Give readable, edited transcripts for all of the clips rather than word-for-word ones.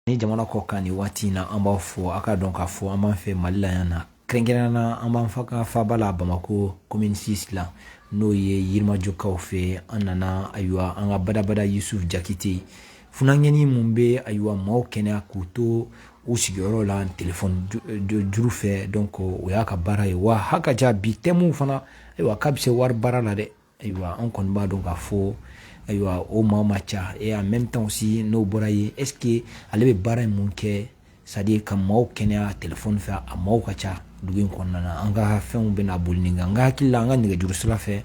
Ni jamana kɔ kan ni waati in na an b'a fɔ a ka dɔn k'a fɔ an b'an fɛ Mali la yan na kɛrɛnkɛrɛnnenya an b'an fa ka faba la Bamako commune 6 la n'o ye Yirimajɔkaw fɛ an nana ayiwa an ka badabada Yusuf Jakite funanŋɛni mun bɛ ayiwa maaw kɛnɛya k'u to u sigiyɔrɔ la téléphone juru fɛ donc o y'a ka baara ye wa hakaja bi thème fana ayiwa k'a bɛ se wari baara la dɛ ayiwa an kɔni b'a dɔn k'a fɔ ayiwa o maa ma ca et en même temps aussi n'o bɔra ye est ce que ale bɛ baara in mun kɛ c'est à dire ka maaw kɛnɛya téléphone fɛ a maaw ka ca dugu in kɔnɔna na an ka fɛnw bɛna boli nin kan n ka hakili la an ka nɛgɛjuru sira fɛ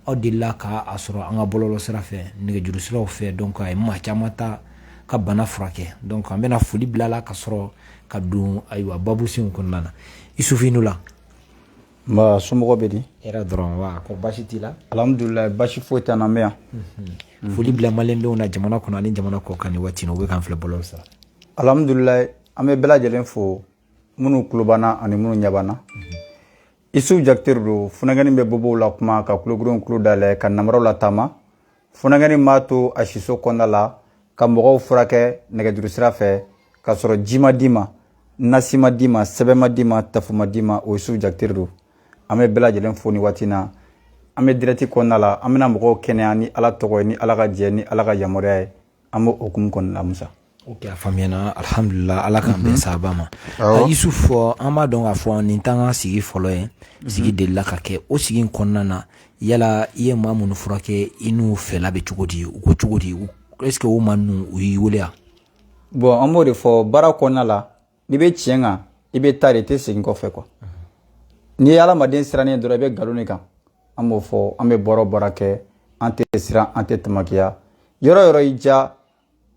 aw delila k'a sɔrɔ an ka bɔlɔlɔ sira fɛ nɛgɛjuru siraw fɛ donc a ye maa caman ta ka bana furakɛ donc an bɛna foli bila la ka sɔrɔ ka don ayiwa babusenw kɔnɔna na Isufinu la ma somɔgɔ bɛ di hɛrɛ dɔrɔn wa ko baasi t'i la alhamdulilayi basi foyi t'an na mɛ yan foli bila maliyɛndenw na jamana kɔnɔ ani jamana kɔ kan ni waati in na u bɛ k'an filɛ bɔlɔlɔ sira alhamdulilayi an bɛ bɛɛ lajɛlen fo minnu tulo b'an na ani minnu ɲɛ b'an na Yusuf Jakite don funanŋɛni bɛ bobow la kuma ka kulokuruw kulo dayɛlɛ ka namaraw lataama funanŋɛni m'a to a siso kɔnɔna la ka mɔgɔw furakɛ nɛgɛjuru sira fɛ ka sɔrɔ ji ma d'i ma nasi ma d'i ma sɛbɛn ma d'i ma tafu ma d'i ma o Yusuf Jakite don an bɛ bɛɛ lajɛlen fo ni waati in na an bɛ direct kɔnɔna la an bɛna mɔgɔw kɛnɛya ni Ala tɔgɔ ye ni Ala ka jɛ ni Ala ka yamaruya ye an bɛ hukumu kɔnɔna la Musa. Ok a faamuyana alhamdulillah Ala k'an bɛn sababa ma Yusuf an b'a dɔn k'a fɔ nin t'an ka sigi fɔlɔ ye sigi delila ka kɛ o sigi in kɔnɔna na yala i ye maa minnu furakɛ i n'u fɛla bɛ cogo di u ko cogo di est ce que o maa ninnu u y'i wele wa bon an b'o de fɔ baara kɔnɔna la n'i bɛ tiɲɛ kan i bɛ taa de i tɛ segin kɔfɛ quoi n'i ye adamaden sirannen dɔrɔn i bɛ nkalon de kan an b'o fɔ an bɛ baara kɛ an tɛ siran an tɛ tamakiya yɔrɔ yɔrɔ i ja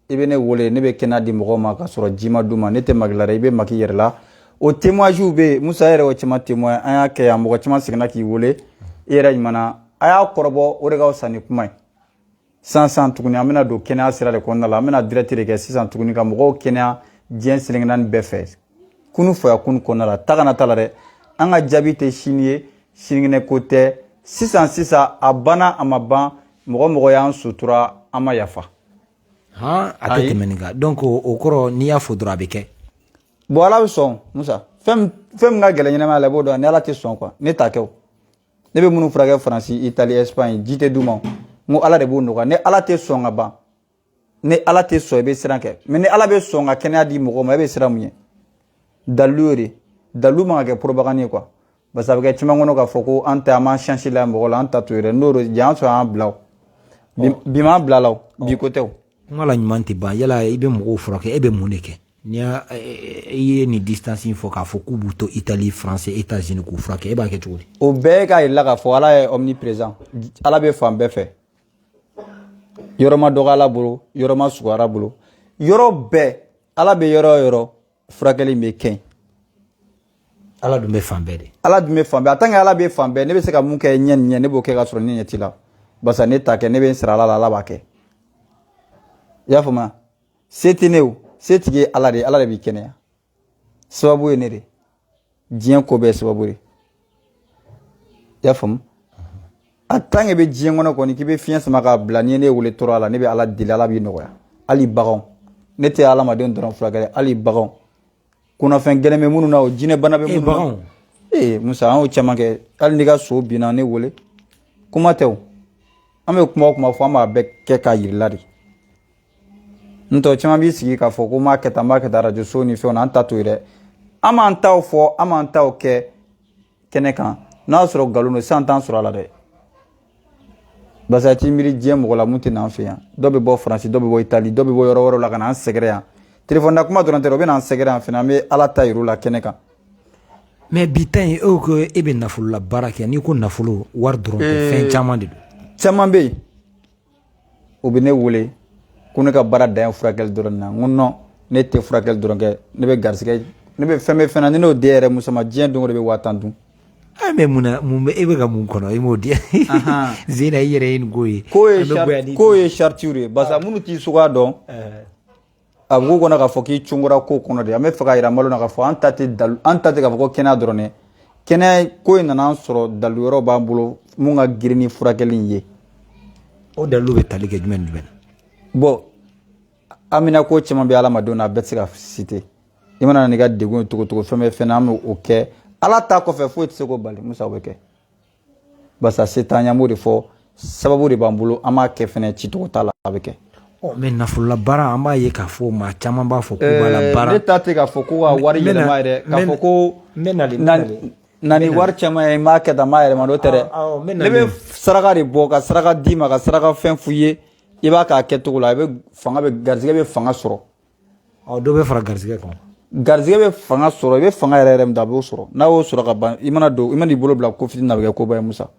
i bɛ ne wele ne bɛ kɛnɛya di mɔgɔw ma ka sɔrɔ ji ma d'u ma ne tɛ magila dɛ i bɛ maki yɛrɛ la o témoignages bɛ yen Musa yɛrɛ o caman témoin an y'a kɛ yan mɔgɔ caman seginna k'i wele i yɛrɛ ɲumanna a y'a kɔrɔbɔ o de ka fisa ni kuma ye sisan tuguni an bɛna don kɛnɛya sira de kɔnɔna la an bɛna direct de kɛ sisan tuguni ka mɔgɔw kɛnɛya diɲɛ selenge naani bɛɛ fɛ kunu fɔya kunu kɔnɔna la ta kana ta la dɛ an ka jaabi tɛ sini ye sinikɛnɛ ko tɛ sisan a banna a ma ban mɔgɔ y'an sutura an ma yafa a tɛ tɛmɛ nin kan donc o kɔrɔ n'i y'a fɔ dɔrɔn a bɛ kɛ bon Ala bɛ sɔn Musa fɛn min ka gɛlɛn ɲɛnamaya la i b'o dɔn ni Ala tɛ sɔn quoi ne t'a kɛ o ne bɛ minnu furakɛ Faransi Itali Espagne ji tɛ d'u ma n ko Ala de b'o nɔgɔya ni Ala tɛ sɔn ka ban ni Ala tɛ sɔn i bɛ siran kɛ mais ni Ala bɛ sɔn ka kɛnɛya di mɔgɔ ma i bɛ siran mun ye dalilu y'o de dalilu man ka kɛ propagande ye quoi parce que a bɛ kɛ caman kɔnɔ k'a fɔ ko an tɛ an m'an change la mɔgɔ la an ta to yɛrɛ n'o don jan sɔrɔ an bila o bi m'an bila la o bi ko tɛ o kuma la ɲuman tɛ ban yala i bɛ mɔgɔw furakɛ e bɛ mun de kɛ ni i ye nin distance in fɔ k'a fɔ k'u b'u to Italie France États-Unis k'u furakɛ e b'a kɛ cogo di o bɛɛ k'a yira k'a fɔ Ala ye omniprésent Ala bɛ fan bɛɛ fɛ yɔrɔ ma dɔgɔ Ala bolo yɔrɔ ma sugu Ala bolo yɔrɔ bɛɛ Ala bɛ yɔrɔ o yɔrɔ furakɛli bɛ kɛ Ala dun bɛ fan bɛɛ de Ala dun bɛ fan bɛɛ en tant que Ala bɛ fan bɛɛ ne bɛ se ka mun kɛ ɲɛ ni ɲɛ ne b'o kɛ ka sɔrɔ ne ɲɛ t'i la parce que ne t'a kɛ ne bɛ n sara Ala la Ala b'a kɛ i y'a faamuya se tɛ ne o se tigi ye Ala de b'i kɛnɛya sababu ye ne de diɲɛ ko bɛɛ ye sababu de i y'a faamu en tant que bɛ diɲɛ kɔnɔ kɔni k'i bɛ fiɲɛ sama k'a bila n'i ye ne wele tɔɔrɔ la ne bɛ Ala deli Ala b'i nɔgɔya hali baganw ne tɛ hadamadenw dɔrɔn furakɛ hali baganw kunnafɛn gɛlɛn bɛ minnu na o jinɛ bana bɛ minnu na Musa an y'o caman kɛ hali n'i ka so binna ne wele kuma tɛ o an bɛ kuma o kuma fɔ an b'a bɛɛ kɛ k'a yirila de n'o caman b'i sigi k'a fɔ ko n b'a kɛ tan radio so ni fɛnw na an ta to ye dɛ an b'an taw fɔ an b'an taw kɛ kɛnɛ kan n'a sɔrɔ nkalon don sisan t'an sɔrɔ a la dɛ parce que a t'i miiri diɲɛ mɔgɔ la mun tɛ n'an fɛ yan dɔ bɛ bɔ Faransi dɔ bɛ bɔ Itali dɔ bɛ bɔ yɔrɔ wɛrɛw la ka na an sɛgɛrɛ yan téléphone na kuma dɔrɔn tɛ o bɛ na an sɛgɛrɛ yan fana an bɛ Ala ta yir'u la kɛnɛ kan mais bi ta in e ko e bɛ nafolo la baara kɛ n'i ko nafolo wari dɔrɔn tɛ fɛn caman de don caman bɛ yen o bɛ ne wele ko ne ka baara dan ye furakɛli dɔrɔn na n ko non ne tɛ furakɛli dɔrɔn kɛ ne bɛ garisɛgɛ ne bɛ fɛn bɛɛ fɛn na ni n'o di yɛrɛ muso ma diɲɛ don o don bɛ 5000 dun mais mun bɛ e bɛ ka mun kɔnɔ i m'o di Zena i yɛrɛ ye nin ko ye k'o ye chartiw ye parce que minnu t'i suguya dɔn a b'u kɔnɔ k'a fɔ k'i cungura ko kɔnɔ de an bɛ fɛ ka yira malo na k'a fɔ an ta tɛ k'a fɔ ko kɛnɛya dɔrɔn dɛ kɛnɛya ko in nana an sɔrɔ dalilu yɔrɔ b'an bolo mun ka girin ni furakɛli in ye o dalilu bɛ tali kɛ jumɛn ni jumɛn bon amina ko cɛman bɛ ala ma don na a bɛɛ tɛ se ka citer i mana n'i ka degun togo togo fɛn bɛ fɛn na an bɛ o kɛ ala ta kɔfɛ foyi tɛ se k'o bali Musa o bɛ kɛ basa se t'an ye an b'o de fɔ sababu de b'an bolo an b'a kɛ fɛnɛ cicogo t'a la a bɛ kɛ. mais nafolola baara an b'a ye k'a fɔ maa caman b'a fɔ k'u b'a la baara ne ta tɛ k'a fɔ ko ka wari yɛlɛma yɛrɛ k'a fɔ ko na ni wari caman ye n b'a kɛ tan n b'a yɛlɛma n'o tɛ dɛ ne bɛ saraka de bɔ ka saraka d'i ma ka saraka fɛn f'u ye i b'a k'a kɛcogo la garizigɛ bɛ fanga sɔrɔ. dɔ bɛ fara garizigɛ kan. garizigɛ bɛ fanga sɔrɔ i bɛ fanga yɛrɛ min da a b'o sɔrɔ n'a y'o sɔrɔ ka ban i mana i bolo bila ko fitini na a bɛ kɛ koba ye Musa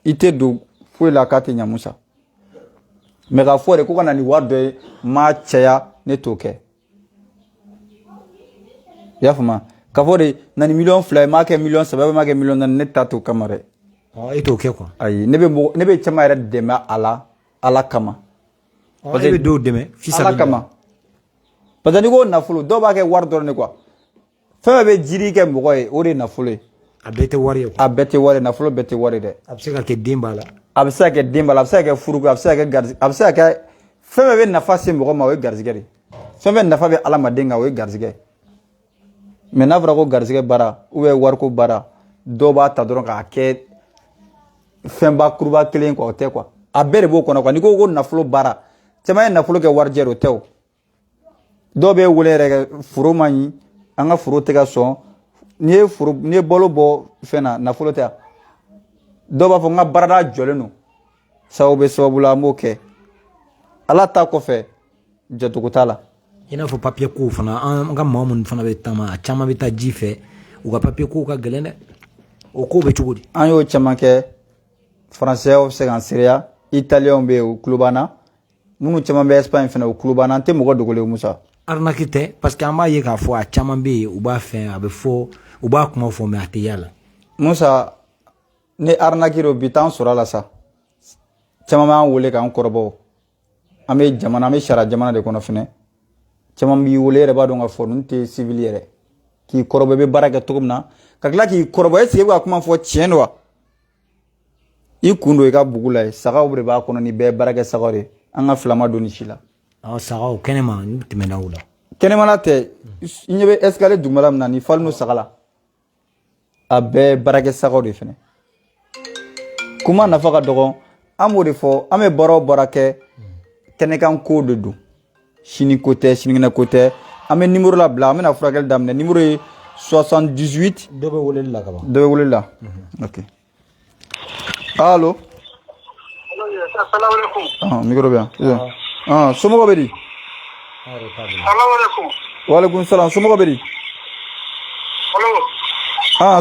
i tɛ don foyi la k'a tɛ ɲɛ Musa mais k'a fɔ de ko ka na ni wari dɔ ye m'a caya ne t'o kɛ i y'a faamu k'a fɔ de na ni miliyɔn 2 ye m'a kɛ miliyɔn 3 m'a kɛ miliyɔn 4 ne ta t'o kama dɛ. e t'o kɛ quoi. ayi ne bɛ caman yɛrɛ dɛmɛ a la ala kama. parce que e bɛ dɔw dɛmɛ ala kama parce que n'i ko nafolo dɔw b'a kɛ wari dɔrɔn de quoi fɛn bɛ jiri kɛ mɔgɔ ye o de ye nafolo ye. a bɛɛ tɛ wari ye quoi. a bɛɛ tɛ wari nafolo bɛɛ tɛ wari dɛ. a bɛ se ka kɛ den b'a la. a bɛ se ka kɛ den b'a la a bɛ se ka kɛ furuko a bɛ se ka kɛ garizigɛ a bɛ se ka kɛ fɛn bɛ nafa se mɔgɔ ma o ye garizigɛ de fɛn bɛ nafa bɛ adamaden kan o ye garizigɛ mais n'a fɔra ko garizigɛ baara ou wariko baara dɔw b'a ta dɔrɔn k'a kɛ fɛnba kuruba kelen quoi o tɛ quoi a bɛɛ de b'o kɔnɔ quoi n'i ko nafolo baara caman ye nafolo kɛ warijɛ o tɛ o dɔw bɛ wele yɛrɛ kɛ foro man ɲi an ka foro tɛ ka sɔn n'i ye balo bɔ fɛn na nafolo tɛ dɔw b'a fɔ n ka baarada jɔlen don sababu bɛ sababu la an b'o kɛ ala ta kɔfɛ jatogo t'a la. i n'a fɔ papier ko fana an ka maa minnu fana bɛ taama a caman bɛ taa ji fɛ u ka papier ko ka gɛlɛn dɛ o ko bɛ cogo di. an y'o caman kɛ faransɛw bɛ se k'an seereya italiyɛnw bɛ yen u tulo b'an na minnu caman bɛ Espagne fana u tulo b'an na an tɛ mɔgɔ dogolen Musa. arnaque tɛ parce que an b'a ye k'a fɔ a caman bɛ yen u b'a fɛn a bɛ fɔ u b'a kuma fɔ mais a tɛ y'a la. Musa ni arnaque do bi t'an sɔrɔ a la sa caman b'an wele k'an kɔrɔbɔ an bɛ sariya jamana de kɔnɔ fɛnɛ caman b'i wele yɛrɛ b'a dɔn k'a fɔ ninnu tɛ civil yɛrɛ k'i kɔrɔbɔ i bɛ baara kɛ cogo min na ka tila k'i kɔrɔbɔ est-ce que i bɛ ka kuma fɔ tiɲɛ don wa i kun don i ka bugu la ye sagaw de b'a kɔnɔ ni bɛɛ ye baarakɛ sagaw de an ka filama don ni si la. sagaw kɛnɛma n tɛmɛna o la. kɛnɛmana tɛ i ɲɛ bɛ escalier dugumala min na ni falen don saga la a bɛɛ ye baarakɛ sagaw de fɛnɛ kuma nafa ka dɔgɔ an b'o de fɔ an bɛ baara o baara kɛ kɛnɛkan ko de don sini ko tɛ sinikɛnɛ ko tɛ an bɛ numéro labila an bɛna furakɛli daminɛ numéro ye 78. dɔ bɛ weleli la ka ban. dɔ bɛ weleli la ok allo. micro bɛ yan somɔgɔw bɛ di. waaleykum salaam somɔgɔw bɛ di.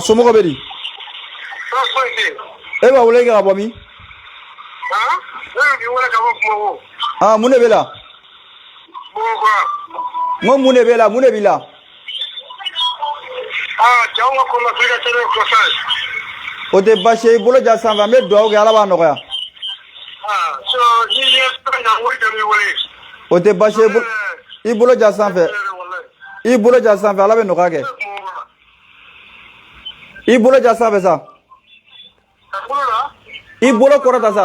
somɔgɔw bɛ di. e b'a wele kɛ ka bɔ min. mun de bɛ la. n ko mun de bɛ la mun de b'i la. o tɛ baasi ye i bolo ja sanfɛ an bɛ dugawu kɛ ala b'a nɔgɔya. o tɛ baasi ye i bolo ja sanfɛ i bolo ja sanfɛ ala bɛ nɔgɔya kɛ i bolo ja sanfɛ sa i bolo kɔrɔta sa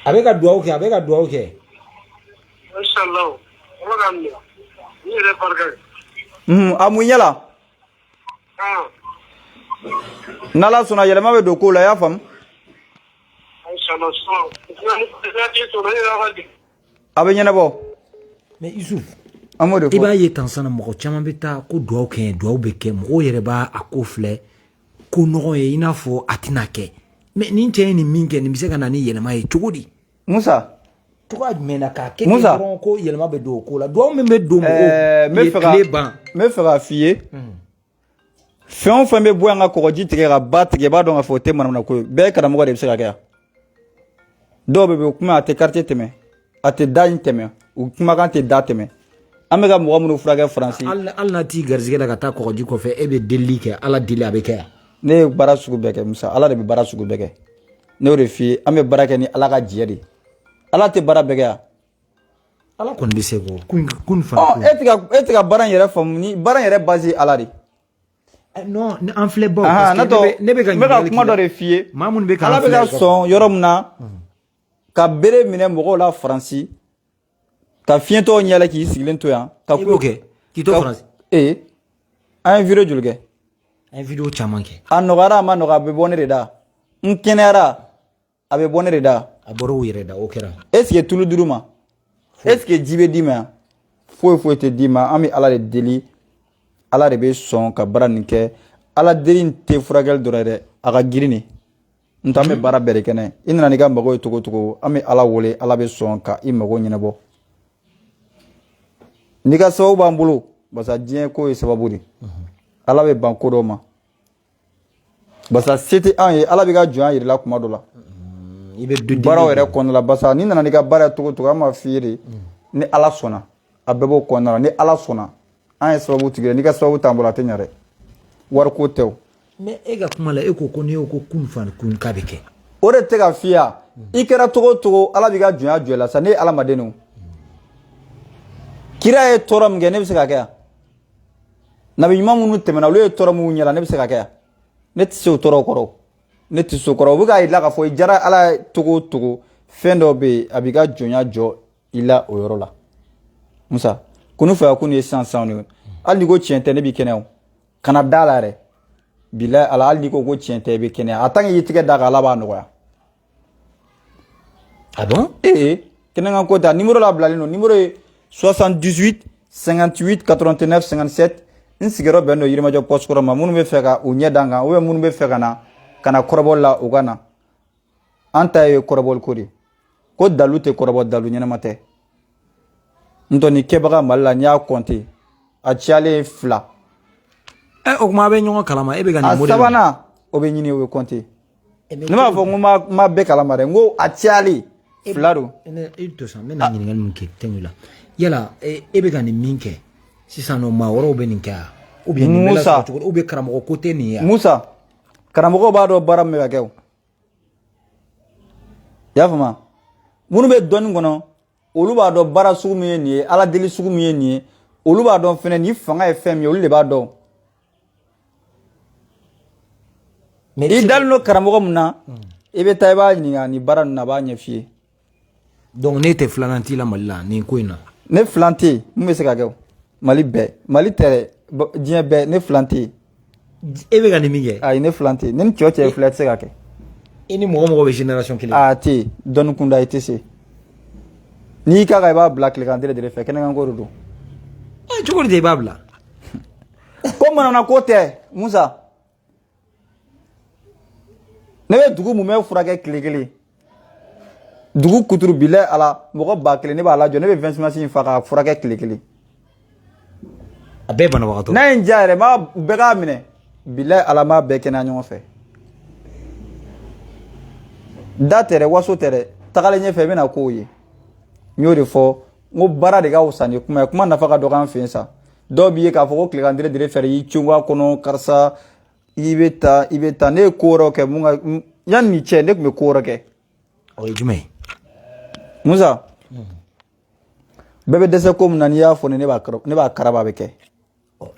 a bɛ ka dugawu kɛ a bɛ ka dugawu kɛ. a mun ɲɛla n'ala sɔnna yɛlɛma bɛ don ko la i y'a faamu. a bɛ ɲɛnabɔ. mais Isuf an b'o de fɔ i b'a ye tan sana mɔgɔ caman bɛ taa ko dugawu kɛ dugawu bɛ kɛ mɔgɔw yɛrɛ b'a ko filɛ ko nɔgɔ ye i n'a fɔ a tɛna kɛ mais nin cɛ ye nin min kɛ nin bɛ se ka na ni yɛlɛma ye cogo di. Musa cogoya jumɛn na k'a kɛ dɔrɔn ko yɛlɛma bɛ don o ko la dugawu min bɛ don mɔgɔw ye tile ban. n bɛ fɛ k'a f'i ye fɛn o fɛn bɛ bɔ yan ka kɔgɔji tigɛ ka ba tigɛ i b'a dɔn k'a fɔ o tɛ manamana ko ye bɛɛ ye karamɔgɔ de bɛ se ka kɛ yan dɔw bɛ yen o kuma a tɛ quartier tɛmɛ a tɛ da in tɛmɛ u kumakan tɛ da tɛmɛ an bɛ ka mɔgɔ minnu furakɛ faransi. hali n'a t'i garizigɛ la ka taa kɔgɔji kɔfɛ e bɛ delili kɛ ala deli a bɛ kɛ yan. ne ye baara sugu bɛɛ kɛ Musa ala de bɛ baara sugu bɛɛ kɛ ne y'o de f'i ye an bɛ baara kɛ ni ala ka jɛ de ala tɛ baara bɛɛ kɛ yan. ala kɔni bɛ se k'o kun fana. e tɛ ka baara in yɛrɛ faamu ni baara in yɛrɛ base ye ala de Non, en filɛ baw aha parce nato que ne bɛ ka kuma dɔ de f'i ye maa minnu bɛ ala bɛ ka sɔn yɔrɔ min na ka bere minɛ mɔgɔw la faransi ka fiɲɛtɔ ɲɛlɛ k'i sigilen to yan ka i b'o kɛ k'i to faransi an ye video joli kɛ an ye video caman kɛ a nɔgɔyara a ma nɔgɔya a bɛ bɔ ne de da n kɛnɛyara a bɛ bɔ ne de da a bɔra u yɛrɛ da o kɛra est ce que tulu duuru ma est ce que ji bɛ d'i ma yan foyi foyi tɛ d'i ma an bɛ ala de deli ala de bɛ sɔn ka baara nin kɛ ala deli in tɛ furakɛli dɔrɔn ye dɛ a ka girin de n t'an bɛ baara bɛɛ de kɛnɛ i nana n'i ka mago ye cogo o cogo an bɛ ala wele ala bɛ sɔn ka i mago ɲɛnabɔ n'i ka sababu b'an bolo basa diɲɛ ko ye sababu de ala bɛ ban ko dɔw ma basa se tɛ an ye ala bɛ ka jɔn yɛrɛ la kuma dɔ la i bɛ du baaraw yɛrɛ kɔnɔna la basa n'i nana n'i ka baara ye cogo o cogo an b'a f'i ye de ni ala sɔnna a bɛɛ b'o kɔnɔna la ni ala sɔnna an ye sababu tigɛ n'i ka sababu t'an bolo a tɛ ɲɛ dɛ wariko tɛ o mais e ka kuma la e ko n'i y'o ko kun fan kun k'a bɛ kɛ o de tɛ ka f'i ye i kɛra cogo o cogo ala b'i ka jɔnya jɔ i la sa ne ye adamaden o kira ye tɔɔrɔ min kɛ ne bɛ se ka kɛ yan nabi ɲuman minnu tɛmɛna olu ye tɔɔrɔ minnu ɲɛla ne bɛ se ka kɛ yan ne tɛ se o tɔɔrɔ kɔrɔ ne tɛ se o kɔrɔ o bɛ k'a jira k'a fɔ i diyara ala ye cogo o cogo fɛn dɔ bɛ yen a b'i ka jɔnya jɔ i la o yɔrɔ la musa ko ne fɛ ko nin ye sisan de hali n'i ko tiɲɛ tɛ ne b'i kɛnɛya o kana da la yɛrɛ bilayi ala hali n'i ko tiɲɛ tɛ i bɛ kɛnɛya a tant que i y'i tɛgɛ da kan ala b'a nɔgɔya ah bon kɛnɛkan ko ta numéro labilalen don numéro ye 78 58 89 57 n sigiyɔrɔ bɛn don Yirimajɔ poste kɔrɔ ma minnu bɛ fɛ ka u ɲɛ da n kan ou bien minnu bɛ fɛ ka na kɔrɔbɔli la u ka na an ta ye kɔrɔbɔli ko de ko dalu tɛ kɔrɔbɔ dalu ɲɛnama tɛ n tɔ nin kɛbaga Mali la n'i y'a compter a cayalen 2 o kuma a bɛ ɲɔgɔn kalama e bɛ ka nin modèle a sabanan o bɛ ɲini o bɛ compter ne m'a fɔ n ko ma bɛɛ kalama dɛ n ko a cayalen 2 don e to san n bɛna ɲininkali min kɛ tɛŋu la yala e bɛ ka nin min kɛ sisan nɔ maa wɛrɛw bɛ nin kɛ wa ou bien nin bɛ lasɔrɔ cogo ou bien karamɔgɔ ko tɛ nin ye Musa karamɔgɔw b'a dɔn baara min bɛ ka kɛ o i y'a faamu minnu bɛ dɔnni kɔnɔ olu b'a dɔn baara sugu min ye nin ye ala deli sugu min ye nin ye olu b'a dɔn fɛnɛ nin fanga ye fɛn min ye olu de b'a dɔn i dalen don karamɔgɔ min na i bɛ taa i b'a ɲininka nin baara ninnu na a b'a ɲɛ f'i ye donc ne tɛ filanan t'i la Mali la nin ko in na ne filan tɛ yen mun bɛ se ka kɛ o Mali bɛɛ Mali tɛ diɲɛ bɛɛ ne filan tɛ yen e bɛ ka nin min kɛ ayi ne filan tɛ yen ne ni cɛ o cɛ ye filan tɛ se ka kɛ i ni mɔgɔ bɛ génération kelen a tɛ yen dɔnni kunda i tɛ se n'i y'i ka kan i b'a bila tilekan dere fɛ kɛnɛkan ko de don cogo di i b'a bila ko manana ko tɛ Musa ne bɛ dugu mun bɛ furakɛ tile kelen dugu kuturu bilayi ala mɔgɔ 1000 ne b'a lajɔ ne bɛ vɛnsimasi in fa k'a furakɛ tile kelen a bɛɛ banabagatɔ n'a ye n diya yɛrɛ m'a bɛɛ k'a minɛ bilayi ala m'a bɛɛ kɛnɛya ɲɔgɔn fɛ da tɛ dɛ waso tɛ dɛ tagalen ɲɛfɛ i bɛna k'o ye n y'o de fɔ n ko baara de ka wusa ni kuma ye kuma nafa ka dɔgɔ an fɛ yen sa dɔw b'i ye k'a fɔ ko tilekan dere fɛ y'i cun a kɔnɔ karisa i bɛ taa ne ye ko wɛrɛw kɛ mun ka yanni nin cɛ ne tun bɛ ko wɛrɛ kɛ o ye jumɛn ye Musa bɛɛ bɛ dɛsɛ ko min na n'i y'a fɔ ne b'a karaba a bɛ kɛ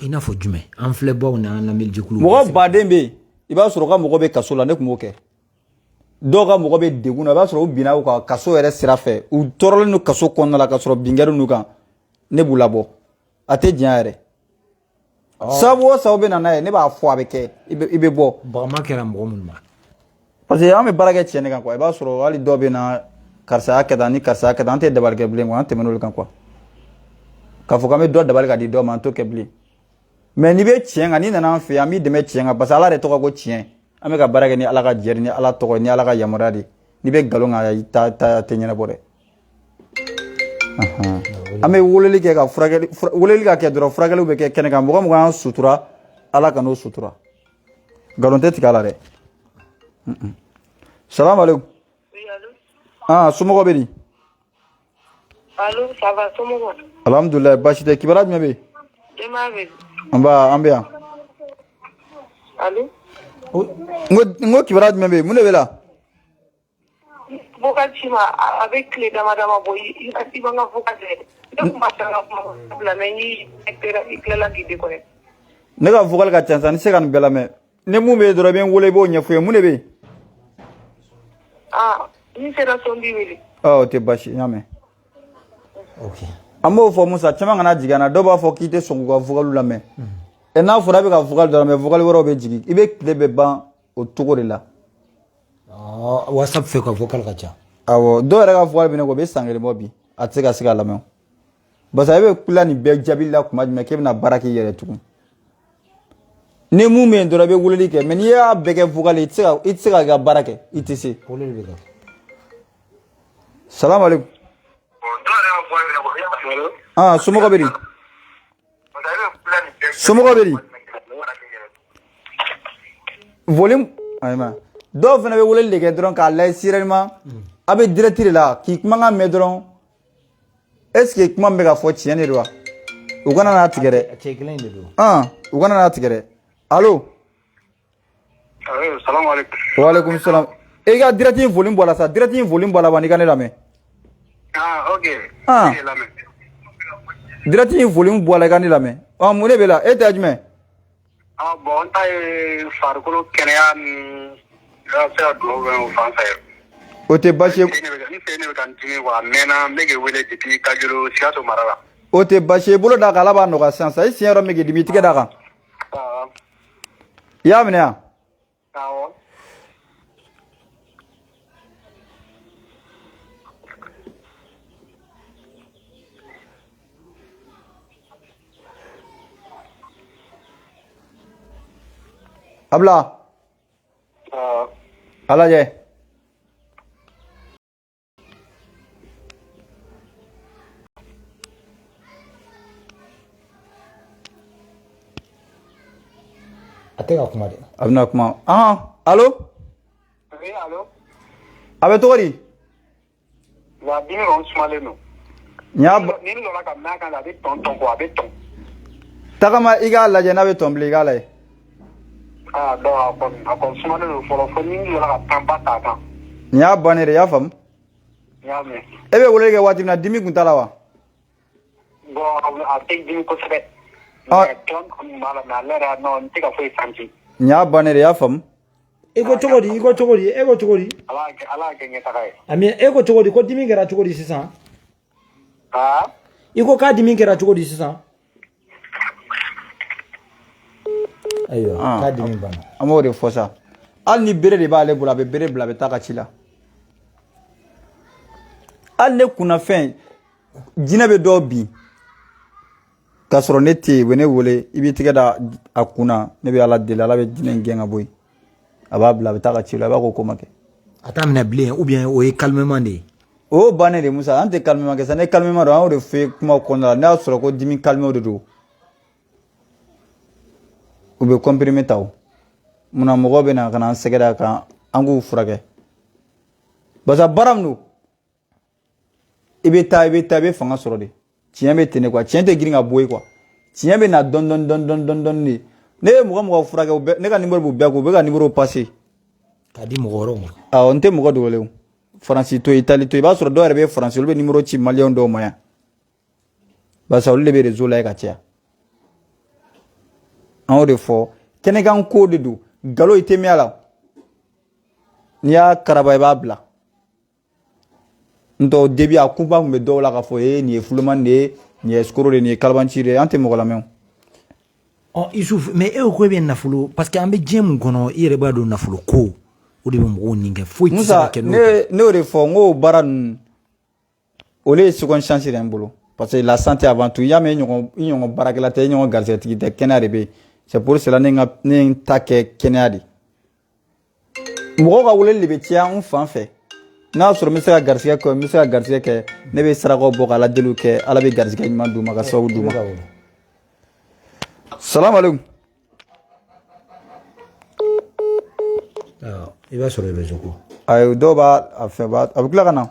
i n'a fɔ jumɛn an filɛbaw n'an lamɛnjɛkuluw mɔgɔ baden bɛ yen i b'a sɔrɔ u ka mɔgɔ bɛ kaso la ne tun b'o kɛ dɔw ka mɔgɔ bɛ degun na i b'a sɔrɔ u binna u kan kaso yɛrɛ sira fɛ u tɔɔrɔlen don kaso kɔnɔna la ka sɔrɔ bin kɛra n'u kan ne b'u labɔ a tɛ diɲɛ yɛrɛ sababu o sababu bɛ na n'a ye ne b'a fɔ a bɛ kɛ i bɛ bɔ bagama kɛra mɔgɔ minnu ma parce que an bɛ baara kɛ tiɲɛ de kan quoi i b'a sɔrɔ hali dɔw bɛ na karisa y'a kɛ tan ni karisa y'a kɛ tan an tɛ dabali kɛ bilen quoi an tɛmɛna olu kan quoi k'a fɔ k'an bɛ dɔ dabali ka di dɔ ma an t'o kɛ bilen mais n'i bɛ tiɲɛ kan n'i nana an fɛ yan an b'i dɛmɛ tiɲɛ kan parce que ala de tɔgɔ ko tiɲɛ an bɛ ka baara kɛ ni ala ka jɛri ni ala tɔgɔ ni ala ka yamaruya de n'i bɛ nkalon kan i ta tɛ ɲɛnabɔ dɛ an bɛ weleli kɛ ka furakɛli weleli ka kɛ dɔrɔn furakɛliw bɛ kɛ kɛnɛ kan mɔgɔ mɔgɔ y'an sutura ala ka n'o sutura nkalon tɛ tigɛ a la dɛ salamu aleykum somɔgɔw bɛ di allo ça va somɔgɔw alhamdulilayi baasi tɛ kibaruya jumɛn bɛ yen denbaya bɛ an bɛ yan allo n ko kibaruya jumɛn bɛ yen mun de bɛ la vocal ci ma a bɛ tile dama dama bɔ i b'an ka vocal tɛ ne tun b'a fɛ ka kuma bila mais i tilala k'i déconnecter ne ka vocal ka ca sa ni se ka nin bɛɛ lamɛn ni mun bɛ dɔrɔn i bɛ n wele i b'o ɲɛfɔ ye mun de bɛ yen. Ni sera son b'i wele. O tɛ baasi n y'a mɛn. ok an b'o fɔ Musa caman kana jigin an na dɔw b'a fɔ k'i tɛ sɔn k'u ka vocal lamɛn et n'a fɔra i bɛ ka vocal dɔ lamɛn vocal wɛrɛw bɛ jigin i bɛ tile bɛɛ ban o cogo de la. whatsapp fɛ ka vocal ka ca. awɔ dɔw yɛrɛ ka vocal bɛ ne kɔ o bɛ san kelen bɔ bi a tɛ se ka se ka lamɛn parce que e bɛ kula nin bɛɛ jaabi la tuma jumɛn k'e bɛna baara k'i yɛrɛ tugun ni mun bɛ yen dɔrɔn i bɛ weleli kɛ mais n'i y'a bɛɛ kɛ vocal i tɛ se ka i ka baara kɛ i tɛ se. salamu aleykum. somɔgɔw bɛ di. somɔgɔw bɛ di. volume ayiwa dɔw fana bɛ weleli de kɛ dɔrɔn k'a layɛ sirɛlima a bɛ direct de la k'i kumakan mɛn dɔrɔn est ce que kuma min bɛ ka fɔ tiɲɛ de don wa u kana n'a tigɛ dɛ. cɛ kelen de don. u kana n'a tigɛ dɛ allo. Salamu alaikum. wa alaikum salam. i ka direct in volume bɔ a la sa direct in volume bɔ a la wa n'i ka ne lamɛn. Ok. direct in volume bɔ a la i ka ne lamɛn mun de bɛ la e tɛ jumɛn. Bon n ta ye farikolo kɛnɛya ni ka se ka dugawu kɛ o fan fɛ. o tɛ baasi ye. Ni fɛ ne bɛ ka n dimi wa a mɛnna n bɛ k'i wele depuis Kajolo Sikaso mara la. o tɛ baasi ye bolo d'a kan ala b'a nɔgɔya sisan sa i siɲɛ yɔrɔ min k'i dimi i tigɛ d'a kan. i y'a minɛ yan. Awɔ. a bila. a lajɛ. a tɛ ka kuma de. a bɛna kuma allo. Allo. a bɛ cogo di. Wa dimi kɔni sumalen don. ni Ni nana ka mɛn a kan a bɛ tɔn tɔn kɔ a bɛ tɔn. tagama i k'a lajɛ n'a bɛ tɔn bilen i k'a lajɛ. Donc a kɔni sumalen don fɔlɔ fo ni nana ka tan ba t'a kan. nin y'a bannen de i y'a faamu. N y'a mɛn. e bɛ weleli kɛ waati min na dimi tun t'a la wa. Bon a tɛ dimi kosɛbɛ. Mais tɔn kɔni b'a la mais ale yɛrɛ n tɛ ka foyi santi. nin y'a bannen de i y'a faamu. e ko cogo di Ala Ala kɛ ɲɛtaga ye. ami e ko cogo di ko dimi kɛra cogo di sisan. i ko k'a dimi kɛra cogo di sisan. ayiwa k'a dimi banna. an b'o de fɔ sa hali ni bere de b'ale bolo a bɛ bere bila a bɛ taa ka ci la. hali ne kunnafɛn jinɛ bɛ dɔw bin k'a sɔrɔ ne tɛ yen u bɛ ne wele i b'i tɛgɛ da a kun na ne bɛ ala deli ala bɛ jinɛ in gɛn ka bɔ yen a b'a bila a bɛ taa ka ci la a b'a ko ma kɛ. a t'a minɛ bilen ou bien o ye calmement de ye. o bannen de Musa an tɛ calmement kɛ sa ne calmement don an y'o de fɔ ye kuma kɔnɔna la ne y'a sɔrɔ ko dimi calmement de don u bɛ comprimé ta o munna mɔgɔw bɛ na ka na an sɛgɛrɛ a kan an k'u furakɛ parce que baara min don i bɛ taa i bɛ fanga sɔrɔ de tiɲɛ bɛ ten de quoi tiɲɛ tɛ girin ka bɔ yen quoi tiɲɛ bɛ na dɔɔni dɔɔni de ne ye mɔgɔ furakɛ ne ka numéro b'u bɛɛ kun u bɛ ka numéro passer k'a di mɔgɔ wɛrɛw ma. awɔ n tɛ mɔgɔ dogolen o Faransi to Itali to i b'a sɔrɔ dɔw yɛrɛ bɛ Faransi olu bɛ numéro ci maliyɛnw dɔw ma yan barisa olu de bɛ réseau la ye ka caya an y'o de fɔ kɛnɛkan ko de don nkalon i tɛ mɛn a la n'i y'a karaba i b'a bila n tɛ o début a kunba tun bɛ dɔw la k'a fɔ nin ye Fulumani de ye nin ye Skoro de ye nin ye Kalabanci de ye an tɛ mɔgɔ lamɛn o. Isuf mais e ko e bɛ nafolo parce que an bɛ diɲɛ mun kɔnɔ i yɛrɛ b'a dɔn nafolo ko o de bɛ mɔgɔw nin kɛ foyi tɛ se ka kɛ n'o tɛ. ne y'o de fɔ n ko baara ninnu olu ye seconde chance de ye n bolo parce que la santé avant tout i y'a mɛn i ɲɔgɔn baarakɛla tɛ i ɲɔgɔn garisigɛtigi tɛ kɛnɛya de bɛ yen c'est pour cela ne ye n ta kɛ kɛnɛya de mɔgɔw ka weleli de bɛ caya n fan fɛ n'a sɔrɔ n bɛ se ka garisɛgɛ kɛ ne bɛ sarakaw bɔ ka aladeliw kɛ ala bɛ garisɛgɛ ɲuman d'u ma ka sababu d'u ma. salamu aleykum. i b'a sɔrɔ i bɛ jogo. ayi dɔw b'a a fɛ a bɛ tila ka na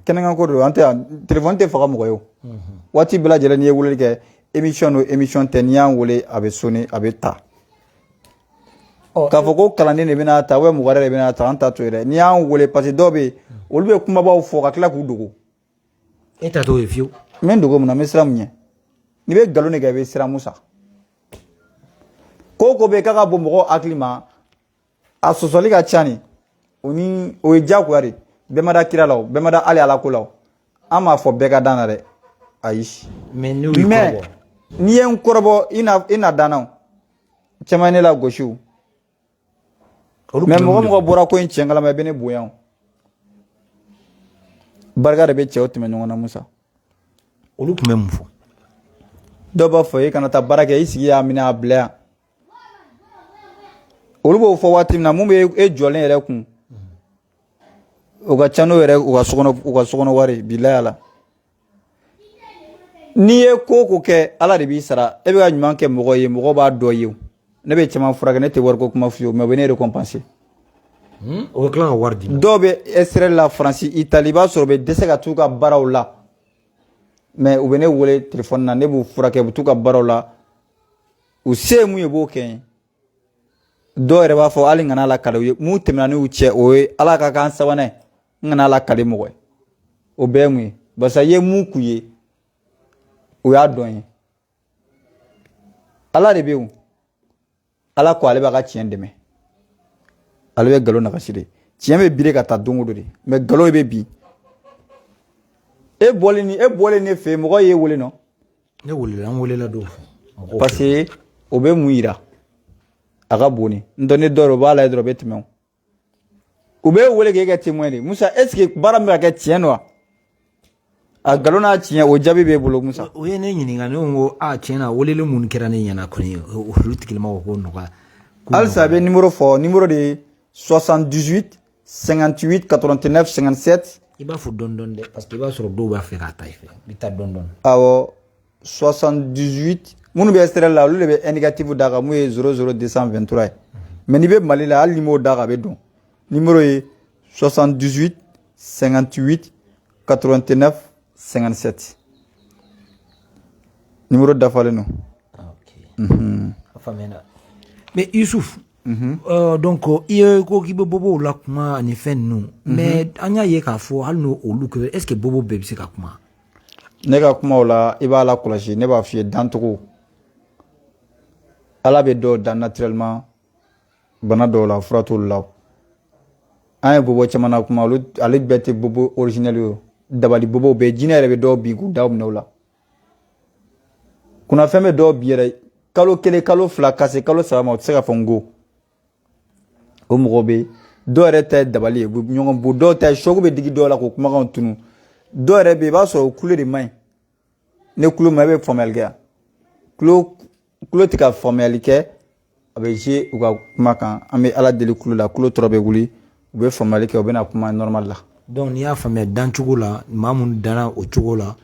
kɛnɛkan ko don an tɛ yan téléphone tɛ faga mɔgɔ ye o waati bɛɛ lajɛlen n'i ye weleli kɛ émission don émission tɛ n'i y'an wele a bɛ sonné a bɛ ta k'a fɔ ko kalanden de bɛna ta mɔgɔ wɛrɛ de bɛna ta an ta to yen dɛ n'i y'an wele parce que dɔw bɛ yen olu bɛ kumabaw fɔ ka tila k'u dogo. e ta t'o ye fiyewu. n bɛ n dogo mun na n bɛ siran mun ɲɛ n'i bɛ nkalon de kɛ i bɛ siran Musa ko be kaka bo mɔgɔ hakili ma a sɔsɔli ka ca ni o ye diyagoya de bɛɛ ma da kira la o bɛɛ ma da hali ala ko la o an m'a fɔ bɛɛ ka dan na dɛ ayi mais n'i ye n kɔrɔbɔ i na danna o caman ne la gosi o mais mɔgɔ mɔgɔ bɔra ko in tiɲɛ kalama i bɛ ne bonya o barika de bɛ cɛw tɛmɛ ɲɔgɔn na Musa olu tun bɛ mun fɔ dɔw b'a fɔ i kana taa baara kɛ i sigi y'a minɛ a bila yan olu b'o fɔ waati min na mun bɛ e jɔlen yɛrɛ kun o ka ca n'o yɛrɛ u ka sokɔnɔ wari bilahi la n'i ye ko kɛ ala de b'i sara e bɛ ka ɲuman kɛ mɔgɔ ye mɔgɔ b'a dɔ ye ne bɛ caman furakɛ ne tɛ wariko kuma f'i ye mais o bɛ ne récompenser o bɛ tila ka wari di dɔw bɛ Israël la Faransi Itali i b'a sɔrɔ u bɛ dɛsɛ ka t'u ka baaraw la mais u bɛ ne wele téléphone na ne b'u furakɛ u bɛ t'u ka baaraw la u se ye mun ye b'o kɛ n ye dɔw yɛrɛ b'a fɔ hali n kana la kale u ye mun tɛmɛna n'u cɛ o ye ala ka kan sabanan ye n kana la kale mɔgɔ ye o bɛɛ ye mun ye barisa i ye mun k'u ye o y'a dɔn ye ala de bɛ yen ala ko ale b'a ka tiɲɛ dɛmɛ ale bɛ nkalon nagasi de tiɲɛ bɛ biri ka taa don o don de mais nkalon bɛ bi e bɔlen ne fɛ mɔgɔ ye wele nɔ ne welela an welela dɔw fɛ parce que o bɛ mun yira a ka bon ni n dɔn ne dɔw b'a la dɔrɔn bɛ tɛmɛ u bɛ wele k'e kɛ témoin de Musa est ce que baara min bɛ ka kɛ tiɲɛ don wa a nkalon n'a tiɲɛ o jaabi b'e bolo Musa o ye ne ɲininka ne ko tiɲɛ na weleli mun kɛra ne ɲɛna kɔni olu tigilamɔgɔ ko nɔgɔya halisa a bɛ numéro fɔ numéro de ye 78 58 89 57 i b'a fɔ dɔɔni dɔɔni dɛ parce que i b'a sɔrɔ dɔw b'a fɛ k'a ta i fɛ i bɛ taa dɔɔni dɔɔni awɔ 78 minnu bɛ Israël la olu de bɛ indicatif d'a kan mun ye 00223 ye mais n'i bɛ Mali la hali numéro d'a kan a bɛ dɔn numéro ye 78 58 89 57 numéro dafalen don a faamuyala mais Yusuf donc i ye ko k'i bɛ bobow la kuma ani fɛn ninnu mais an y'a ye k'a fɔ hali n'o olu kɛ est ce que bobo bɛɛ bɛ se ka kuma ne ka kumaw la i b'a la kɔlɔsi ne b'a f'i ye dancogo ala bɛ dɔw dan naturellement bana dɔw la fura t'olu la an ye bobo caman na kuma ale bɛɛ tɛ bobo original ye dabali bobo bɛɛ jinɛ yɛrɛ bɛ dɔw bin k'u da minɛ o la kunnafɛn bɛ dɔw bi yɛrɛ kalo kelen kalo fila ka se kalo saba ma o tɛ se ka fɔ n ko o mɔgɔ bɛ dɔw yɛrɛ ta ye dabali ye ɲɔgɔn bon dɔw ta ye choc bɛ digi dɔw la k'o kumakanw tunu dɔw yɛrɛ bɛ yen i b'a sɔrɔ o kulo de man ɲi ne kulo ma i bɛ faamuyali kɛ yan kulo tɛ ka faamuyali kɛ a bɛ jouer u ka kuma kan an bɛ ala deli kulo la kulo tɔrɔ bɛ wuli u bɛ faamuyali kɛ u bɛ na kuma normal la donc n'i y'a faamuya dancogo la maa minnu danna o cogo la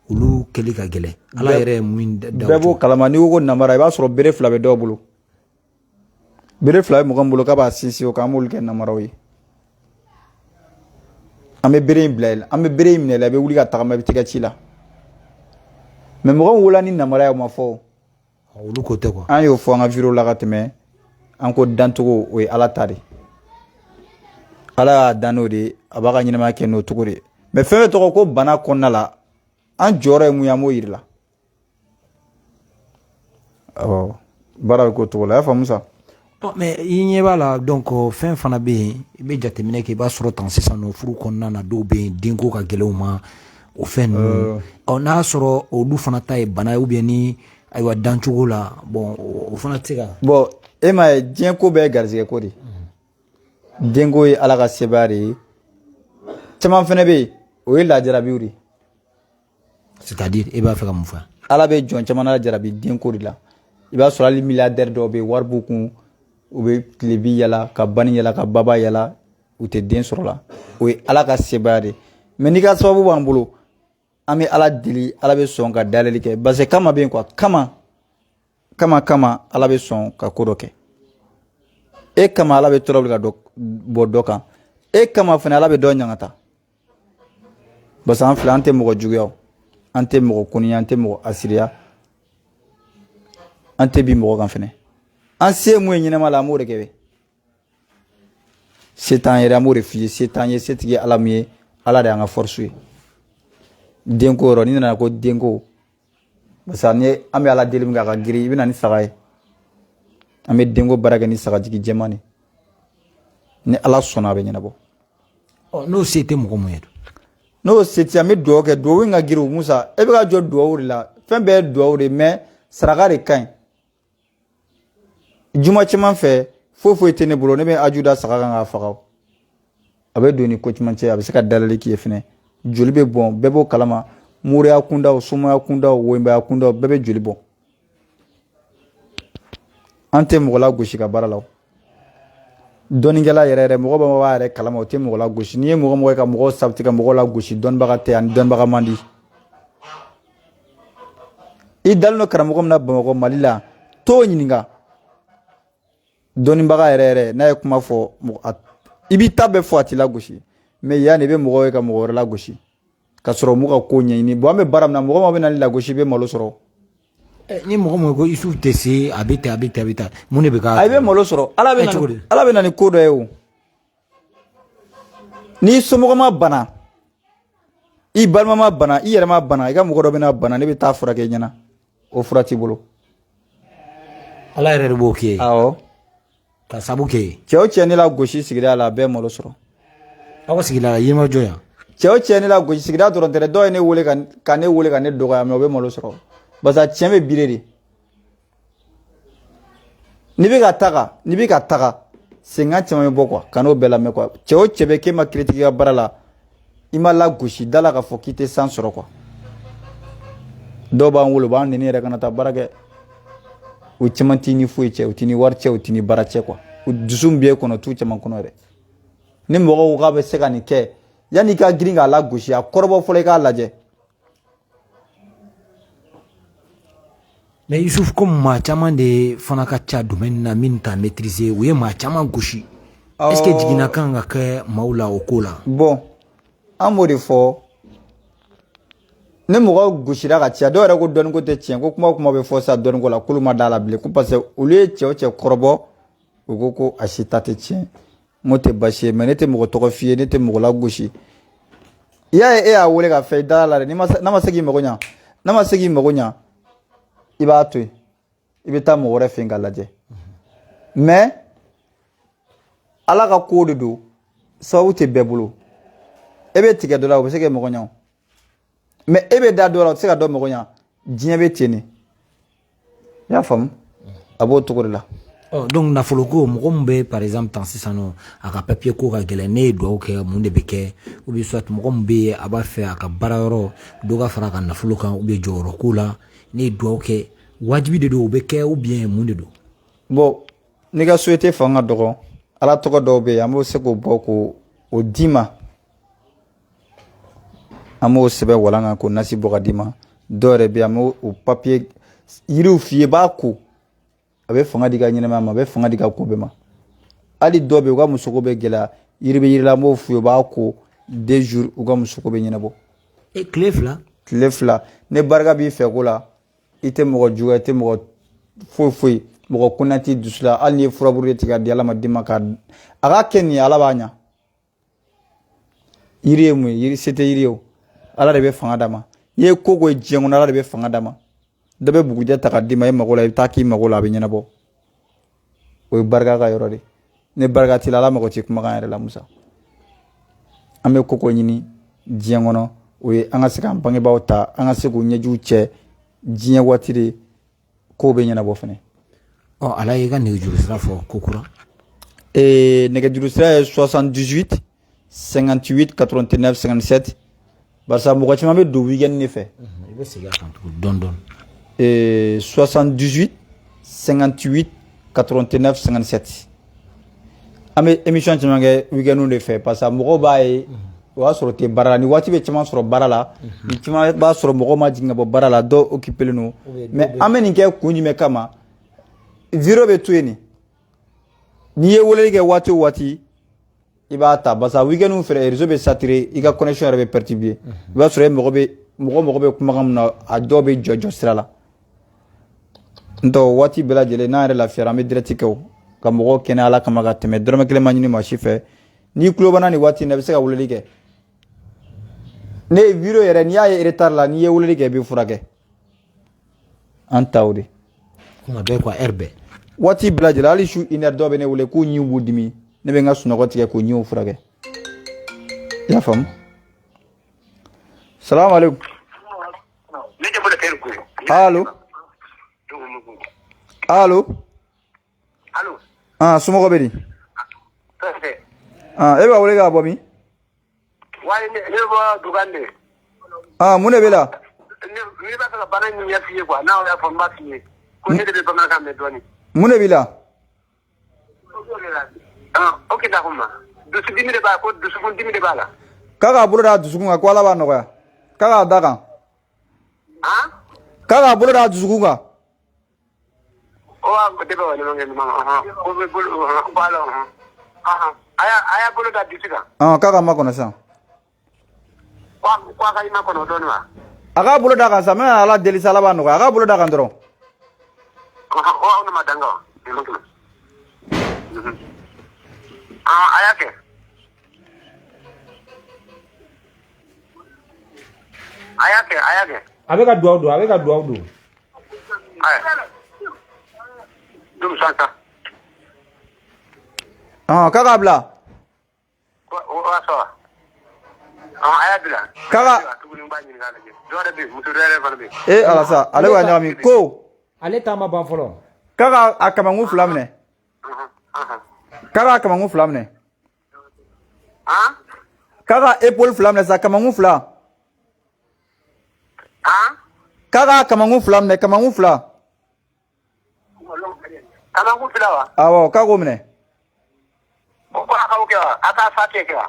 olu kɛli ka gɛlɛn ala yɛrɛ ye mun da bɛɛ b'o kalama n'i ko ko namara i b'a sɔrɔ bere fila bɛ dɔw bolo bere fila bɛ mɔgɔ min bolo k'a b'a sinsin o kan an b'olu kɛ namaraw ye an bɛ bere in bila i la an bɛ bere in minɛ i la i bɛ wuli ka tagama i bɛ tɛgɛ ci la mais mɔgɔ min wolola ni namara ye o ma fɔ olu ko tɛ quoi an y'o fɔ an ka vidéo la ka tɛmɛ an ko dancogo o ye ala ta de ala y'a dan n'o de ye a b'a ka ɲɛnamaya kɛ n'o cogo de ye mais fɛn fɛn tɔgɔ ko bana kɔnɔna la an jɔyɔrɔ ye mun ye an b'o yiri la awɔ baara bɛ k'o cogo la i y'a faamu sa mais i ɲɛ b'a la donc fɛn fana bɛ yen i bɛ jateminɛ kɛ i b'a sɔrɔ tan sisan nɔ furu kɔnɔna na dɔw bɛ yen denko ka gɛlɛn u ma o fɛn ninnu n'a y'a sɔrɔ olu fana ta ye bana ye ou bien ni ayiwa dancogo la bon o fana tɛ se ka bon e m'a ye diɲɛ ko bɛɛ ye garizɛgɛ ko de denko ye ala ka sebaya de ye caman fana bɛ yen o ye lajarabiw de c'est-à-dire e b'a fɛ ka mun fɔ ala bɛ jɔn caman lajarabi denko de la i b'a sɔrɔ hali milliardaire dɔw bɛ yen wari b'u kun u bɛ tilebi yala ka bani yala ka baba yala u tɛ den sɔrɔ la o ye ala ka sebaya de mais n'i ka sababu b'an bolo an bɛ ala deli ala bɛ sɔn ka dayɛlɛli kɛ parce que kama bɛ yen quoi kama ala bɛ sɔn ka ko dɔ kɛ e kama ala bɛ tɔrɔ ka bɔ dɔ kan e kama fana ala bɛ dɔ ɲagata parce que an filɛ an tɛ mɔgɔ juguya an tɛ mɔgɔ koniya an tɛ mɔgɔ asiriya an tɛ bi mɔgɔ kan fɛnɛ an se mun ye ɲɛnama la an b'o de kɛ bɛ se t'an yɛrɛ an b'o de f'i ye se t'an ye setigi ye ala min ye ala de y'an ka force ye denko yɔrɔ n'i nana ko denko parce que ni an bɛ ala deli min kɛ a ka girin i bɛ na ni saga ye an bɛ denko baara kɛ ni sagajigi jɛman de ni ala sɔnna a bɛ ɲɛnabɔ. n'o se tɛ mɔgɔ mun ye n'o se tɛ an bɛ dugawu kɛ dugawu in ka girin Musa e bɛ ka jɔ dugawu de la fɛn bɛɛ ye dugawu de mais saraka de ka ɲi juma caman fɛ foyi tɛ ne bolo ne bɛ aju da saga kan k'a faga a bɛ don ni ko caman cɛ a bɛ se ka dalali k'i ye fɛnɛ joli bɛ bɔn bɛɛ b'o kalama moriya kundaw sumaya kundaw wenbaya kundaw bɛɛ bɛ joli bɔn an tɛ mɔgɔ la gosi ka baara la dɔnnikɛla yɛrɛ mɔgɔ b'a yɛrɛ kalama o tɛ mɔgɔ la gosi n'i ye mɔgɔ ye ka mɔgɔ sabati ka mɔgɔ la gosi dɔnnibaga tɛ ani dɔnnibaga man di i dalen don karamɔgɔ min na Bamakɔ Mali la t'o ɲininka dɔnnibaga yɛrɛ n'a ye kuma fɔ i b'i ta bɛɛ fɔ a t'i la gosi mais yan de bɛ mɔgɔ ye ka mɔgɔ wɛrɛ la gosi ka sɔrɔ mu ka ko ɲɛɲini bon an bɛ baara min na mɔgɔ ma bɛ na ni lagosi i bɛ malo sɔrɔ ni mɔgɔ min ko Isufu tɛ se a bɛ tan mun de bɛ k'a a bɛ malo sɔrɔ ala bɛ na ni ko dɔ ye o n'i somɔgɔ ma bana i balima ma bana i yɛrɛ ma bana i ka mɔgɔ dɔ bɛna bana ne bɛ taa furakɛ i ɲɛna o fura t'i bolo ala yɛrɛ de b'o kɛ awɔ ka sabu kɛ cɛ o cɛ ne la gosi sigida la a bɛɛ malo sɔrɔ aw ka sigida la Yirimajɔ yan cɛ o cɛ ne la gosi sigida dɔrɔn tɛ dɔw ye ne wele ka ne dɔgɔya mais o bɛ malo sɔrɔ parce que tiɲɛ bɛ bire de n'i bɛ ka taga senkan caman bɛ bɔ quoi ka n'o bɛɛ lamɛn quoi cɛ o cɛ bɛ k'e ma critique ka baara la i ma la gosi da la k'a fɔ k'i tɛ san sɔrɔ quoi dɔw b'an wolo u b'an nɛni yɛrɛ kana taa baara kɛ u caman t'i ni foyi cɛ u t'i ni wari cɛ u t'i ni baara cɛ quoi u dusu min b'e kɔnɔ t'u caman kɔnɔ yɛrɛ ni mɔgɔ ko k'a bɛ se ka nin kɛ yanni i ka girin k'a la gosi a kɔrɔbɔ fɔlɔ i k'a lajɛ. mais Isufu ko maa caman de fana ka ca domaine na min t'a maîtriser u ye maa caman gosi est-ce que jiginna kan ka kɛ maaw la o ko la bon an b'o de fɔ ni mɔgɔ gosira ka ca dɔw yɛrɛ ko dɔnniko tɛ tiɲɛ ko kuma o kuma bɛ fɔ sa dɔnniko la k'olu ma d'a la bilen ko parce que olu ye cɛ o cɛ kɔrɔbɔ u ko a si ta tɛ tiɲɛ n'o tɛ baasi ye mais ne tɛ mɔgɔ tɔgɔ f'i ye ne tɛ mɔgɔ la gosi i y'a ye e y'a wele ka fɛ i dala la dɛ n'a ma se k'i mago ɲa i b'a to yen i bɛ taa mɔgɔ wɛrɛ fɛ yen k'a lajɛ mais ala ka ko de don sababu tɛ bɛɛ bolo e bɛ tigɛ dɔ la o bɛ se k'e mago ɲa o mais e bɛ da dɔ la o tɛ se ka dɔ mago ɲa diɲɛ bɛ ten de i y'a faamu a b'o cogo de la. donc nafolo ko mɔgɔ min bɛ par exemple tan sisan nɔ a ka papier ko ka gɛlɛn ne ye dugawu kɛ mun de bɛ kɛ ou bien soit mɔgɔ min bɛ yen a b'a fɛ a ka baara yɔrɔ dɔ ka fara a ka nafolo kan ou bien jɔyɔrɔ ko la ne ye dugawu kɛ wajibi de don o bɛ kɛ ou bien mun de don. bon n'i ka société fanga dɔgɔ ala tɔgɔ dɔw bɛ yen an b'o se k'o bɔ k'o d'i ma an b'o sɛbɛn walan kan k'o nasi bɔ ka d'i ma dɔw yɛrɛ bɛ yen an b'o papier yiriw f'i ye b'a ko a bɛ fanga di ka ɲɛnamaya ma a bɛ fanga di ka ko bɛɛ ma hali dɔw bɛ yen u ka musoko bɛ gɛlɛya yiri bɛ yiri la an b'o f'u ye u b'a ko 2 jours u ka musoko bɛ ɲɛnabɔ. tile fila ne barika b'i fɛ ko la i tɛ mɔgɔ juguya i tɛ mɔgɔ foyi mɔgɔ kunna t'i dusu la hali n'i ye furaburu de tigɛ ka di ala ma d'i ma a ka kɛ nin ye ala b'a ɲa yiri ye mun ye yiri se tɛ yiri ye o ala de bɛ fanga d'a ma n'i ye ko ye diɲɛ kɔnɔ ala de bɛ fanga d'a ma dɔ bɛ bugujɛ ta ka d'i ma i mago la i bɛ taa k'i mago la a bɛ ɲɛnabɔ o ye barika ka yɔrɔ de ne barika t'i la ala mago tɛ kumakan yɛrɛ la Musa an bɛ ko ɲini diɲɛ kɔnɔ o ye an ka se k'an bangebaaw ta an ka se k'u ɲɛjuw cɛ diɲɛ waati de kow bɛ ɲɛnabɔ fɛnɛ. ala y'i ka nɛgɛjuru sira fɔ ko kura. nɛgɛjuru sira ye 78 58 89 57 barisa mɔgɔ caman bɛ don weekend de fɛ. i bɛ segin a kan tugun dɔɔni-dɔɔni. 78 58 89 57 an bɛ émission caman kɛ weekend de fɛ parce que mɔgɔw b'a ye o y'a sɔrɔ tɛ baara la ni waati bɛ caman sɔrɔ baara la ni caman b'a sɔrɔ mɔgɔw ma jigin ka bɔ baara la dɔw occupé len don mais an bɛ nin kɛ kun jumɛn kama vidéo bɛ to yen nin n'i ye weleli kɛ waati o waati i b'a ta parce que weekend fɛ réseau bɛ saturé i ka connexion yɛrɛ bɛ perturbé i b'a sɔrɔ mɔgɔ mago bɛ kumakan min na a dɔw bɛ jɔ sira la n'o waati bɛɛ lajɛlen n'an yɛrɛ lafiyara an bɛ direct kɛ o ka mɔgɔw kɛnɛ ala kama ka tɛmɛ dɔrɔmɛ kelen ma ɲini maa si fɛ n'i tulo banna nin waati in na i bɛ se ka weleli kɛ ne ye vidéo yɛrɛ n'i y'a ye retard la n'i ye weleli kɛ i bɛ furakɛ an ta o de. kuma bɛɛ quoi heure bɛɛ. wati bladila ali shu iner do be ne wule ku nyi wudimi ne be nga sunoko tige ku nyi furage ya fam salam alaikum ne je bole tel ku allo allo allo sumo ko bedi e ba wule ga bomi waye ne ba dugande mune bela ni ba ka bana ni ya fiye kwa na ya fon ba fiye ko ne de ba ma ka me doni mune bila okay da kuma dusu dimi de ba ko dusu kun dimi de ba la kaga buruda dusukunga ko ala ba no ya kaga daga kaga buruda dusukunga o ko de ba wani mangen ma ko be bul ba la aya bulu da disuka kaga makona sa kwa ka ima kono doni wa aga bulu daga sa me ala deli sala ba no aga bulu daga ndoro ona madanga ayake abeka duau do dum santa kaga bla wa so ayabila kaga ala sa ale wa nyami ko ale tama ban folo kaga akamangu flamne kaga akamangu flamne kaga epol flamne sa kamangu fla kaga kamangu flamne kamangu fla wa awo kago mne ko aka o kewa aka fate kewa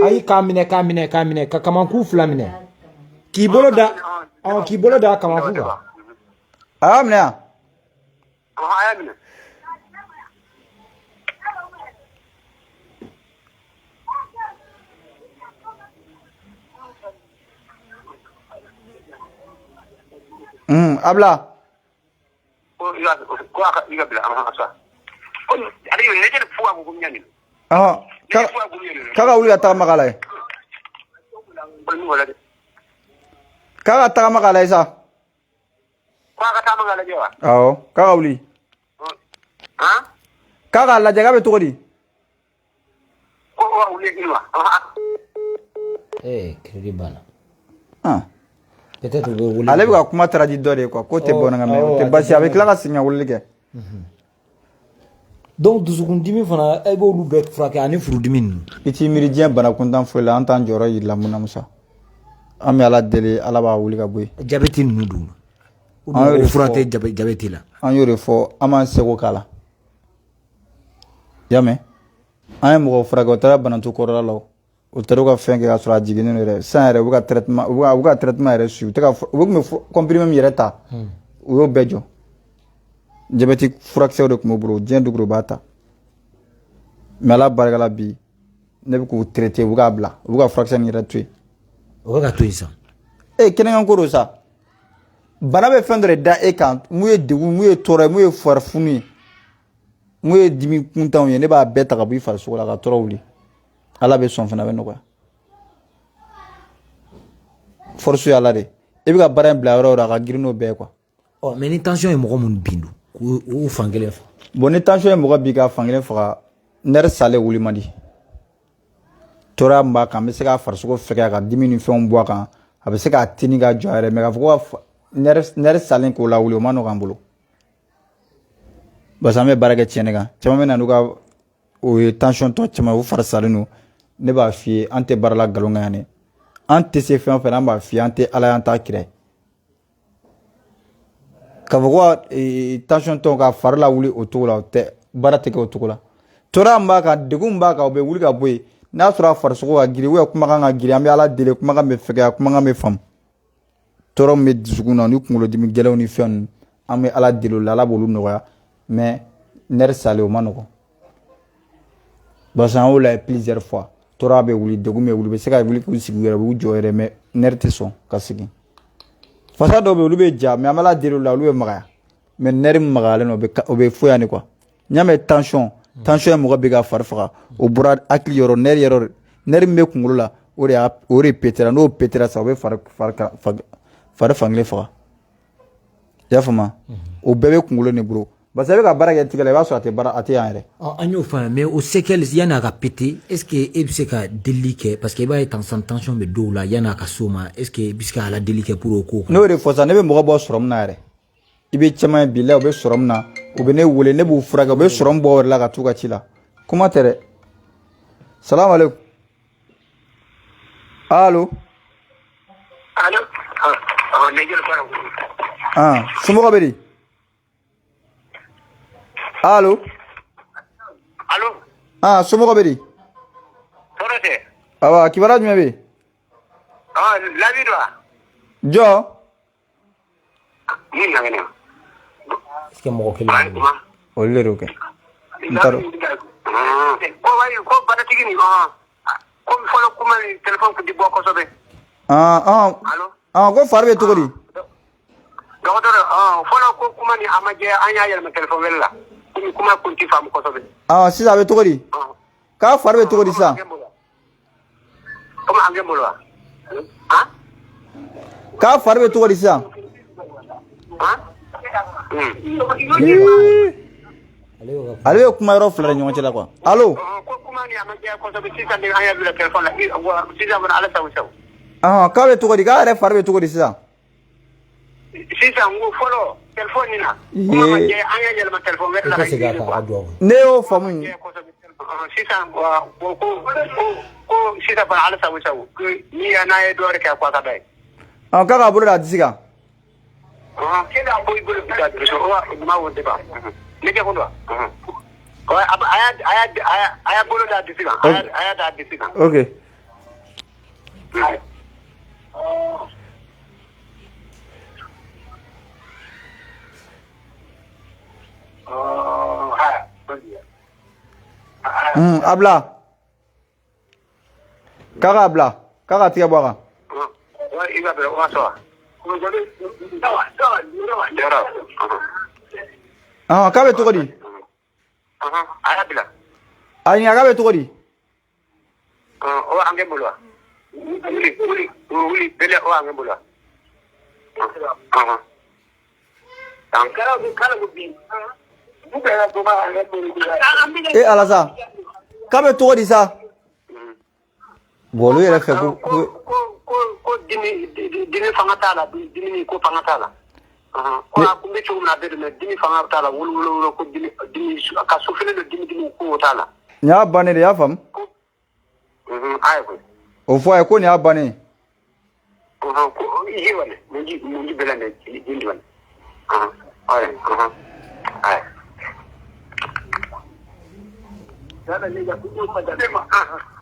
ayi kamine ka kamanku flamne ki bolo da kamanku ba amne ayamine abla ko aka iga bila asa ari yo neje fuwa ko gumnyani kaga wuli ta magala kaga ta magala isa ko aka ta magala jewa kaga wuli kaga la jaga be togodi ko wuli kinwa credit bana peut-être wuli ale be ka kuma traduit dore quoi côté bonanga mais te basi avec la signa wuli ke donc dusukundimi fana e b'olu bɛɛ furakɛ ani furudimi ninnu i t'i miiri diɲɛ bana kuntan foyi la an t'an jɔyɔrɔ yir'i mun na musa an bɛ ala deli ala b'a wuli ka bɔ yen jabɛti ninnu dun o fura tɛ jabɛti la an y'o de fɔ an m'an seko k'a la y'a mɛn an ye mɔgɔ furakɛ o taara banantu kɔrɔla la o taara u ka fɛn kɛ k'a sɔrɔ a jiginnen don yɛrɛ san yɛrɛ u bɛ ka traitement yɛrɛ suivre u tun bɛ comprimé min yɛrɛ ta u y'o bɛɛ jɔ jabɛti furakisɛw de tun b'u bolo diɲɛ dugu b'a ta mais ala barika la bi ne bɛ k'u traiter u bɛ k'a bila u bɛ ka furakisɛ nin yɛrɛ to yen o bɛ ka to yen sa kɛnɛkan ko don sa bana bɛ fɛn dɔ de da e kan mun ye degun mun ye tɔɔrɔ ye mun ye farifunu ye mun ye dimi kuntanw ye ne b'a bɛɛ ta ka bɔ i farisogo la ka tɔɔrɔ wuli ala bɛ sɔn fana a bɛ nɔgɔya force ye ala de e bɛ ka baara in bila yɔrɔ o yɔrɔ a ka girin n'o bɛɛ ye quoi mais ni tension ye mɔgɔ minnu bin dun k'u fan kelen faga bon ni tension ye mɔgɔ bin ka fan kelen faga nɛri sale wuli man di tɔɔrɔya min b'a kan n bɛ se k'a farisogo fɛgɛya ka dimi ni fɛnw bɔ a kan a bɛ se k'a tini ka jɔ a yɛrɛ mais k'a fɔ ko nɛri salen k'o lawuli o ma nɔgɔ an bolo parce que an bɛ baara kɛ tiɲɛ de kan caman bɛ na n'u ka o ye tension tɔ caman o fari salen don ne b'a f'i ye an tɛ baara la nkalon kan yan dɛ an tɛ se fɛn o fɛn an b'a f'i ye an tɛ ala y'an t'a kira ye k'a fɔ ko tension tɔ ka fari lawuli o cogo la o tɛ baara tɛ kɛ o cogo la tɔɔrɔya min b'a kan degun min b'a kan o bɛ wuli ka bɔ yen n'a sɔrɔ a farisogo ka girin kumakan ka girin an bɛ ala deli kumakan bɛ fɛgɛya kumakan bɛ faamu tɔɔrɔ min bɛ dusukun na ni kunkolodimi gɛlɛnw ni fɛn ninnu an bɛ ala deli o la ala b'olu nɔgɔya mais nɛri sale o ma nɔgɔn parce que an y'o lajɛ plusieurs fois tɔɔrɔya bɛ wuli degun bɛ wuli u bɛ se ka wuli k'u sigi u yɛrɛ u jɔ yɛrɛ mais nɛri tɛ sɔn ka sigi fasa dɔw bɛ olu bɛ ja mais an bɛ ala deli o la olu bɛ magaya mais nɛri min magayalen don o bɛ foya ni quoi n y'a mɛn tension ye mɔgɔ bɛ ka fari faga o bɔra hakili yɔrɔ nɛri min bɛ kunkolo la o de pétera n'o pétera sa o bɛ fari fankelen faga i y'a faamu o bɛɛ bɛ kunkolo de bolo parce que ka bara kɛ tigɛ ba so ate bara ate yan yɛrɛ an y'o faamu mais o séquelles yana ka péter est-ce que e bɛ se ka delili kɛ parce que i b'a ye tension bɛ dɔw la yana ka s'o ma est-ce que i bɛ se ka ala delili kɛ pour o ko n'o de fɔ sa ne bɛ mɔgɔ bɔ sɔrɔmu na yɛrɛ i bɛ caman ye bilahi u bɛ sɔrɔmu na u bɛ ne wele ne b'u furakɛ u bɛ sɔrɔmu bɔ o yɛrɛ la ka t'u ka ci la kuma tɛ dɛ salamu aleykum allo somɔgɔ bɛ di allo somɔgɔ bɛ di awa kibaruya jumɛn bɛ yen labi do jɔ min na gɛnɛ est-ce que mɔgɔ kelen olu de y'o kɛ n t'a dɔn ko wayi ko baratigi ni ko fɔlɔ kuma ni téléphone kun ti bɔ kosɛbɛ ko fari bɛ cogo di dɔgɔtɔrɔ fɔlɔ ko kuma ni a ma jɛ an y'a yɛlɛma téléphone wɛrɛ la komi kuma kun ti faamu kosɛbɛ sisan a bɛ cogo di k'a fari bɛ cogo di sisan komi an kɛ bolo wa k'a fari bɛ cogo di sisan ale bɛ kuma yɔrɔ fila de ɲɔgɔn cɛ la quoi allo ko kuma ni a ma jɛ kosɛbɛ sisan de an y'a bila téléphone la sisan kɔni ala sago sago k'a bɛ cogo di k'a yɛrɛ fari bɛ cogo di sisan sisan n ko fɔlɔ téléphone nin na kuma ma jɛ an y'a yɛlɛma téléphone wɛrɛ la ne y'o faamu sisan ko sisan fana ala sago sago ni n'a ye dɔ wɛrɛ kɛ ko a ka d'a ye k'a k'a bolo da a disi kan ko i bolo da dusu ma wo de ba ne kɛ ko don a y'a bolo da disi kan a y'a da disi kan ok a bila k'a k'a bila k'a k'a tigɛ bɔ a kan i ka bɛrɛ o ka sɔrɔ k'a bɛ cogo di a y'a bila a ɲininka k'a bɛ cogo di o an kɛ bolo wa wuli bɛlɛ o an kɛ bolo wa Alasa k'a bɛ cogo di sa bon olu yɛrɛ fɛ ko dimi fanga t'a la dimi ko fanga t'a la ko a kun bɛ cogo min na a bɛ dɛmɛ dimi fanga t'a la wolo ko dimi ka sufini don dimi ko t'a la nin y'a bannen de i y'a faamu ayi koyi o fɔ a ye ko nin y'a bannen ko ji wale mun ji bɛlɛ dɛ ji wale ayi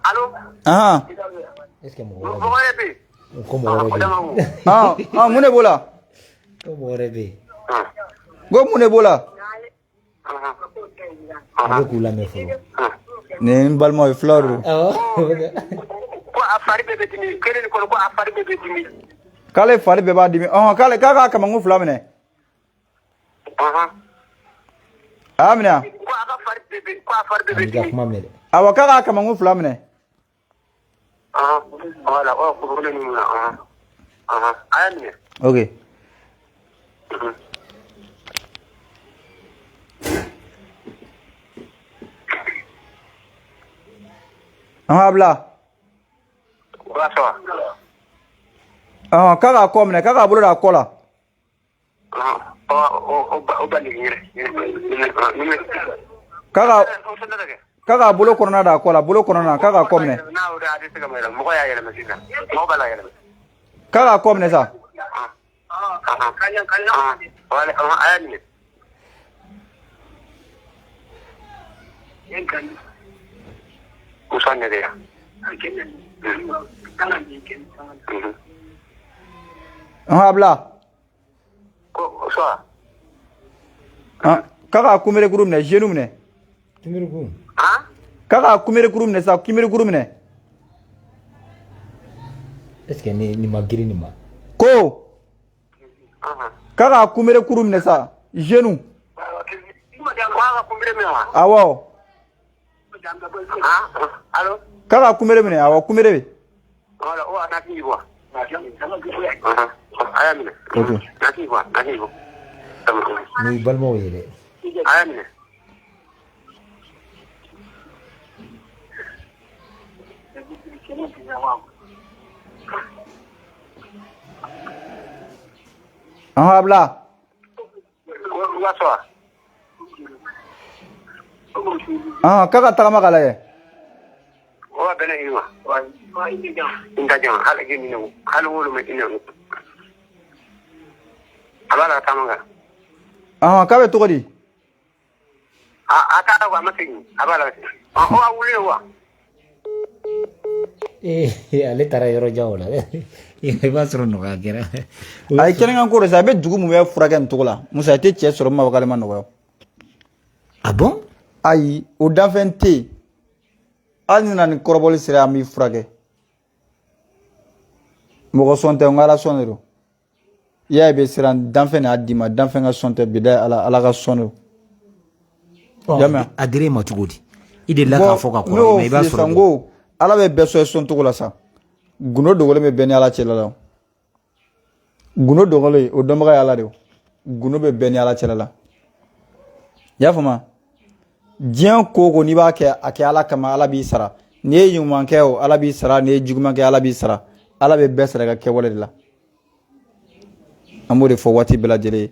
allo est-ce que mɔgɔ wɛrɛ bɛ yen ko mɔgɔ wɛrɛ bɛ yen mun de b'o la ko mɔgɔ wɛrɛ bɛ yen ko mun de b'o la a bɛ k'u lamɛn fɔlɔ nin n balimaw ye fulaw de don ko a fari bɛɛ bɛ dimi kelen ni kɔnɔ ko a fari bɛɛ bɛ dimi k'ale fari bɛɛ b'a dimi k'a k'a kamankun fila minɛ a y'a minɛ ko a ka fari bɛɛ bɛ dimi awɔ k'a k'a kamankun fila minɛ voilà problème min na a y'a minɛ ok a bila o b'a sɔrɔ k'a k'a kɔ minɛ k'a k'a bolo da a kɔ la o bali yɛrɛ k'a k'a bolo kɔnɔna da a kɔ la bolo kɔnɔna k'a k'a kɔ minɛ n'a y'o dɔn a tɛ se ka yɛlɛma mɔgɔ y'a yɛlɛma sisan mɔgɔ b'a la yɛlɛma k'a k'a kɔ minɛ sa a y'a minɛ muso nɛgɛ yan a bila ko sɔrɔ k'a k'a kunberekuru minɛ genou minɛ k'a k'a kunberekuru minɛ sa kunberekuru minɛ est-ce que ni ma girin nin ma ko k'a k'a kunberekuru minɛ sa genou awɔ k'a k'a kunbere minɛ awɔ kunbere bɛ ni balimaw ye dɛ aya minɛ Habla. wa sɔrɔ Kaka tagama kala ye. o ka bɛnɛ yi ma n ka jan hali ke minɛ hali wolo mɛ ina a b'a la taama kan K'a bɛ cogo di? a taara wa a ma segin a b'a la o ka wuli wa ale taara yɔrɔ jan o la i b'a sɔrɔ nɔgɔya kɛra A ye kɛnɛkan ko de sa a bɛ dugu mun bɛ furakɛ nin cogo la Musa i tɛ cɛ sɔrɔ min ma fɔ k'ale ma nɔgɔya. ah bon Ayi o danfɛn tɛ yen hali ni na ni kɔrɔbɔli sera an b'i furakɛ mɔgɔ sɔn tɛ n ka ala sɔn de don i y'a ye bɛ siran danfɛn de y'a d'i ma danfɛn ka sɔn tɛ bi da ala ka sɔn de don. Yamɛ a dir'e ma cogo di i delila k'a fɔ ka kɔrɔ mais i b'a sɔrɔ ko ala bɛ bɛɛ sɔn sɔn cogo la sa gundo dogolen bɛ bɛɛ ni ala cɛla la gundo dogolen o dɔnbaga ye ala de gundo bɛ bɛɛ ni ala cɛla la i y'a faamu diɲɛ ko ko n'i b'a kɛ a kɛ ala kama ala b'i sara n'i ye ɲuman kɛ o ala b'i sara n'i ye juguman kɛ ala b'i sara ala bɛ bɛɛ sara i ka kɛwale de la an b'o de fɔ waati bɛɛ lajɛlen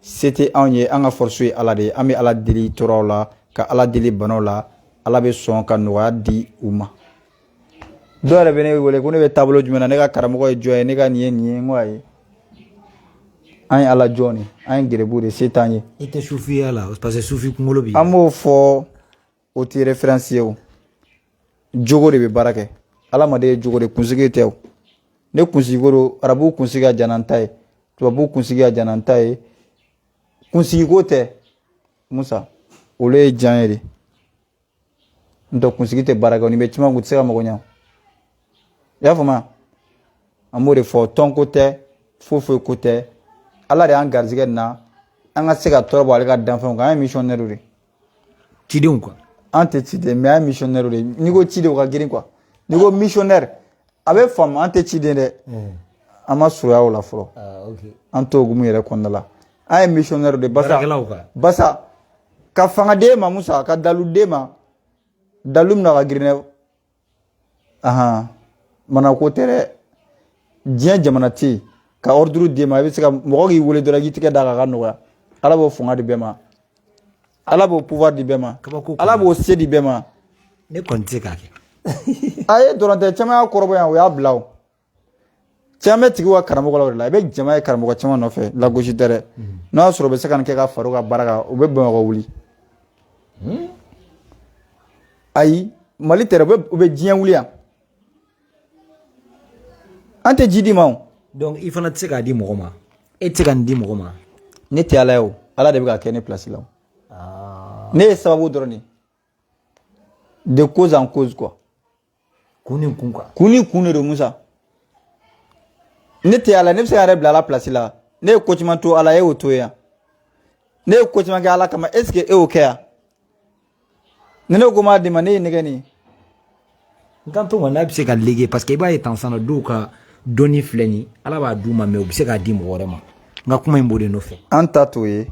se tɛ anw ye an ka force ye ala de ye an bɛ ala deli tɔɔrɔw la ka ala deli banaw la ala bɛ sɔn ka nɔgɔya di u ma dɔw yɛrɛ bɛ ne wele ko ne bɛ taabolo jumɛn na ne ka karamɔgɔ ye jɔn ye ne ka nin ye nin ye n ko ayi an ye ala jɔn de an ye gɛrɛbu de se t'an ye i tɛ sufiya la parce que sufi kunkolo b'i la an b'o fɔ o tɛ référence ye o jogo de bɛ baara kɛ adamaden ye jogo de kunsigi tɛ o ne kunsigi ko don arabuw kunsigi ka jan n'an ta ye tubabuw kunsigi ka jan n'an ta ye kunsigi ko tɛ Musa olu ye jan ye de n'o tɛ kunsigi tɛ baara kɛ o ni bɛ caman kun tɛ se ka mago ɲa i y'a faamuya an b'o de fɔ tɔn ko tɛ foyi foyi ko tɛ ala de y'an garizigɛ nin na an ka se ka tɔɔrɔ bɔ ale ka danfɛnw kan an ye missionnaire de cidenw quoi an tɛ ciden mais an ye missionnaire de n'i ko ciden o ka girin quoi n'i ko missionnaire a bɛ faamu an tɛ ciden dɛ an ma surunya o la fɔlɔ an t'o hukumu yɛrɛ kɔnɔna la an ye missionnaire de basa ka fanga d'e ma Musa ka dalu d'e ma dalu min na ka girin dɛ mana ko tɛ dɛ diɲɛ jamana tɛ yen ka ordre d'e ma i bɛ se ka mɔgɔ k'i wele dɔrɔn k'i tɛgɛ d'a kan a ka nɔgɔya ala b'o fanga di bɛɛ ma ala b'o pouvoir di bɛɛ ma ala b'o se di bɛɛ ma ne kɔni tɛ se k'a kɛ a ye dɔrɔn tɛ caman y'a kɔrɔbɔ yan o y'a bila o caman bɛ tigi wa karamɔgɔ la o de la i bɛ jama ye karamɔgɔ caman nɔfɛ lagosi tɛ dɛ n'o y'a sɔrɔ u bɛ se ka nin kɛ ka fara u ka baara kan u bɛ Bamakɔ wuli ayi Mali tɛ dɛ u bɛ diɲɛ wuli yan an tɛ ji di ma o donc i fana tɛ se k'a di mɔgɔ ma e tɛ se ka nin di mɔgɔ ma ne tɛ ala ye o ala de bɛ ka kɛ ne place la o ne ye sababu dɔrɔn de cause en cause quoi kun ni kun quoi kun ni kun de don Musa ne tɛ ala ne bɛ se ka yɛrɛ bila ala place la ne ye ko caman to ala ye o to yan ne ye ko caman kɛ ala kama est ce que e y'o kɛ yan ni ne ko m'a di ma ne ye nɛgɛ nin n kan to ma n'a bɛ se ka léguer parce que i b'a ye tan san na dɔw ka dɔnni filɛ nin ala b'a d'u ma mais u bɛ se k'a di mɔgɔ wɛrɛ ma n ka kuma in b'o de nɔfɛ an ta t'o ye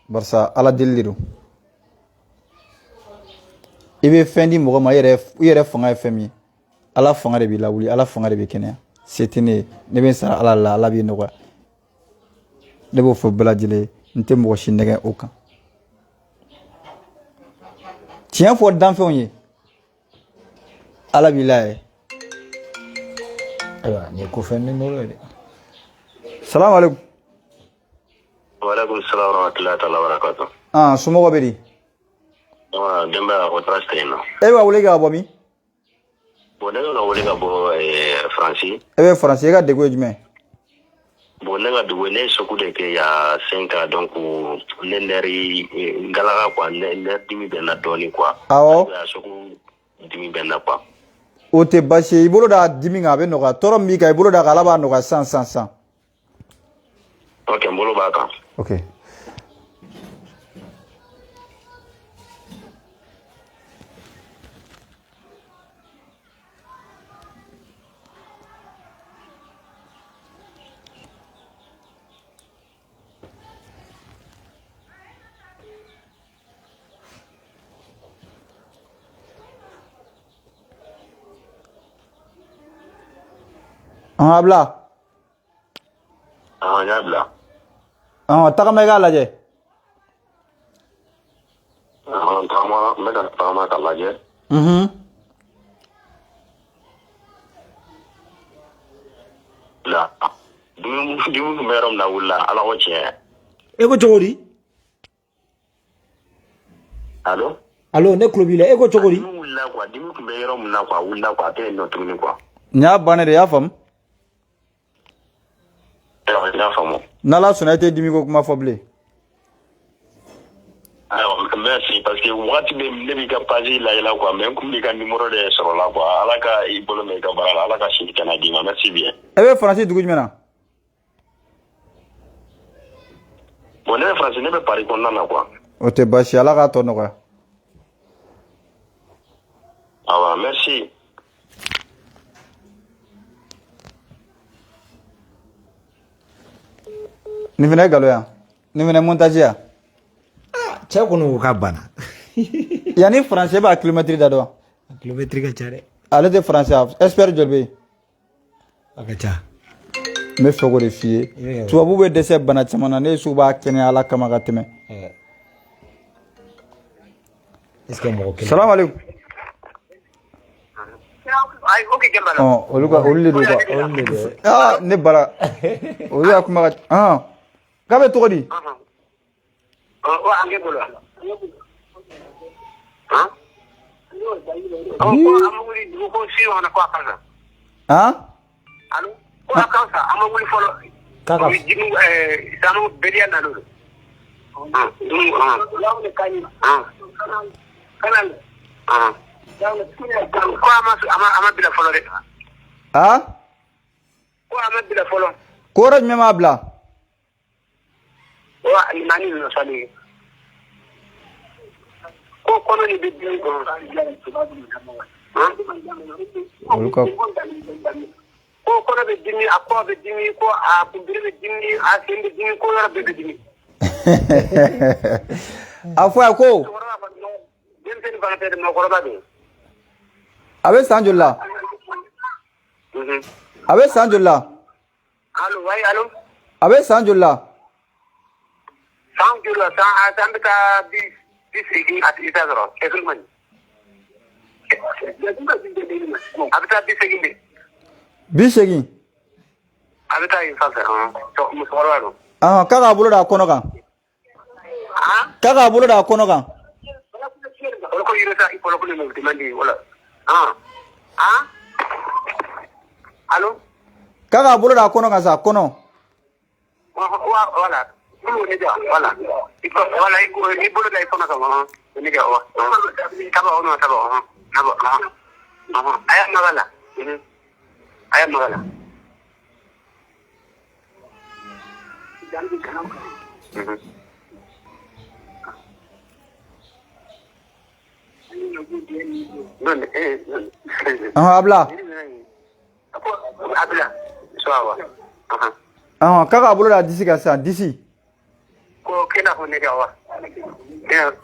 barisa ala deli de don i bɛ fɛn di mɔgɔ ma i yɛrɛ fanga ye fɛn min ye ala fanga de b'i lawuli ala fanga de b'i kɛnɛya se tɛ ne ye ne bɛ n sara ala la ala b'i nɔgɔya ne b'o fɔ bɛɛ lajɛlen ye n tɛ mɔgɔ si nɛgɛ o kan tiɲɛ fɔ danfɛnw ye ala b'i la ye ayiwa nin ye ko fɛn ne nɔrɔ ye dɛ salamu aleykum waaleykum salaam wa rahmatulahi taala wa barakatu somɔgɔ bɛ di denbaya ko taara sɛgɛn na e b'a wele ka bɔ min bon ne ka wele ka bɔ faransi e bɛ faransi e ka degun ye jumɛn bon ne ka dugu ne ye soku de kɛ ya 5 ans donc ne nɛri galaka quoi ne dimi bɛ n na dɔɔni quoi awɔ soku dimi bɛ n na quoi o tɛ baasi ye i bolo da dimi kan a bɛ nɔgɔya tɔɔrɔ min b'i kan i bolo da kan ala b'a nɔgɔya sisan ok n bolo b'a kan ok Abla. Ya bila. Tagama I ka lajɛ. Tagama n bɛ ka tagama ka lajɛ. La. Dimi bɛ yɔrɔ min na wulila Ala ko tiɲɛ. E ko cogo di? Allo? Allo ne kulo b'i la. E ko cogo di? Dimi wulila quoi, dimi tun bɛ yɔrɔ min na quoi, wulila quoi, a tɛ yen nɔ tuguni quoi. N y'a bannen de, i y'a faamu? N y'a faamu. N'Ala sɔnna i tɛ dimi ko kuma fɔ bilen. Ayiwa merci parce que waati bɛ ne b'i ka page lajɛ la quoi, mais n kun b'i ka numéro de sɔrɔ la quoi. Ala ka I bolo mɛn I ka baara la, Ala ka sini kɛnɛ d'i ma, merci bien. E bɛ Faransi dugu jumɛn na? Bon ne bɛ Faransi, ne bɛ Paris kɔnɔna na quoi. O tɛ baasi, Ala k'a tɔ nɔgɔya. Awa merci. Nin fana ye nkalon ya? Nin fana ye montage ya? Cɛ ko n'o ka bana. Yani Faransi b'a kilomɛtiri da dɔn? Kilomɛtiri ka ca dɛ. Ale tɛ Faransi ya, expert joli bɛ yen? A ka ca. N bɛ fɛ k'o de f'i ye. Tubabu bɛ dɛsɛ bana caman na, ne sugu b'a kɛnɛya Ala kama ka tɛmɛ. Est-ce que mɔgɔ kelen? Salam alaikum. Olu de don quoi. Ne bara. Olu y'a kuma ka. K'a bɛ cogo di? Kora jumɛn m'a bila? Olu ka ko kɔnɔ bɛ dimi, a kɔ bɛ dimi, ko a kuntigi bɛ dimi, a sen bɛ dimi, ko yɔrɔ bɛɛ bɛ dimi. A fɔ a ko denmisɛnnin fana tɛ dɛ, mɔgɔkɔrɔba don. A bɛ san joli la? A bɛ san joli la? Allo, wayi, allo. A bɛ san joli la? San joli la? San bɛ taa 80 a tigi t'a sɔrɔ, kɛsu man ɲi. A bɛ taa 80 de. 80? A bɛ taa yen sanfɛ, musokɔrɔba don. K'a k'a bolo da a kɔnɔ kan. K'a k'a bolo da a kɔnɔ kan. Wala ko yirisa I kɔlɔkolo min tɛ man di wala. Allo. K'a k'a bolo da a kɔnɔ kan sa, kɔnɔ. Wala. Wala. I bolo da I kɔnɔ kan. Ne kɛ wa. Taba o no taba. Aya magala. Aya magala. Habla. Habla. Suawa. K'a k'a bolo da disi kan sisan, disi. Ko kena ko ne kɛ wa.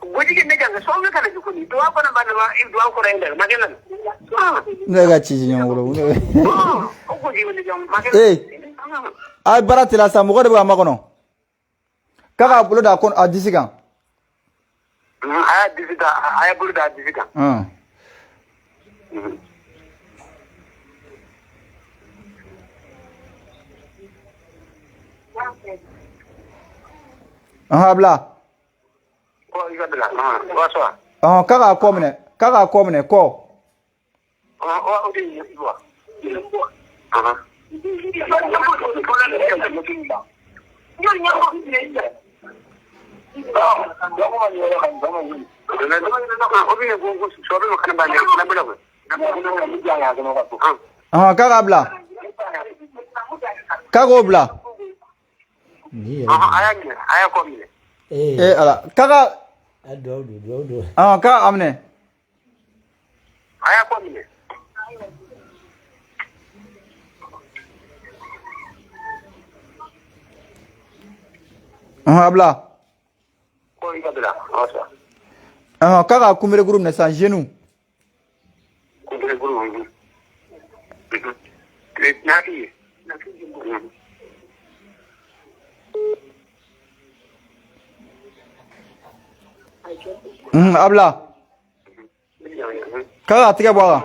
Gojigi ne kan so me kana jukuni to akona bana ma I do akora inde magena. Ne ka ci ɲɔgɔn bolo. O gojigi ne jam magena. A bara tela sa mɔgɔ de bɛ ka makɔnɔ. K'a k'a bolo da a disi kan. Aya disi kan, aya bolo da disi kan. Habla. Ko I ka bila. Waswa. K'a k'a kɔ minɛ. K'a k'a kɔ minɛ, kɔ. O de ye wa. K'a k'a bila. K'a k'o bila. Aya kɔ minɛ. Ala. K'a ka. K'a minɛ. Aya kɔ minɛ. Habla. Ko I ka bila. Waswa. K'a k'a kunbere groupe minɛ sisan, genou. Kunbere groupe. Naki. Abla. Kala tiga bwaga.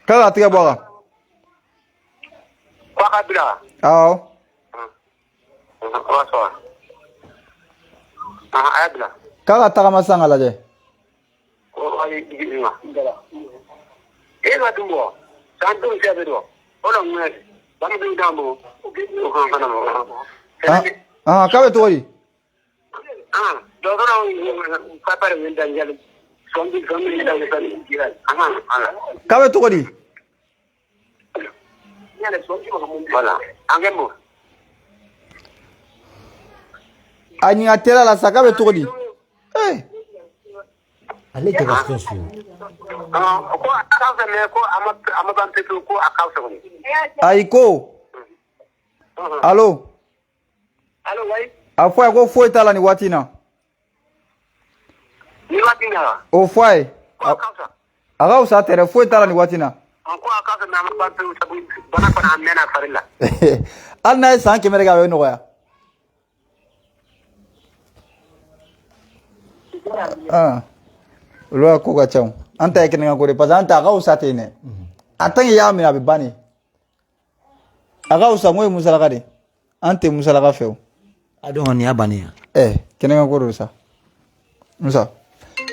Kala tiga bwaga. Bwaga bila. Aw. Waso. Ayabla. Kala taga masanga laje. O ay digima. Ega dumbo. Santo sebedo. Ola ngwe. Bamu dambo. O kana mo. Kabe tori. Dogoro kapare wenda njalo. Sombi nda ngani jira. Kabe tori. Voilà. Angemo. Ani atela la sakabe tori. Eh. Ale te ka fɛn su Ko akausa me ko ama ban petu ko akausa ko. Aiko. Allo. Allo wai. Afwa ko foi tala ni watina. Ni watina. O foi. Akausa. Akausa tere foi tala ni watina. Ko akausa me ama ban petu sabu bana bana amena farilla. Alna san kemere ga we no ya. Lo ko ga chau anta yake nga ko de pazanta ga usate ne atan ya mi abi bani aga usa moy musala ga de ante musala ga feu adon ni abane kene nga ko do sa musa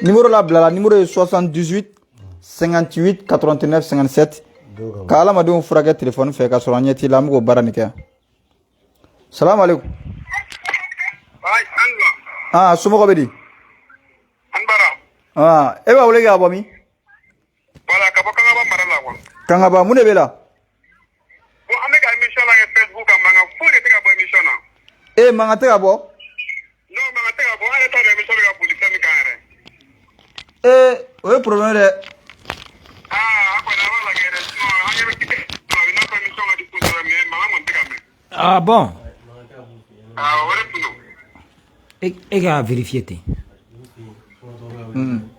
numéro la blala numéro est 78 58 89 57 kala ma don furaga téléphone fe ka so anyeti la mu go barani ke salam alaikum sumo ko bedi eba wole ga bomi Wala ka baka ba marala wa. kanga ba mune bela Ko ame ga emission la Facebook amanga fu de ka bo emission na. manga te ga bo No manga te ka bo ale ta emission ga police mi kanere. o problème de Ako na wala ga re. No, ame be kike. No, ina ko emission ga di kusala me mama mon te ka me. bon Wala tuno. e ka vérifier te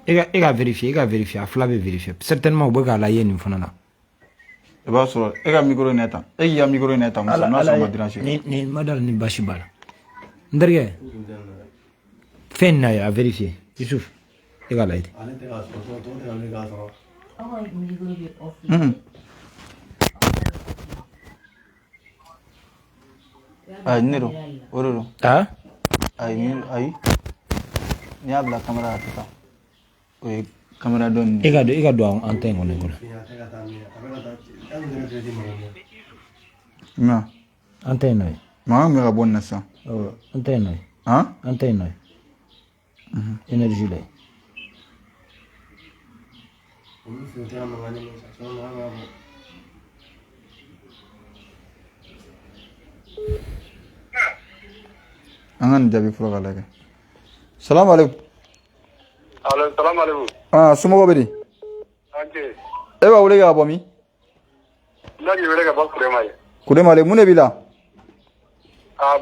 e ka vérifier a fila bɛ vérifier certainement u bɛ k'a lajɛ nin fana na e b'a sɔrɔ e ka micro ne ta e k'i ka micro ne ta muso n'a sɔrɔ ma déranger ni ma dala ni basi b'a la n terikɛ fɛn na ye a vérifier Yusuf e k'a lajɛ ay ne do o do ay ni habla cámara ta o cámara don e ka don antenne kɔnɔ kɔnɔ na antenne no ye ma me ga bonna sa antenne no ye antenne no ye énergie la ye an ka nin jaabi fɔlɔ ka lajɛ salam alaikum Alo, salam alaikum. somɔgɔw bɛ di Ante. e b'a wele ka bɔ min Na di wele ka ba kure mai. Kudemale mun de b'i la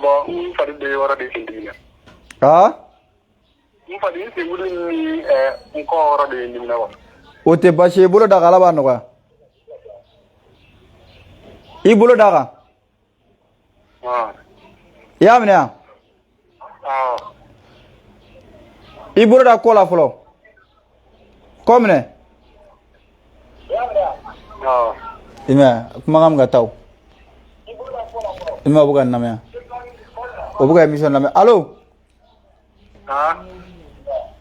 Bon, n fari de yɔrɔ de sindi na. N fari n sengulu ni n kɔ yɔrɔ de ye dimina wa. o tɛ baasi ye i bolo da kan Ala b'a nɔgɔya i bolo da kan i y'a minɛ yan i bolo da kɔ la fɔlɔ kɔ minɛ i mɛ kumakan min ka taa o i mɛ o bɛ ka n lamɛn o bɛ ka émission lamɛn allo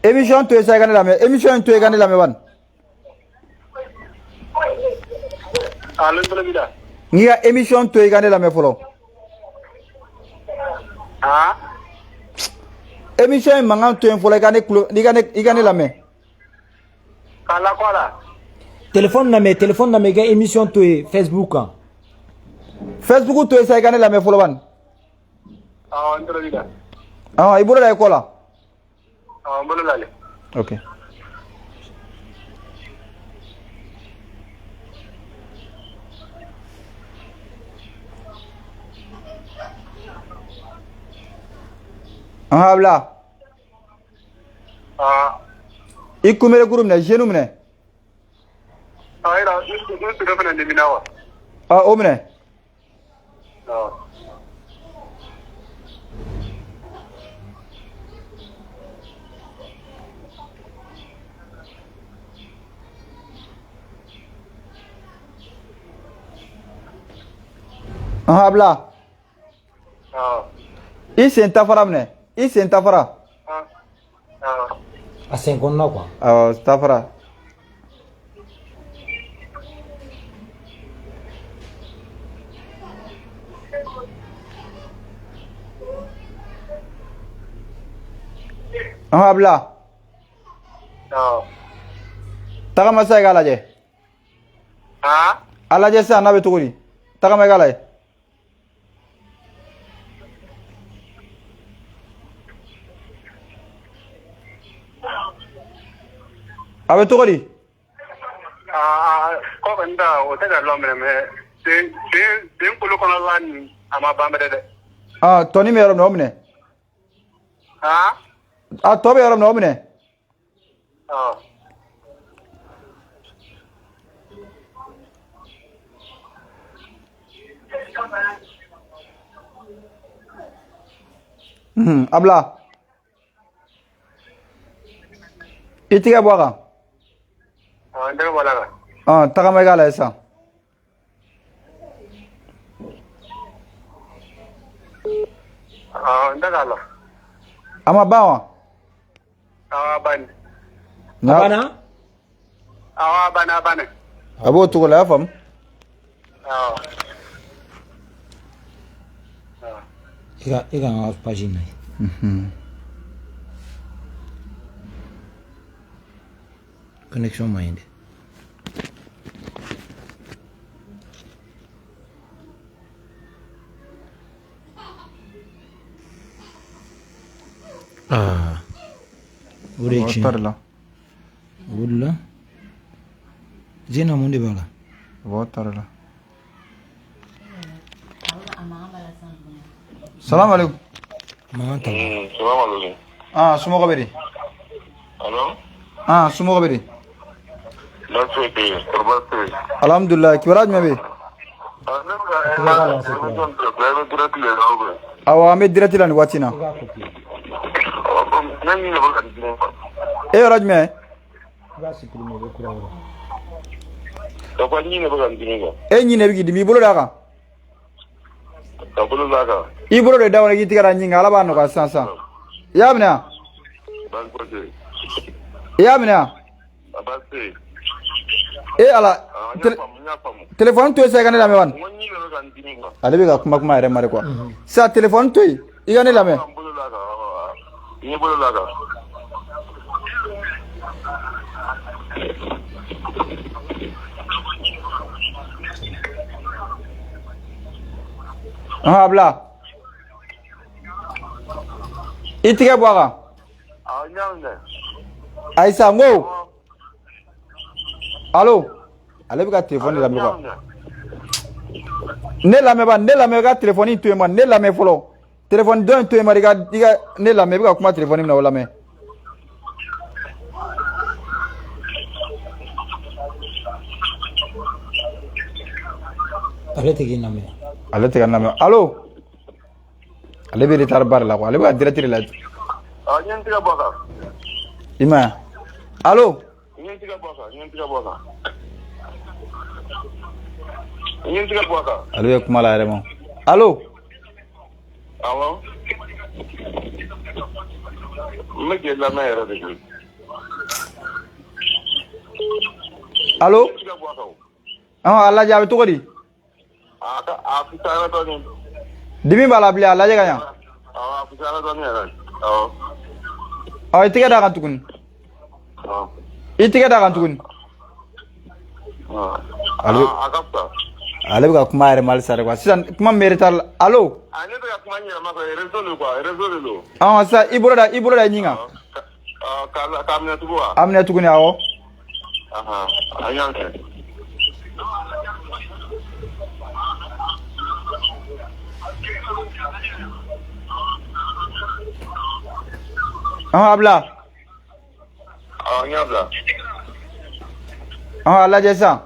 émission to yen sa i ka ne lamɛn émission in to yen i ka ne lamɛn bani n k'i ka émission to yen i ka ne lamɛn fɔlɔ émission in mankan to yen fɔlɔ i ka ne lamɛn téléphone lamɛn i ka émission to yen Facebook kan Facebook to yen sa i ka ne lamɛn fɔlɔ bani i bolo da i kɔ la ok habla i kunbere groupe minɛ jeune minɛ o minɛ habla i sen ta fara minɛ i sen ta fara a sen kɔnɔna quoi ta fara habla tagama sa i k'a lajɛ a lajɛ sisan n'a bɛ cogo di tagama i k'a lajɛ a bɛ cogo di ko kɔni ta o tɛ ka lɔ minɛ mɛ den kolo kɔnɔla nin a ma ban bɛrɛ dɛ tɔni bɛ yɔrɔ min na o minɛ a tɔ bɛ yɔrɔ min na o minɛ a bila i tigɛ bɔ a kan n tɛgɛ bɔra kan tagama i k'a lajɛ sisan n tɛ k'a la a ma ban wa a banni a banna a banni a b'o cogo la i y'a faamu i ka n ka page in na connexion man ɲi dɛ o de ye tiɲɛ la o de la Zena mun de b'a la tari la salamu alaikum mankan ta somɔgɔ bɛ di somɔgɔ bɛ di alhamdulilayi kibaruya jumɛn bɛ yen awɔ an bɛ direct la nin waati in na e yɔrɔ jumɛn e ɲinɛ bɛ k'i dimi i bolo d'a kan i bolo de da kɔnɔ k'i tigɛ da ɲin kan ala b'a nɔgɔya sisan i y'a minɛ wa i y'a minɛ wa ala telefɔni to yen sisan i ka ne lamɛn wa ale bɛ ka kuma yɛrɛ ma de quoi sisan telefɔni to yen i ka ne lamɛn habla i tigɛ bɔ a kan ayisa n ko allo ale bɛ ka telefɔni de lamɛn quoi ne lamɛn i ka telefɔni to yen ma ne lamɛn fɔlɔ telefɔni dɔ in to yen ma i ka ne lamɛn i bɛ ka kuma telefɔni min na o lamɛn ale tɛ k'i lamɛn ale tɛ ka lamɛn allo ale bɛ retard ba de la quoi ale bɛ ka direct de la i ma ye allo ale bɛ kuma la yɛrɛ ma allo allo a lajɛ a bɛ cogo di dimi b'a la bilen a lajɛ ka ɲa i tigɛ d'a kan tuguni ale bɛ ka kuma yɛrɛ ma halisa de quoi sisan kuma min bɛ retard la allo sisan i bolo da i ɲin kan a minɛ tuguni awɔ habla n y'a bila a lajɛ sisan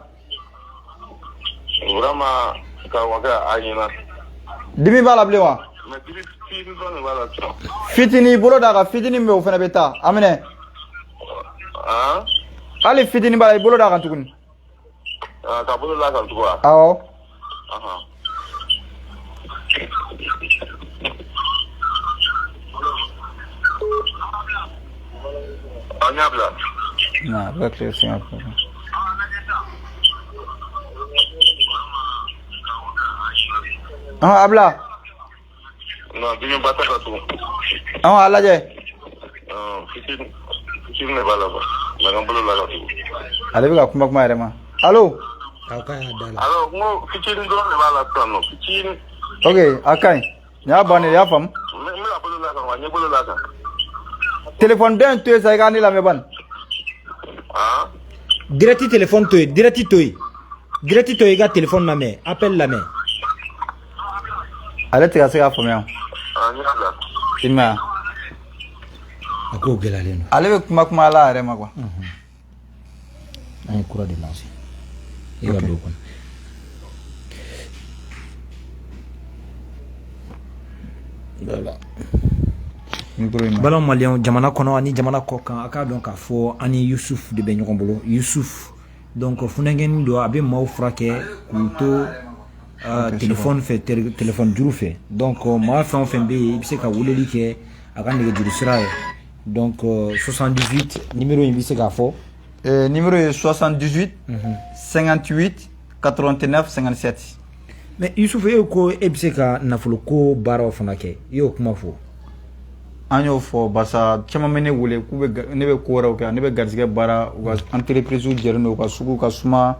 Vraiment, quand on a Ayana. Dimi b'a la bilen wa? Mais dimi fitini dɔrɔn de b'a la sisan. Fitini bolo d'a kan fitini min bɛ o fana bɛ taa a minɛ. Hali fitini b'a la i bolo d'a kan tuguni. Ka bolo d'a kan tugun wa? Awɔ. An y'a bila. Non, a bɛ ka tile sɛgɛn fɔ. A bila. Non, dimi ba tɛ ka tugun. A lajɛ. Fitini de b'a la quoi. Mais n bolo la ka tugun. Ale bɛ ka kuma yɛrɛ ma. Allo. Alors, n ko fitini dɔrɔn de b'a la sisan nɔ, fitini. Ok, a ka ɲi. Nin y'a bannen i y'a faamu. N bɛ ka bolo la kan wa, n ye bolo la kan. Téléphone dɔ in to yen sa i k'a ne lamɛn bani. Direct téléphone to yen, direct to yen. Direct to yen i ka téléphone lamɛn, appel lamɛn. Ale tɛ ka se k'a faamuya. N y'a bila. I m'a ye. A ko gɛlɛyalen don. Ale bɛ kuma ala yɛrɛ ma quoi. An ye kura de lancer. I ka don o kɔnɔ. Voilà. Bala malien jamana kɔnɔ ani jamana kɔ kan a k'a dɔn k'a fɔ ani Yusuf de bɛ ɲɔgɔn bolo. Yusuf donc funɛgɛnin don a bɛ maaw furakɛ k'u to téléphone fɛ téléphone juru fɛ donc maa fɛn o fɛn bɛ yen i bɛ se ka weleli kɛ a ka nɛgɛjuru sira ye donc 78 numéro in bɛ se k'a fɔ. Numéro est 78 58 89 57. Mais Yusuf e ko e bɛ se ka nafolo ko baaraw fana kɛ i y'o kuma fɔ. An y'o fɔ barisa caman bɛ ne wele k'u bɛ ne bɛ ko wɛrɛw kɛ ne bɛ garisɛgɛ baara u ka entreprise jɛlen don u ka sugu ka suma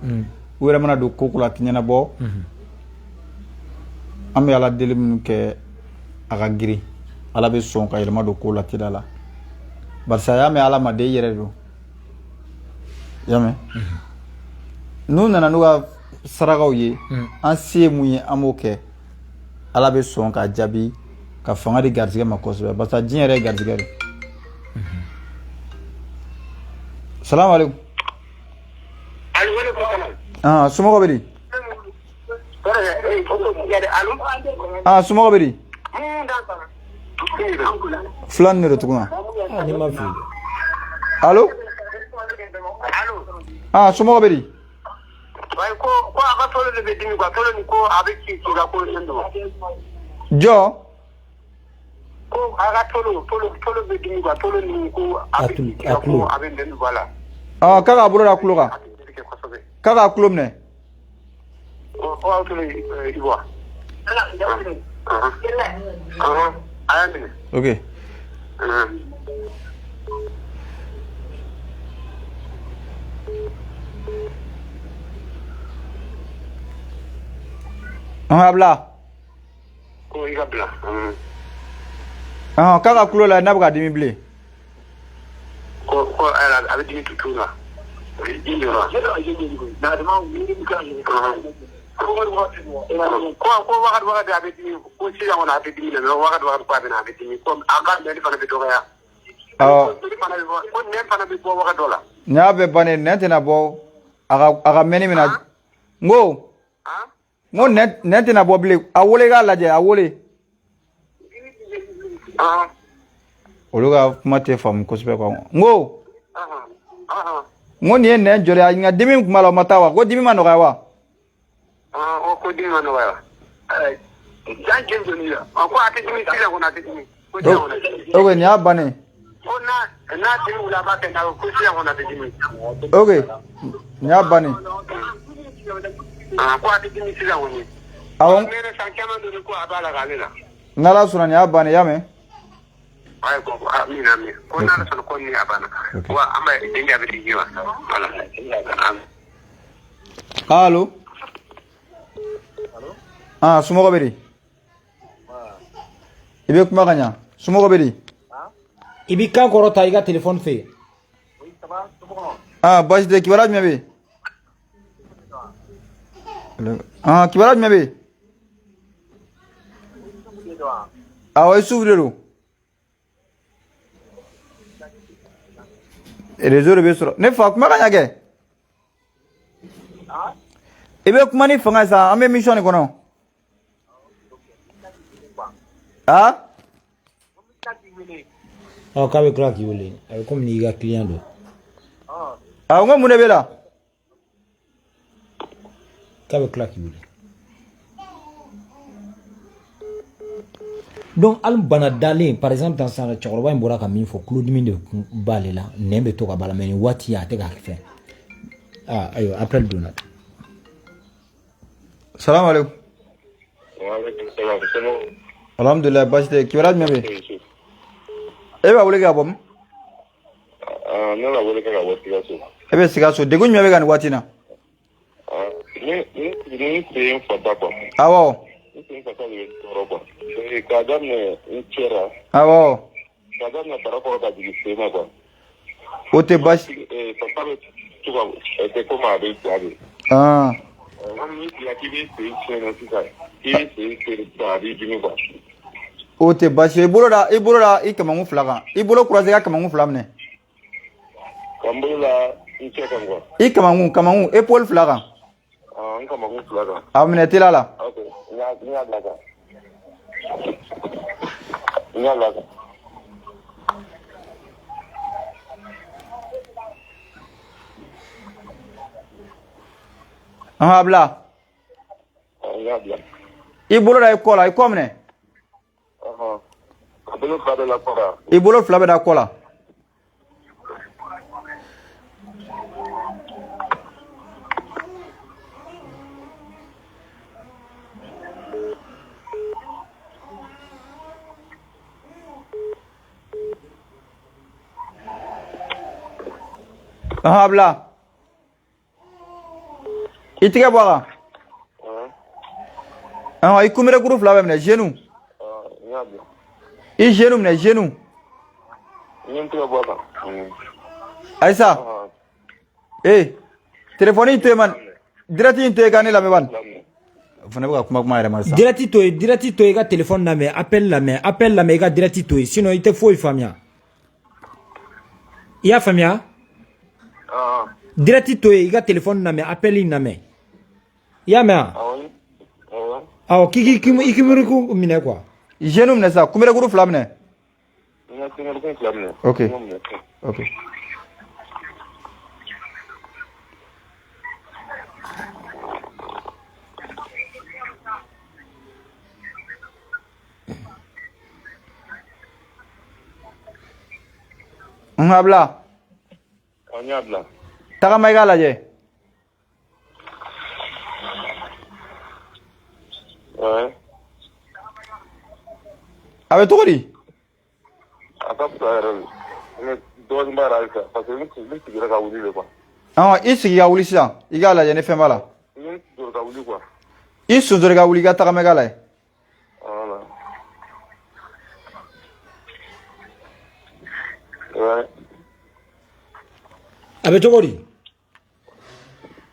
u yɛrɛ mana don ko la ti ɲɛnabɔ an bɛ ala deli minnu kɛ a ka girin ala bɛ sɔn ka yɛlɛma don ko la teliya la barisa y'a mɛn ala ma den i yɛrɛ don y'a mɛn n'u nana n'u ka sarakaw ye an se ye mun ye an b'o kɛ ala bɛ sɔn ka jaabi ka fanga di garisɛgɛ ma kosɛbɛ barisa diɲɛ yɛrɛ ye garisɛgɛ de. Salamu alaikum. Somɔgɔw bɛ di? Somɔgɔw bɛ di? Fila ni de tugun wa? Allo? Somɔgɔw bɛ di? Jɔ? K'a k'a bolo da tulo kan k'a k'a tulo minɛ. Ok. Habla. K'a ka tulo la n'a bɛ ka dimi bilen. A bɛ dimi tutu la. Ko wagati a bɛ dimi ko sisan kɔni a bɛ dimi mais wagati ko a bɛ na a bɛ dimi ko a ka nɛni fana bɛ dɔgɔya. Ko nɛn fana bɛ bɔ wagati dɔ la. N y'a bɛɛ bannen nɛn tɛna bɔ a ka mɛnni min na n ko nɛn tɛna bɔ bilen a wele k'a lajɛ a wele. Olu ka kuma tɛ faamu kosɛbɛ quoi n ko nin ye nɛn jɔlen ye nka dimi tun b'a la o ma taa wa ko dimi ma nɔgɔya wa. Ko dimi ma nɔgɔya jaa jɛn donni la ko a tɛ dimi sisan kɔni a tɛ dimi. Ok nin y'a bannen. Ko n'a dimi wuli a b'a kɛ n'a ye ko sisan kɔni a tɛ dimi. Ok nin y'a bannen. Ko a tɛ dimi sisan kɔni. Awɔ. Ne yɛrɛ san caman donni ko a b'a la k'ale la. N'Ala sɔnna nin y'a bannen i y'a mɛn. Ayi ko min na min ko n'Ala sɔnna ko nin a banna wa an bɛ denkɛ bɛ di wa voilà. Allo. Somɔgɔw bɛ di? I bɛ kuma ka ɲa somɔgɔw bɛ di? I b'i kan kɔrɔta i ka téléphone fɛ. Baasi tɛ kibaruya jumɛn bɛ yen? Kibaruya jumɛn bɛ yen? Awɔ Isufu de don. Réseau de bɛ sɔrɔ ne fa kuma ka ɲa kɛ i bɛ kuma ni fanga sa an bɛ mission de kɔnɔ k'a bɛ tila k'i wele a bɛ komi n'i ka client don n ko mun de b'e la k'a bɛ tila k'i wele donc hali bana dalen par exemple tan sisan cɛkɔrɔba in bɔra ka min fɔ tulodimi de b'ale la nɛn bɛ to ka b'a la mais nin waati a tɛ k'a fɛn ayiwa appel donna salamu aleykum alhamdulilayi baasi tɛ kibaruya jumɛn bɛ e b'a wele ka bɔ min ne la wele ka bɔ Sikaso e bɛ Sikaso degun jumɛn bɛ ka nin waati in na ni sen fata quoi awɔ ni sen fata de bɛ tɔɔrɔ quoi k'a daminɛ n cɛra awɔ k'a daminɛ bara kɔrɔ ka jigin sen na quoi o tɛ baasi papa bɛ to ka kɛ komi a bɛ ja de ni tila k'i bɛ sen tiɲɛna sisan k'i bɛ sen seri sisan a b'i dimi quoi o tɛ baasi ye i bolo da i kamankun fila kan i bolo kurase ka kamankun fila minɛ ka n bolo la n cɛ kan quoi i kamankun épaule fila kan n kamankun fila kan a minɛ teliya la ok n y'a bila kan n y'a bila kan a bila n y'a bila i bolo da i kɔ la i kɔ minɛ a bolo fila bɛ la kɔ la i bolo fila bɛ da kɔ la a bila i tigɛ bɔ a kan i kunberekuru fila bɛ minɛ genou i genou minɛ genou ayisa téléphone in to yen man direct in to yen ka ne lamɛn bani o fana bɛ ka kuma yɛrɛ ma sisan direct to i ka téléphone lamɛn appel lamɛn i ka direct to yen sinon i tɛ foyi faamuya i y'a faamuya direct to yen i ka téléphone lamɛn appel in lamɛn i y'a mɛn awɔ k'i kunberekuru minɛ quoi genou minɛ sa kunberekuru fila minɛ ok ok a bila n y'a bila tagama i k'a lajɛ a bɛ cogo di a ka fisa yɛrɛ de dɔɔnin b'a la halisa parce que n sigira ka wuli de quoi i sigi ka wuli sisan i k'a lajɛ ni fɛn b'a la n sonsori ka wuli quoi i sonsori ka wuli i ka tagama i k'a lajɛ voilà ouais a bɛ cogo di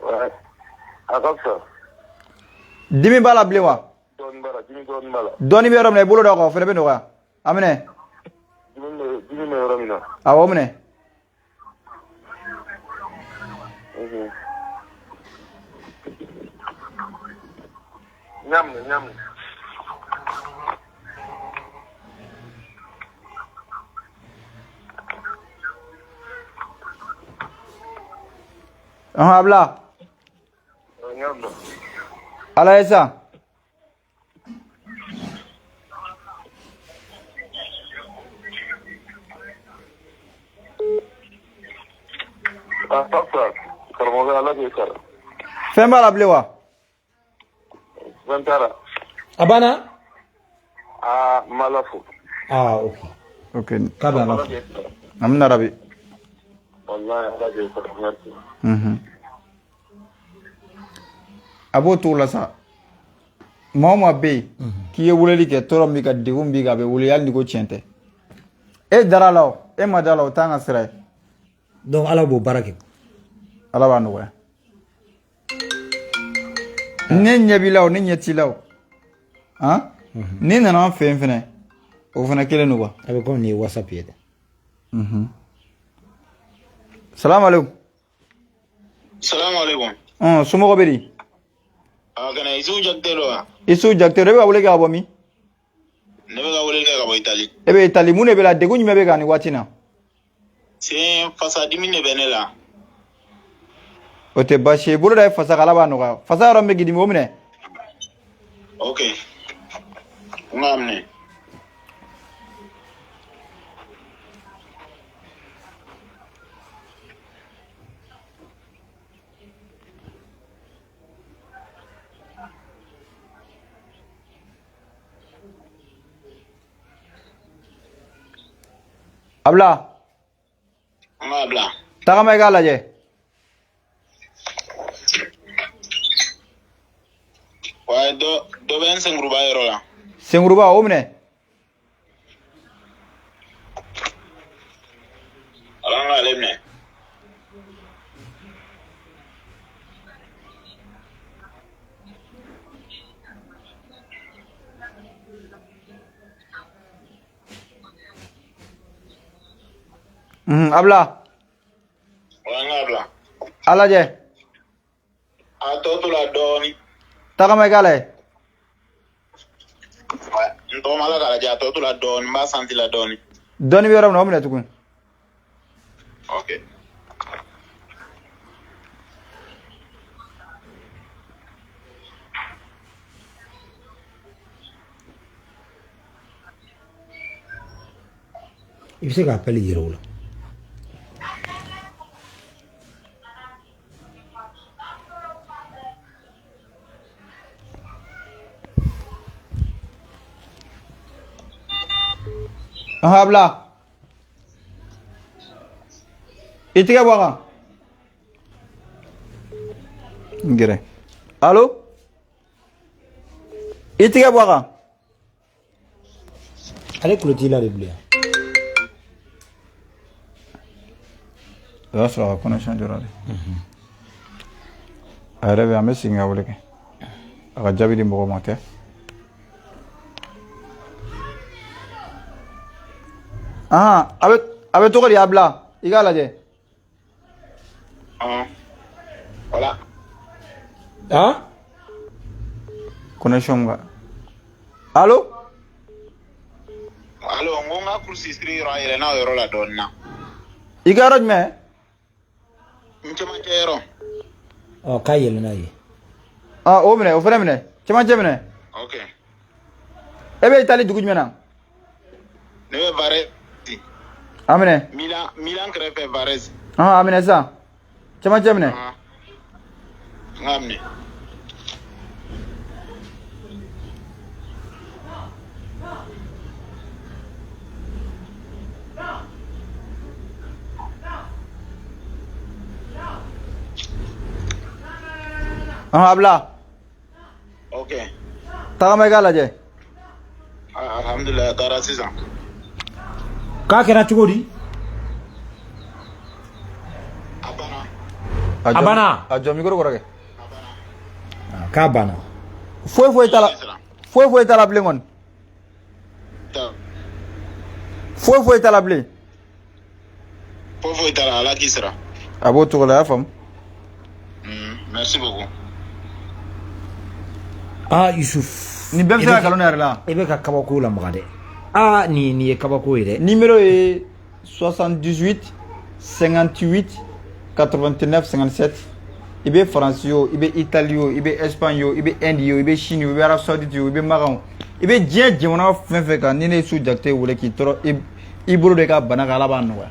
ouais a ka fisa dimi b'a la bilen wa dɔɔnin b'a la dimi dɔɔnin b'a la dɔɔnin bɛ yɔrɔ min na i bolo da o kan o fana bɛ nɔgɔya a minɛ dimi bɛ yɔrɔ min na awɔ minɛ n y'a minɛ n y'a minɛ a bila n y'a minɛ ala ye sisan a ka fisa karamɔgɔ ala k'e sara fɛn b'a la bilen wa fɛn t'a la a banna n b'ala fo ok ok k'a bɛ ala ala fo k'e sara amina rabi wallahi ala k'e sara merci a b'o cogo la sa maa o maa bɛ yen k'i ye weleli kɛ tɔɔrɔ min b'i kan degun b'i kan a bɛ wele hali ni ko tiɲɛ tɛ e dara la o e ma da la o t'an ka sira ye donc ala b'o baara kɛ ala b'a nɔgɔya ne ɲɛ b'i la o ne ɲɛ t'i la o ni nana an fɛ yen fɛnɛ o fana kelen don quoi a bɛ komi nin ye whatsapp ye dɛ salamu aleykum salamu aleykum somɔgɔ bɛ di kana isu jakte lo isu jakte rebe wole ga bomi ne ga wole ga bo Italie ebe Italie mune be la de gunyu mebe ga ni watina c'est fasa dimine benela o te bashi bulu da fasa kala ba no ga fasa ro me gidi mo mine okay ngamne abla tagama ga laje wa do ben sengruba yero la sengruba o mine alanga lemne abla alaje atotula doni tagama ga le ndo mala kala ja atotula doni ma santi la doni doni bi ram no mine tukun okay i bɛ se k'a pɛli yira o la habla itige bwaga ngire allo itige bwaga ale kulo t'i la de bilen o y'a sɔrɔ a ka connexion jɔra de a yɛrɛ bɛ an bɛ segin ka wele kɛ a ka jaabi di mɔgɔw ma tɛ a bɛ tɔgɔ di a bila i k'a lajɛ voilà connexion ka allo ngonga kursi siri yɔrɔ yɛrɛ n'a yɔrɔ la dɔɔnin na i ka yɔrɔ jumɛn cɛmancɛ yɔrɔ k'a yɛlɛ n'a ye o minɛ o fɛnɛ minɛ cɛmancɛ minɛ ok e bɛ Itali dugu jumɛn na ne bɛ Varese a minɛ Milan kɛrɛfɛ Varese a minɛ sisan cɛmancɛ minɛ n k'a minɛ a bila ok tagama i k'a lajɛ alhamdulillah a taara sisan k'a kɛra cogo di a banna a jɔ micro kɔrɔ kɛ k'a banna foyi t'a la bilen kɔni foyi t'a la bilen foyi t'a la ala k'i sara a b'o cogo la i y'a faamu merci beaucoup Yusuf nin bɛɛ bɛ se ka nkalon ne yɛrɛ la i bɛ ka kabako lamaga dɛ nin ye kabako ye dɛ numéro ye 78 58 89 57 i bɛ faransi o i bɛ itali o i bɛ espagne o i bɛ inde o i bɛ chine o i bɛ arabe saoudite o i bɛ magan o i bɛ diɲɛ jamana fɛn fɛn kan ni ne ye Su Jakite wele k'i tɔɔrɔ i bolo de ka bana kan ala b'a nɔgɔya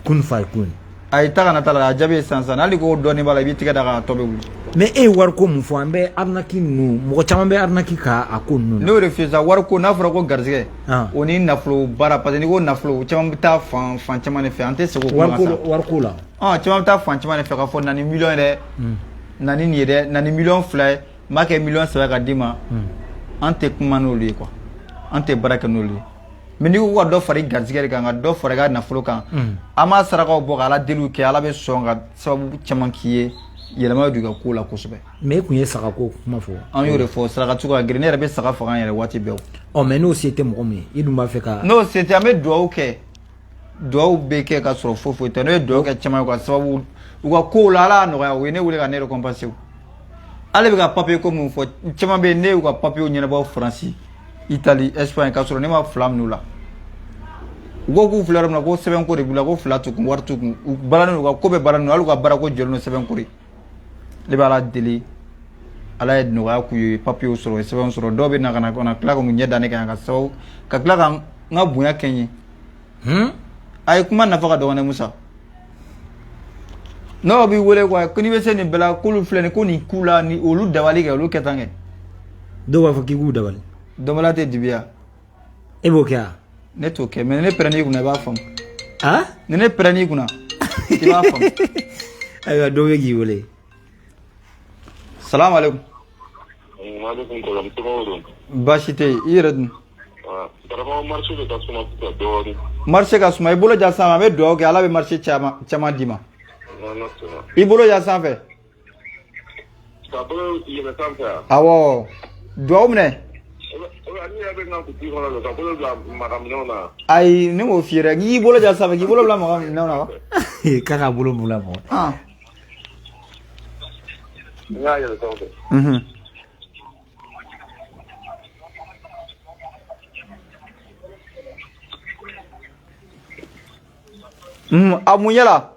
kun fa kun a ye ta kana ta la a jaabi ye sisan n'ale ko dɔɔnin b'a la i b'i tigɛ da k'a tɔ bɛ wuli mais e ye wariko mun fɔ an bɛ arnaque ninnu mɔgɔ caman bɛ arnaque k'a ko ninnu ne y'o de f'i ye sa wariko n'a fɔra ko garisɛgɛ o ni nafolo baara parce que n'i ko nafolo caman bɛ taa fan caman de fɛ an tɛ segin o kuma kan sa wariko la caman bɛ taa fan caman de fɛ k'a fɔ na ni miliyɔn yɛrɛ na ni nin ye dɛ na ni miliyɔn 2 ye n b'a kɛ miliyɔn 3 ka d'i ma an tɛ kuma n'olu ye quoi an tɛ baara kɛ n'olu ye mais n'i ko ka dɔ fara i garisɛgɛ de kan ka dɔ fara i ka nafolo kan an b'a sarakaw bɔ ka ala deliw kɛ ala bɛ sɔn ka sababu caman k'i ye yɛlɛma don i ka ko la kosɛbɛ mais e kun ye sagako kuma fɔ an y'o de fɔ sarakacogo ka girin ne yɛrɛ bɛ saga faga an yɛrɛ waati bɛɛ mais n'o se tɛ mɔgɔ min ye i dun b'a fɛ ka n'o se tɛ an bɛ dugawu kɛ dugawu bɛ kɛ ka sɔrɔ foyi tɛ n'o ye dugawu kɛ caman ye ka sababu u ka kow la ala y'a nɔgɔya o ye ne wele ka ne récompenser ale bɛ ka papier ko mun fɔ caman bɛ ne y'u ka papier ɲɛnabɔ Faransi Italie Espagne k'a sɔrɔ ne ma fila minɛ u la u ko k'u filɛ yɔrɔ min na ko sɛbɛnko de b'u la ko fila t'u kun wari t'u kun u balannen u ka ko bɛ balannen hali u ka baara ko jɔlen don sɛbɛnko de ne bɛ Ala deli Ala ye nɔgɔya k'u ye papier sɔrɔ sɛbɛn sɔrɔ dɔw bɛ na ka tila ka mun ɲɛ da ne kan ka tila ka n ka bonya kɛ n ye a ye kuma nafa ka dɔgɔ ne Musa n'aw b'i wele quoi ko n'i bɛ se nin bɛɛ la k'olu filɛ nin ko nin k'u la ni olu dabali kɛ olu kɛ tan kɛ dɔw b'a fɔ k'i k'u dabali dɔnbala tɛ dibiya e b'o kɛ a ne t'o kɛ mais ne pɛrɛn'i kunna i b'a faamu ni ne pɛrɛn'i kunna i b'a faamu ayiwa dɔw bɛ k'i wele salamu aleykum baasi tɛ yen i yɛrɛ dun marché ka suma i bolo ja sanfɛ an bɛ dugawu kɛ Ala bɛ marché caman d'i ma i bolo ja sanfɛ awɔ dugawu minɛ ayi ne m'o f'i ye dɛ k'i bolo ja sanfɛ k'i bolo bila mɔgɔ minɛnw na wa k'a ka bolo bila mɔgɔ a mun yala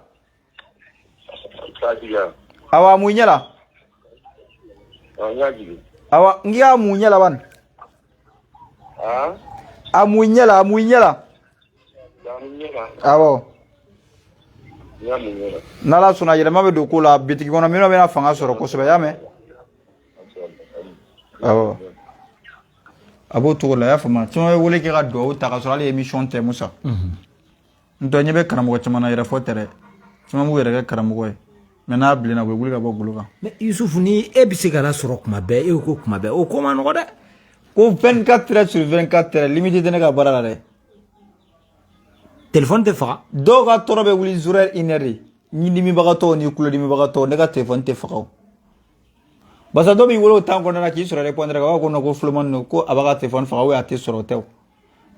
awa mun yala awa n k'i a mun yala bani a mun yala awɔ n'Ala sɔnna yɛlɛma bɛ don ko la bitigi kɔnɔ minnu bɛna fanga sɔrɔ kosɛbɛ y'a mɛn awɔ a b'o cogo la i y'a faamu caman bɛ wele kɛ ka dugawu ta ka sɔrɔ hali émission tɛ Musa n tɛ ɲɛ bɛ karamɔgɔ caman na yɛrɛ fɔ tɛ dɛ caman b'u yɛrɛ kɛ karamɔgɔ ye mais n'a bilenna u bɛ wuli ka bɔ golo kan mais Yusufu ni e bɛ se ka lasɔrɔ kuma bɛɛ e ko kuma bɛɛ o ko ma nɔgɔ dɛ ko 24 heures sur 24 heures limite tɛ ne ka baara la dɛ téléphone tɛ faga dɔw ka tɔɔrɔ bɛ wuli 0 heure 1 heure de ni dimibagatɔw ni kulodimibagatɔw ne ka téléphone tɛ faga o basa dɔ b'i wele o temps kɔnɔna na k'i sɔrɔ répondre kan ko non ko Fulomani don ko a b'a ka téléphone faga ou a tɛ sɔrɔ o tɛ o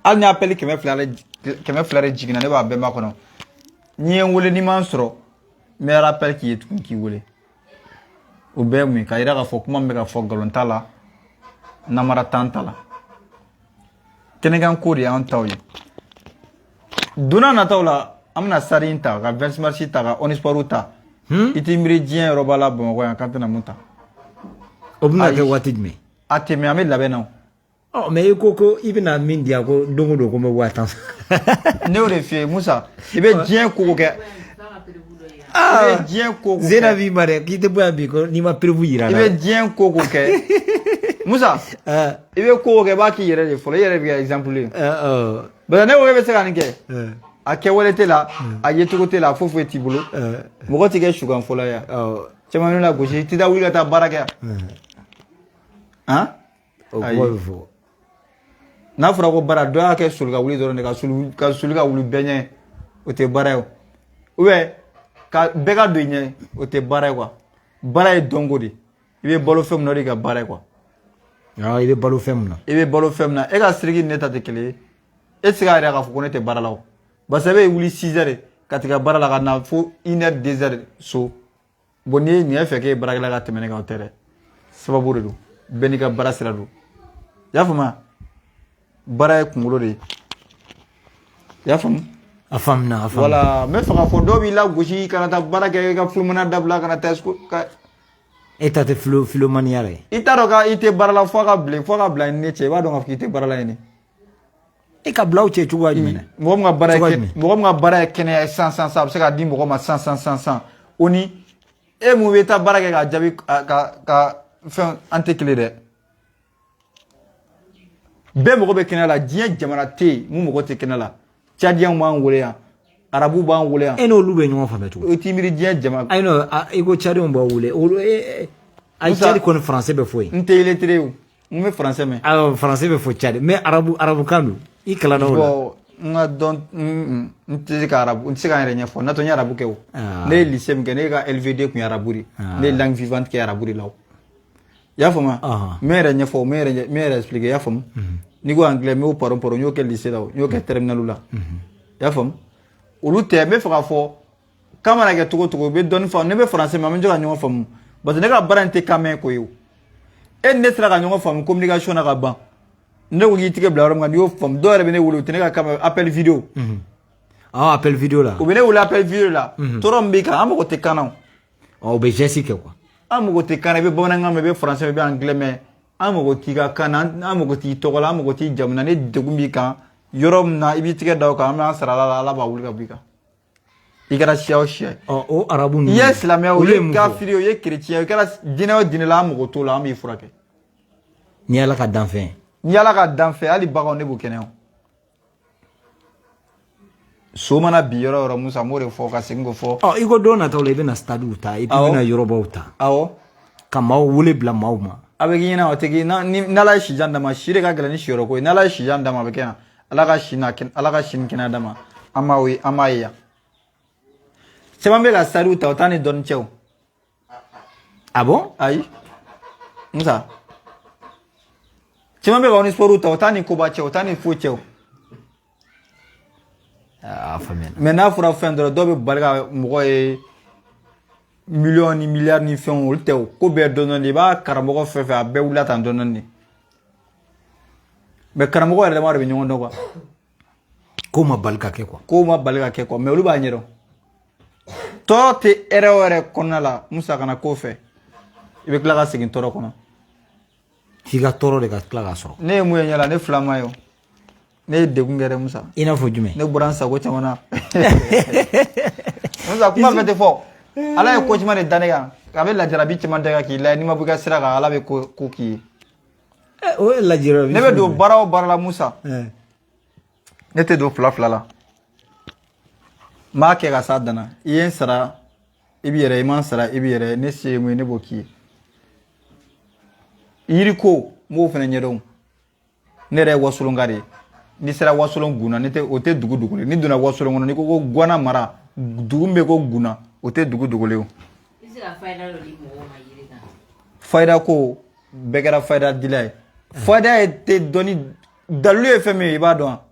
hali ni appel 200 de jiginna ne b'a bɛɛ makɔnɔ n'i ye n wele n'i ma n sɔrɔ n bɛ rappel k'i ye tuguni k'i wele o bɛɛ ye mun ye k'a jira k'a fɔ kuma min bɛ ka fɔ nkalon t'a la namara tan t'a la kɛnɛkan ko de y'an taw ye donna nataw la an bɛna sari in ta ka 20 mars ta ka Onisport ta i t'i miiri diɲɛ yɔrɔ b'a la Bamakɔ yan k'an tɛna mun ta o bɛna kɛ waati jumɛn a tɛ mɛn an bɛ labɛn na o mais i ko i bɛna min di yan ko don o don ko n bɛ 5000 ne y'o de f'i ye Musa i bɛ diɲɛ ko kɛ i bɛ diɲɛ ko Zena b'i ma dɛ k'i tɛ bɔ yan bi ko n'i ma prévu yira i bɛ diɲɛ ko kɛ Musa i bɛ ko kɛ i b'a k'i yɛrɛ de fɔlɔ i yɛrɛ bɛ kɛ exemple ye parce que ne ko e bɛ se ka nin kɛ a kɛwale tɛ la a yecogo tɛ la foyi t'i bolo mɔgɔ tɛ kɛ sugan fɔlɔ yan caman bɛ na gosi i tɛ taa wuli ka taa baara kɛ yan o kuma bɛ fɔ n'a fɔra ko baara dɔ y'a kɛ soli ka wuli dɔrɔn de ka soli ka wuli bɛɛ ɲɛ o tɛ baara ye o ou bien ka bɛɛ ka don i ɲɛ o tɛ baara ye quoi baara ye dɔnko de i bɛ balo fɛn min na o de ka baara ye quoi i bɛ balo fɛn min na i bɛ balo fɛn min na e ka siriki ni ne ta tɛ kelen ye e tɛ se k'a yɛrɛ k'a fɔ ko ne tɛ baara la o parce que e bɛ wuli 6 heures ka tigɛ baara la ka na fo 1 heure 2 heures so bon ni nin ye fɛ k'e ye baarakɛla ka tɛmɛ ne kan o tɛ dɛ sababu de don bɛɛ n'i ka baara sira don i y'a faamuya baara ye kunkolo de ye i y'a faamu a faamuna voilà n bɛ fɛ k'a fɔ dɔw b'i lagosi kana taa baara kɛ i ka fulumana dabila kana taa e ta tɛ filomaniya la i t'a dɔn ka i tɛ baara la fo ka bila i ni ne cɛ i b'a dɔn k'a fɔ k'i tɛ baara la yen de e ka bila o cɛ cogoya jumɛn na mɔgɔ min ka baara ye kɛnɛya ye san a bɛ se k'a di mɔgɔ ma san o ni e mun bɛ taa baara kɛ k'a jaabi ka fɛn an tɛ kelen dɛ bɛɛ mago bɛ kɛnɛya la diɲɛ jamana tɛ yen mun mago tɛ kɛnɛya la Tchadiens b'an wele yan arabu b'an wele yan e n'olu bɛ ɲɔgɔn faamuya cogo o t'i miiri diɲɛ jama ayi non i ko Tchadiens b'aw wele olu ayi Tchad kɔni français bɛ fɔ yen n tɛ illettré o n bɛ français mɛn awɔ français bɛ fɔ Tchad mais arabukan don i kalanna o la bon n ka dɔn n tɛ se ka n yɛrɛ ɲɛfɔ n'o tɛ n ye arabu kɛ o ne ye lycée min kɛ ne ka LVD tun ye arabu de ne ye langue vivante kɛ arabu de la o i y'a faamuya n bɛ n yɛrɛ ɲɛfɔ n bɛ n yɛrɛ expliquer i y'a faamu n'i ko anglais n y'o paro n y'o kɛ lycée la o n y'o kɛ terminal la i y'a faamu olu tɛ n bɛ fɛ k'a fɔ k'a mana kɛ cogo o cogo i bɛ dɔɔnin faamu ne bɛ français mɛn an bɛ se ka ɲɔgɔn faamu parce que ne ka baara in tɛ kan mɛn ko ye o e ne sera ka ɲɔgɔn faamu communication na ka ban ne ko k'i tigɛ bila yɔrɔ min kan n'i y'o faamu dɔw yɛrɛ bɛ ne wele o tɛ ne ka kan appel vidéo appel vidéo la u bɛ ne wele appel vidéo la tɔɔrɔ min b'i kan an mago tɛ kan na o bɛ geste kɛ quoi an mago tɛ kan na i bɛ bamanankan mɛn i bɛ français mɛn i bɛ anglais mɛn an mago t'i ka kan na an mago t'i tɔgɔ la an mago t'i jamu na ni degun b'i kan yɔrɔ min na i b'i tigɛ da o kan an bɛ an sara ala b'a wuli ka bɔ i kan i kɛra siya o siya ye o arabu ninnu i ye silamɛ o ye kafiri o ye chrétien i kɛra diinɛ o diinɛ la an mago t'o la an b'i furakɛ ni ala ka danfɛn ni ala ka danfɛn hali baganw ne b'o kɛnɛ o so mana bi yɔrɔ o yɔrɔ Musa m'o de fɔ ka segin k'o fɔ i ko don nataw la i bɛna stadiw ta i bɛna yɔrɔbaw ta awɔ ka maaw wele bila maaw ma a bɛ k'i ɲɛna o tɛ k'i n'ala ye sijan d'a ma si de ka gɛlɛn ni siyɔrɔ ko ye n'ala ye sijan d'a ma a bɛ kɛ yan ala ka si ni kɛnɛya d'a ma an b'a ye yan caman bɛ ka stadiw ta o t'a ni dɔnni cɛ o ah bon ayi Musa caman bɛ ka omnisports ta o t'a ni koba cɛ o t'a ni foyi cɛ o mais n'a fɔra fɛn dɔrɔn dɔw bɛ bali ka mɔgɔ ye miliyɔn ni miliyari ni fɛnw olu tɛ o ko bɛɛ dɔɔnin-dɔɔnin i b'a karamɔgɔ fɛn fɛn a bɛɛ wulila tan dɔɔnin-dɔɔnin de mais karamɔgɔ yɛrɛ dama de bɛ ɲɔgɔn dɔn quoi ko ma bali ka kɛ quoi ko ma bali ka kɛ quoi mais olu b'a ɲɛdɔn tɔɔrɔ tɛ ɛrɛ o ɛrɛ kɔnɔna la Musa kana ko fɛ i bɛ tila ka segin tɔɔrɔ kɔnɔ f'i ka tɔɔrɔ de ka tila k'a sɔrɔ ne ye mun ye ɲɛla ne filama ye o ne ye degun kɛ dɛ Musa i n'a fɔ jumɛn ne bɔra n sago caman na Musa kuma bɛɛ tɛ fɔ ala ye ko caman de da ne kan a bɛ lajarabi caman da kan k'i layɛ n'i ma bɔ i ka sira kan ala bɛ ko k'i ye o ye lajarabi ne bɛ don baara o baara la Musa ne tɛ don fila la n b'a kɛ ka s'a danna i ye n sara i b'i yɛrɛ i ma n sara i b'i yɛrɛ ne se ye mun ye ne b'o k'i ye yiri ko n b'o fana ɲɛdɔn ne yɛrɛ ye wasolonka de ye n'i sera wasolon gunna o tɛ dugu dogolen n'i donna wasolon kɔnɔ n'i ko ko Guana mara dugu min bɛ ko gunna o tɛ dugu dogolen o fayida ko bɛɛ kɛra fayida dila ye fayida ye tɛ dɔnni dalilu ye fɛn min ye i b'a dɔn wa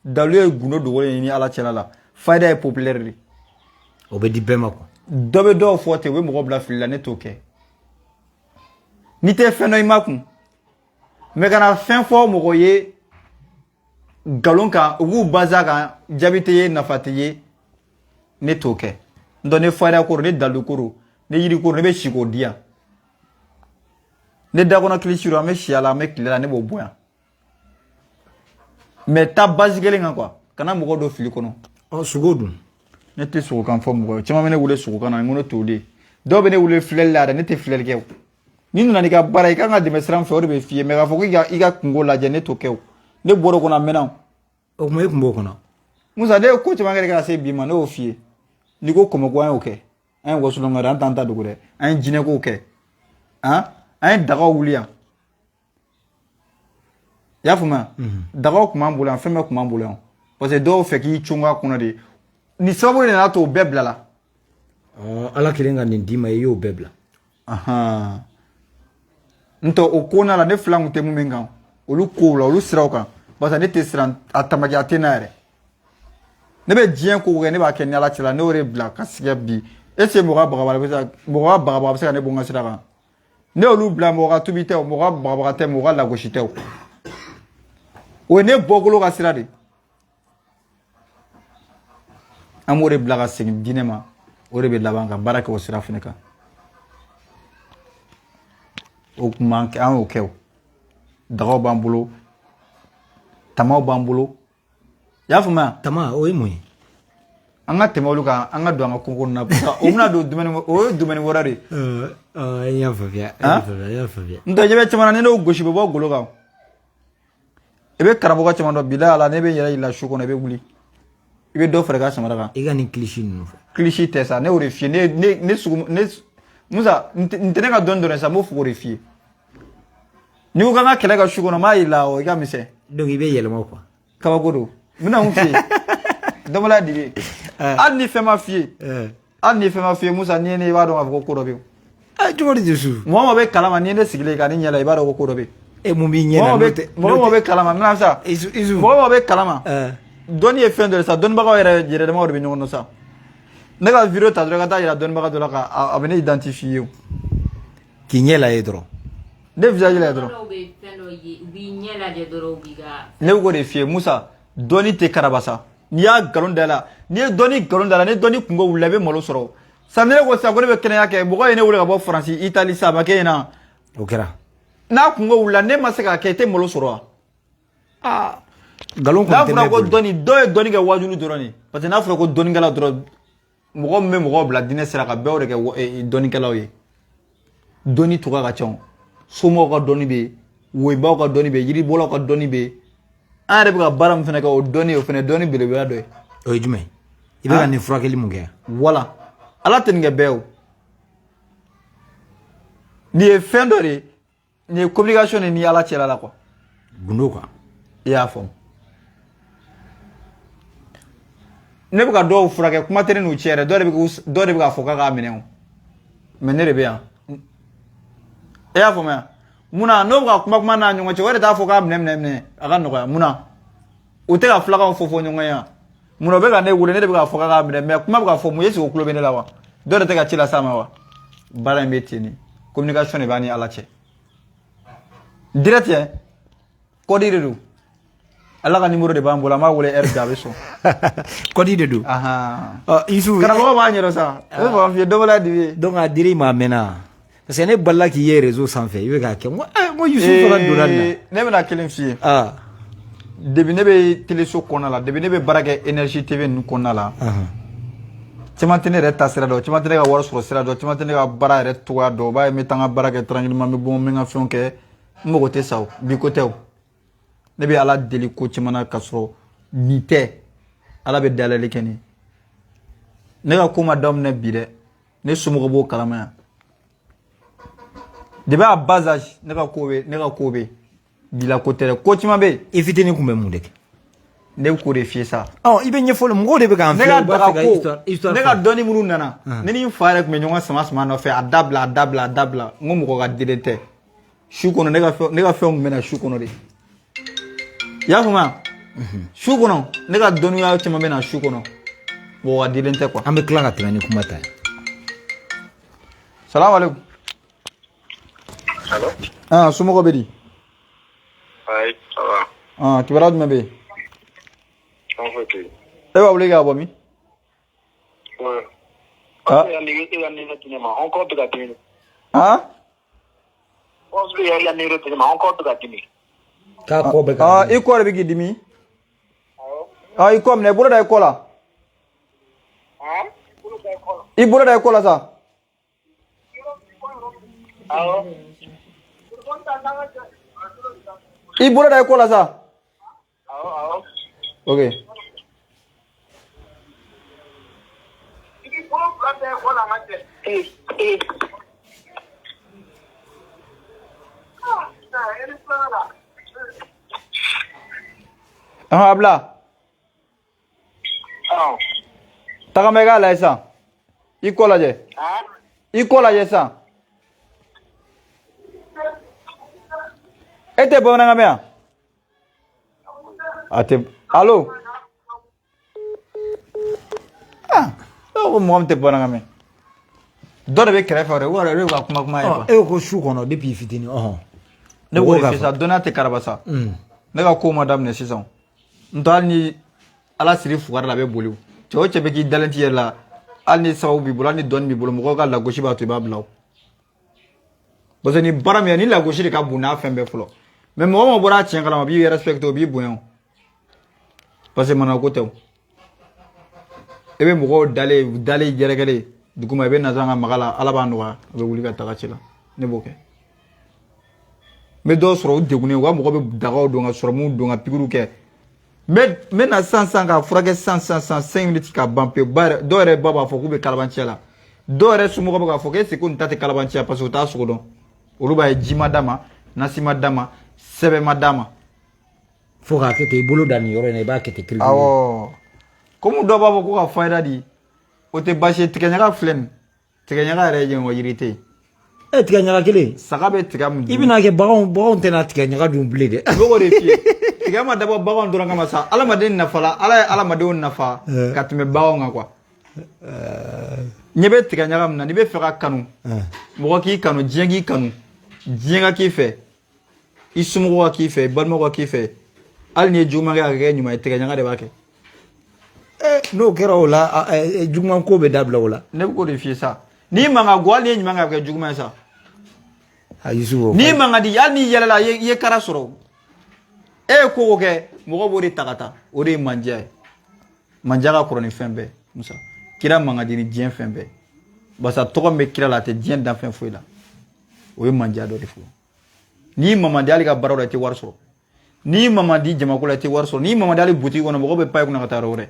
dalilu ye gundo dogolen ni ala cɛla la fayida ye populaire de o bɛ di bɛɛ ma quoi dɔ bɛ dɔw fɔ ten u bɛ mɔgɔ bila fili la ne t'o kɛ n'i tɛ fɛn dɔ i ma kun mais kana fɛn fɔ mɔgɔ ye galon kan u b'u basé a kan jaabi tɛ ye nafa tɛ ye ne t'o kɛ n tɛ ne fayida koro ne dalilu koro ne yiri koro ne bɛ si k'o di yan ne dakɔnɔ kilisiro an bɛ si a la an bɛ tile la ne b'o bɔ yan mais ta base kelen kan quoi kana mɔgɔ dɔ fili kɔnɔ sogo dun ne tɛ sogokan fɔ mɔgɔ ye caman bɛ ne wele sogokan na n ko ne t'o de ye dɔw bɛ ne wele filɛli la yɛrɛ ne tɛ filɛli kɛ o n'i nana n'i ka baara i kan ka dɛmɛ sira min fɛ o de bɛ f'i ye mais k'a fɔ ko i ka kungo lajɛ ne t'o kɛ o ne bɔra o kɔnɔ a mɛnna o tuma e tun b'o kɔnɔ Musa ne ye ko caman kɛ ka se bi ma ne y'o f'i ye n'i ko kɔmɔko an y'o kɛ an ye wasolon kɛ an t'an ta dogo dɛ an ye jinɛkow kɛ an ye dagaw wuli yan i y'a faamuya dagaw tun b'an bolo yan fɛn bɛɛ tun b'an bolo yan parce que dɔw fɛ k'i cun a kɔnɔ de nin sababu de nana to o bɛɛ bila la ala kelen ka nin d'i ma i y'o bɛɛ bila n tɛ o ko na la ne fila kun tɛ mun min kan olu kow la olu siraw kan parce que ne tɛ siran a tamaki a tɛ na yɛrɛ ne bɛ diɲɛ ko kɛ ne b'a kɛ ni ala cɛla ne y'o de bila ka sigɛ bi est ce que mɔgɔ ka bagabaga bɛ se ka ne bɔ n ka sira kan ne y'olu bila mɔgɔ ka tubi tɛ o mɔgɔ ka bagabaga tɛ mɔgɔ ka lagosi tɛ o ye ne bɔkolo ka sira de an b'o de bila ka segin diinɛ ma o de bɛ laban ka baara kɛ o sira fana kan o kuma an y'o kɛ o dagaw b'an bolo tamaw b'an bolo i y'a faamuya tama o ye mun ye an ka tɛmɛ olu kan an ka don an ka concours na parce que o bɛna don domaine o ye domaine wɛrɛ de i y'a faamuya i y'a faamuya n tɛ ɲɛ bɛ caman na ni n'o gosi bɛ bɔ golo kan i bɛ karamɔgɔ caman dɔn bilahi ala ne bɛ n yɛrɛ yira su kɔnɔ i bɛ wuli i bɛ dɔ fara i ka samara kan i ka nin kilisi ninnu fɛ kilisi tɛ sa ne y'o de f'i ye ne Musa n tɛ ne ka dɔnni dɔrɔn sa n b'o fɔ o de f'i ye n'i ko k'an ka kɛlɛ ka su kɔnɔ n b'a yira o i ka misɛn donc i bɛ yɛlɛma quoi kabako don n bɛna mun f'i ye dɔnbala de bɛ hali ni fɛn ma f'i ye Musa n'i ye ne i b'a dɔn k'a fɔ ko ko dɔ bɛ yen cogo di dusu mɔgɔ o bɛ kalama n'i ye ne sigilen ka ne ɲɛ la i b'a dɔn ko ko dɔ bɛ yen e mun b'i ɲɛ na mɔgɔ o bɛ kalama n bɛna sa mɔgɔ o bɛ kalama dɔnni ye fɛn dɔ ye sa dɔnnibagaw yɛrɛ damaw de bɛ ɲɔgɔn dɔn sa ne ka vidéo ta dɔrɔn ka taa yira dɔnnibaga dɔ la a bɛ ne identifier k'i ɲɛ lajɛ dɔrɔn ne visage la dɔrɔn ne ko de fie Musa dɔni tɛ karabasa n'i y'a galon da la n'i ye dɔni galon da la ni dɔni kungo wuli i bɛ malo sɔrɔ sa ne ko sa ko ne bɛ kɛnɛya kɛ mɔgɔ ye ne wele ka bɔ Faransi Italie sa ma kɛ yen na o kɛra n'a kungo wulila ne ma se k'a kɛ i tɛ malo sɔrɔ wa galon n'a fɔra ko dɔni dɔ ye dɔni kɛ wajulu dɔrɔn de parce que n'a fɔra ko dɔnikɛla dɔrɔn mɔgɔ min bɛ mɔgɔw bila diinɛ sira kan bɛɛ y'o de kɛ dɔnikɛlaw ye dɔni tɔgɔ ka ca somɔgɔw ka dɔni bɛ yen woyibaw ka dɔni bɛ yen yiribɔlaw ka dɔni bɛ yen an yɛrɛ bɛ ka baara min fana kɛ o dɔni o fana dɔni belebeleba dɔ ye o ye jumɛn i bɛ ka nin furakɛli mun kɛ wala ala tɛ nin kɛ bɛɛ o nin ye fɛn dɔ de ye nin ye communication de ni ala cɛla la quoi gundo quoi i y'a faamu ne bɛ ka dɔw furakɛ kuma tɛ ne n'u cɛ yɛrɛ dɔ de bɛ k'a fɔ k'a k'a minɛ o mais ne de bɛ yan e y'a faamuya munna n'o bɛ ka kuma n'a ɲɔgɔn cɛ o de t'a fɔ k'a minɛ a ka nɔgɔya munna u tɛ ka filakanw fɔ ɲɔgɔn ye yan munna o bɛ ka ne wele ne de bɛ k'a fɔ k'a k'a minɛ mais kuma bɛ ka fɔ mun est-ce que o tulo bɛ ne la wa dɔ de tɛ ka ci las'a ma wa baara in bɛ ten de communication de b'a ni ala cɛ direct yɛ kɔdi de don ala ka numéro de b'an bolo an b'a wele heure bɛɛ a bɛ sɔn kɔdi de don Yusu karamɔgɔ b'a ɲɛdɔn sa o bɛ fɔ an fɛ dɔ bɔla dibi donc a dir'i ma a mɛnna parce que ne balila k'i ye réseau sanfɛ i bɛ k'a kɛ n ko Yusu fana donna nin na ne bɛna kelen f'i ye depuis ne bɛ téléso kɔnɔna la depuis ne bɛ baara kɛ énergie TV ninnu kɔnɔna la caman tɛ ne yɛrɛ ta sira dɔn caman tɛ ne ka wari sɔrɔ sira dɔn caman tɛ ne ka baara yɛrɛ cogoya dɔn o b'a ye n bɛ taa n ka baara kɛ tranquillement n bɛ bɔ n bɛ n ka fɛnw kɛ n mago tɛ sa o bi ko tɛ o ne bɛ ala deli ko caman na ka sɔrɔ nin tɛ ala bɛ dayɛlɛli kɛ nin ne ka ko ma daminɛ bi dɛ ne somɔgɔw b'o kalama yan depuis à bas âge ne ka ko bɛ bila ko tɛ dɛ ko caman bɛ yen i fitinin tun bɛ mun de kɛ ne bɛ ko de f'i ye sa i bɛ ɲɛfɔli mɔgɔw de bɛ k'an filɛ ne ka dɔnni minnu nana ne ni n fa yɛrɛ tun bɛ ɲɔgɔn sama nɔfɛ a dabila n ko mɔgɔ ka delen tɛ su kɔnɔ ne ka fɛnw tun bɛ na su kɔnɔ de i y'a faamuya su kɔnɔ ne ka dɔnniya caman bɛ na su kɔnɔ mɔgɔ ka delen tɛ quoi an bɛ tila ka tɛmɛ ni kuma ta ye salamu aleykum somɔgɔw bɛ di ayi ça va kibaruya jumɛn bɛ yen an foyi tɛ yen e b'a wele k'a bɔ min yan nɛgɛ di ne ma an kɔ bɛ ka dimi yan nɛgɛ di ne ma an kɔ bɛ ka dimi k'a kɔ bɛ ka i kɔ de bɛ k'i dimi i kɔ minɛ i bolo da i kɔ la i bolo da i kɔ la sa i bolo da i kɔ la sa ok abla tagama i k'a lajɛ sisan i kɔ lajɛ sisan e tɛ bamanankan mɛn yan a tɛ allo ko mɔgɔ min tɛ bamanankan mɛn dɔ de bɛ kɛrɛfɛ o de bɛ ka kuma ye quoi e ko su kɔnɔ depuis i fitinin ne b'o de f'i ye sa dɔnniya tɛ karabasa ne ka ko ma daminɛ sisan n tɔ hali ni ala siri fugari la a bɛ boli cɛ o cɛ bɛ k'i dalen t'i yɛrɛ la hali ni sababu b'i bolo hali ni dɔnni b'i bolo mɔgɔw ka lagosi b'a to i b'a bila o parce que nin baara min ni lagosi de ka bon n'a fɛn bɛɛ fɔlɔ mais mɔgɔ ma bɔra a tiɲɛ kalama o b'i respecté o b'i bonya parce que mana ko tɛ o i bɛ mɔgɔw dalen yɛrɛkɛlen duguma i bɛ na ka maga la ala b'a nɔgɔya a bɛ wuli ka taga ci la ne b'o kɛ n bɛ dɔw sɔrɔ o degunnen u ka mɔgɔ bɛ dagaw don ka sɔrɔmu don ka pikiriw kɛ n bɛ na sisan ka furakɛ sisan 5 minutes ka ban pewu dɔw yɛrɛ ba b'a fɔ k'u bɛ kalabanciya la dɔw yɛrɛ somɔgɔw bɛ k'a fɔ k'e ko nin ta tɛ kalabanciya parce que u t'a sogo dɔn olu b'a ye ji ma d'a ma nasi ma d'a ma sɛbɛn ma d'a ma fo k'a kɛ i bolo da nin yɔrɔ in na i b'a kɛ ten kiri awɔ komi dɔw b'a fɔ ko ka fayida di o tɛ baasi ye tigɛɲaga filɛ nin tigɛɲaga yɛrɛ ye jɛngɔ yiri tɛ yen tigɛɲaga kelen saga bɛ tiga min i bɛna kɛ baganw tɛna tigɛɲaga dun bilen dɛ n b'o de f'i ye tigɛ ma dabɔ baganw dɔrɔn kama sa adamaden nafa la ala ye adamadenw nafa ka tɛmɛ baganw kan quoi ɲɛ bɛ tigɛ ɲaga min na n'i bɛ fɛ ka kanu mɔgɔ k'i kanu diɲɛ k'i kanu diɲɛ ka k'i fɛ i somɔgɔw ka k'i fɛ i balimaw ka k'i fɛ hali ni ye juguman kɛ a ka kɛ ɲuman ye tigɛ ɲaga de b'a kɛ n'o kɛra o la juguman ko bɛ dabila o la ne bɛ k'o de f'i ye sa n'i man ka go hali n'i ye ɲuman kɛ a bɛ kɛ juguman ye sa n'i man ka di hali n'i yɛlɛla i ye kara sɔrɔ e ye ko o kɛ mɔgɔ b'o de ta ka taa o de ye mandiya ye mandiya ka kɔrɔ ni fɛn bɛɛ Musa kira man ka di ni diɲɛ fɛn bɛɛ barisa tɔgɔ min bɛ kira la a tɛ diɲɛ dan fɛn foyi la o ye mandiya dɔ de fɔ n'i ma man di hali ka baaraw la i tɛ wari sɔrɔ n'i ma man di jamako la i tɛ wari sɔrɔ n'i ma man di hali butigi kɔnɔ mɔgɔ bɛ pan i kunna ka taa yɔrɔ wɛrɛ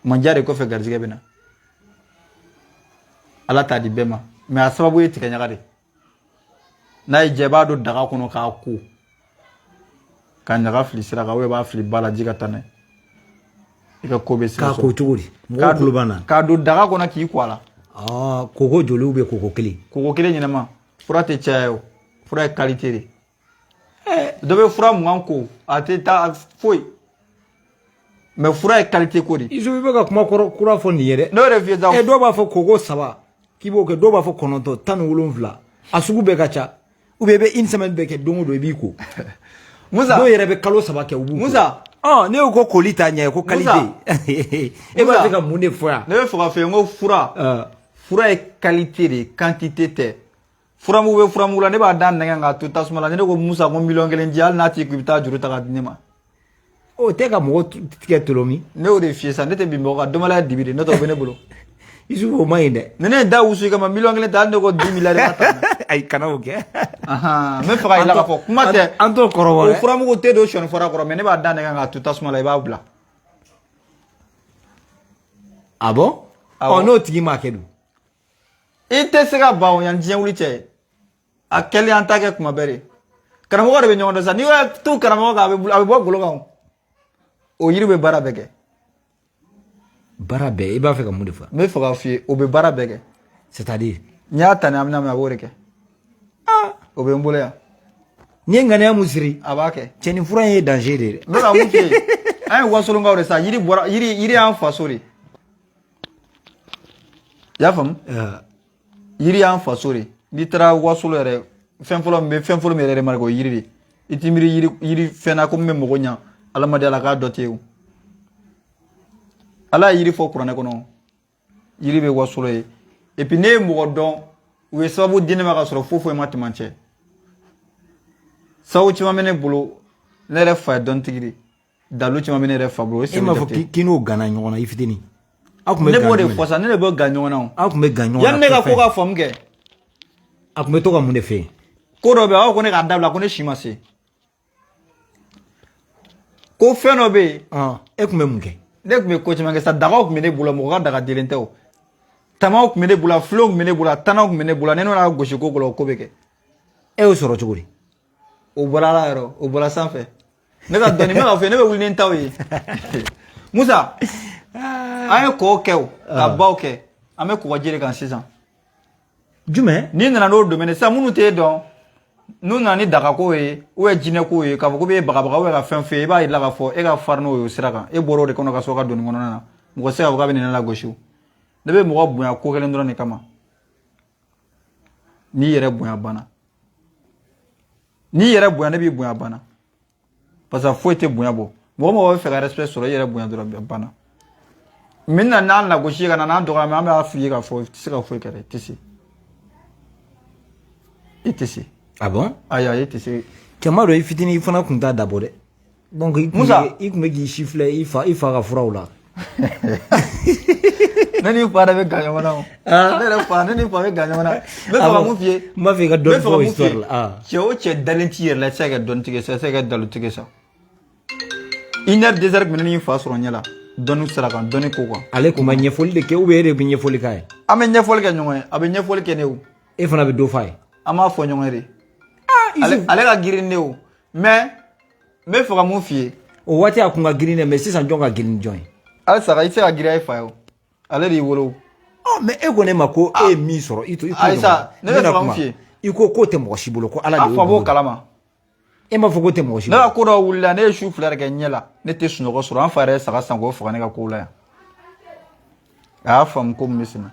mandiya de kɔfɛ garizigɛ bɛ na ala t'a di bɛɛ ma mais a sababu ye tigɛ ɲaga de n'a ye diya i b'a don daga kɔnɔ k'a ko ka ɲaga fili sira kan ou bien i b'a fili ba la ji ka taa n'a ye i ka ko bɛ se k'a ko cogo di mɔgɔw tulo b'an na k'a don daga kɔnɔ k'i ko a la koko joli ou bien koko kelen koko kelen ɲɛnama fura tɛ caya o fura ye qualité de dɔ bɛ fura mugan ko a tɛ taa foyi mais fura ye qualité ko de Isu i bɛ ka kuma kura fɔ nin ye dɛ n'o yɛrɛ f'i ye sa dɔw b'a fɔ koko 3 k'i b'o kɛ dɔw b'a fɔ 9 17 a sugu bɛɛ ka ca ou bien i bɛ une semaine bɛɛ kɛ don o don i b'i ko Musa dɔw yɛrɛ bɛ kalo 3 kɛ u b'u Musa ne y'o ko koli t'a ɲɛ ko qualité e b'a fɛ ka mun de fɔ yan ne bɛ fɛ ka fɔ n ko fura ye qualité de quantité tɛ furamugu bɛ furamugu la ne b'a da nɛgɛ k'a to tasuma la ne ko Musa ko 1,000,000 di hali n'a t'i kun i bɛ taa juru ta ka di ne ma o tɛ ka mɔgɔ tigɛ tolo min ne y'o de f'i ye sa ne tɛ bin mɔgɔ kan dɔnbaliya dibi de n'o tɛ o bɛ ne bolo Isu o ma ɲi dɛ ni ne ye da wusu i kama 1,000,000 ta hali ne ko 10 milliards b'a ta ayi kana o kɛ n bɛ fɛ ka yira k'a fɔ kuma tɛ an t'o kɔrɔbɔ o furamugu tɛ don sɔni fɔra kɔrɔ mais ne b'a da nɛgɛ k'a to tasuma la i b'a bila ah bon n'o tigi m'a kɛ dun i tɛ se ka ban o yan diɲɛ wuli cɛ a kɛlen an ta kɛ kuma bɛɛ de karamɔgɔ de bɛ ɲɔgɔn dɔn sa n'i y'a to karamɔgɔ kan a bɛ bɔ golo kan o yiri bɛ baara bɛɛ kɛ baara bɛɛ i b'a fɛ ka mun de fɔ n bɛ fɛ k'a f'i ye o bɛ baara bɛɛ kɛ c'est-à-dire n y'a ta ni amina min a b'o de kɛ o bɛ n bolo yan n'i ye ŋaniya mun siri a b'a kɛ cɛnnin fura in ye danger de ye n bɛ ka mun f'i ye an ye wasolonkaw de sa yiri y'an faso de i y'a faamu yiri y'an faso de n'i taara wasolo yɛrɛ fɛn fɔlɔ min yɛrɛ remarque o ye yiri de i t'i miiri yiri fɛn na ko min bɛ mɔgɔ ɲɛ adamadenya la k'a dɔ tɛ ye o ala ye yiri fɔ kuranɛ kɔnɔ yiri bɛ wasolo ye et puis ne ye mɔgɔ dɔn u ye sababu di ne ma ka sɔrɔ foyi ma tɛmɛ an cɛ sababu caman bɛ ne bolo ne yɛrɛ fa ye dɔntigi de dalu caman bɛ ne yɛrɛ fa bolo o ye e m'a fɔ k'i n'o gana ɲɔgɔn na i fitinin aw tun bɛ ne b'o de fɔ sa ne de b'o gan ɲɔgɔn na o aw tun bɛ gan ɲɔgɔn na yanni ne ka ko ka faamu kɛ a tun bɛ to ka mun de fɛ yen ko dɔ bɛ yen aw ko ne k'a dabila ko ne si ma se ko fɛn dɔ bɛ yen e tun bɛ mun kɛ ne tun bɛ ko caman kɛ sa dagaw tun bɛ ne bolo mɔgɔ ka daga dilen tɛ o tamaw tun bɛ ne bolo filew tun bɛ ne bolo tanaw tun bɛ ne bolo ne nana gosi ko o ko bɛ kɛ e y'o sɔrɔ cogo di o bɔra ala yɔrɔ o bɔra sanfɛ ne ka dɔnni n bɛ k'a fɔ ne bɛ wuli ni n taw ye Musa an ye kɔgɔ kɛ o ka baw kɛ an bɛ kɔgɔji de kan sisan jumɛn n'i nana n'o domaine sisan minnu t'e dɔn n'u nana ni dagako ye ou bien jinɛko ye k'a fɔ ko b'e bagabaga ou bien ka fɛn f'e ye i b'a yira k'a fɔ e ka farin n'o ye o sira kan e bɔra o de kɔnɔ ka sɔrɔ ka donni kɔnɔna na mɔgɔ tɛ se k'a fɔ k'a bɛ nin ne lagosi o ne bɛ mɔgɔ bonya ko kelen dɔrɔn de kama n'i yɛrɛ bonya banna n'i yɛrɛ bonya ne b'i bonya banna parce que foyi tɛ bonya bɔ mɔgɔ mɔgɔ bɛ fɛ ka respect sɔrɔ i yɛrɛ bonya dɔrɔn banna min na n'an lagosi ka na n'an dɔgɔya an b'a f'i ye k'a fɔ i tɛ se ka foyi kɛ dɛ i tɛ se i tɛ se ah bon ayi i tɛ se cɛma dɔ i fitinin i fana tun t'a dabɔ dɛ donc i tun bɛ k'i si filɛ i fa ka furaw la ne ni fa de bɛ gan ɲɔgɔn na o ne yɛrɛ fa ne ni fa bɛ gan ɲɔgɔn na n bɛ fɛ ka mun f'i ye n b'a fɛ i ka dɔnni fɔ histoire la cɛ o cɛ dalen t'i yɛrɛ la i tɛ se ka kɛ dɔnnitigi sa i tɛ se ka kɛ dalutigi sa 1 heure 2 heures tun bɛ ne ni fa sɔrɔ ɲɛ la dɔnni sira kan dɔnni ko kan ale tun bɛ ɲɛfɔli de kɛ ou bien e de bɛ ɲɛfɔli k'a ye an bɛ ɲɛfɔli kɛ ɲɔgɔn ye a bɛ ɲɛfɔli kɛ ne o e fana bɛ dɔ f'a ye an b'a fɔ ɲɔgɔn ye de ale ka girin ne o mais n bɛ fɛ ka mun f'i ye o waati a kun ka girin dɛ mais sisan jɔn ka girin ni jɔn ye halisa i tɛ se ka girin a ye fa ye o ale de y'i wolo mais e ko ne ma ko e ye min sɔrɔ i to ayisa ne bɛ fɛ ka mun f'i ye i ko k'o tɛ mɔgɔ si bolo ko ala de y'o a fa b'o kalama e m'a fɔ k'o tɛ mɔgɔ si ne ka ko dɔ wulila ne ye su 2 de kɛ ɲɛ la ne tɛ sunɔgɔ sɔrɔ an fa yɛrɛ ye saga san k'o faga ne ka kow la yan a y'a faamu ko min bɛ sen na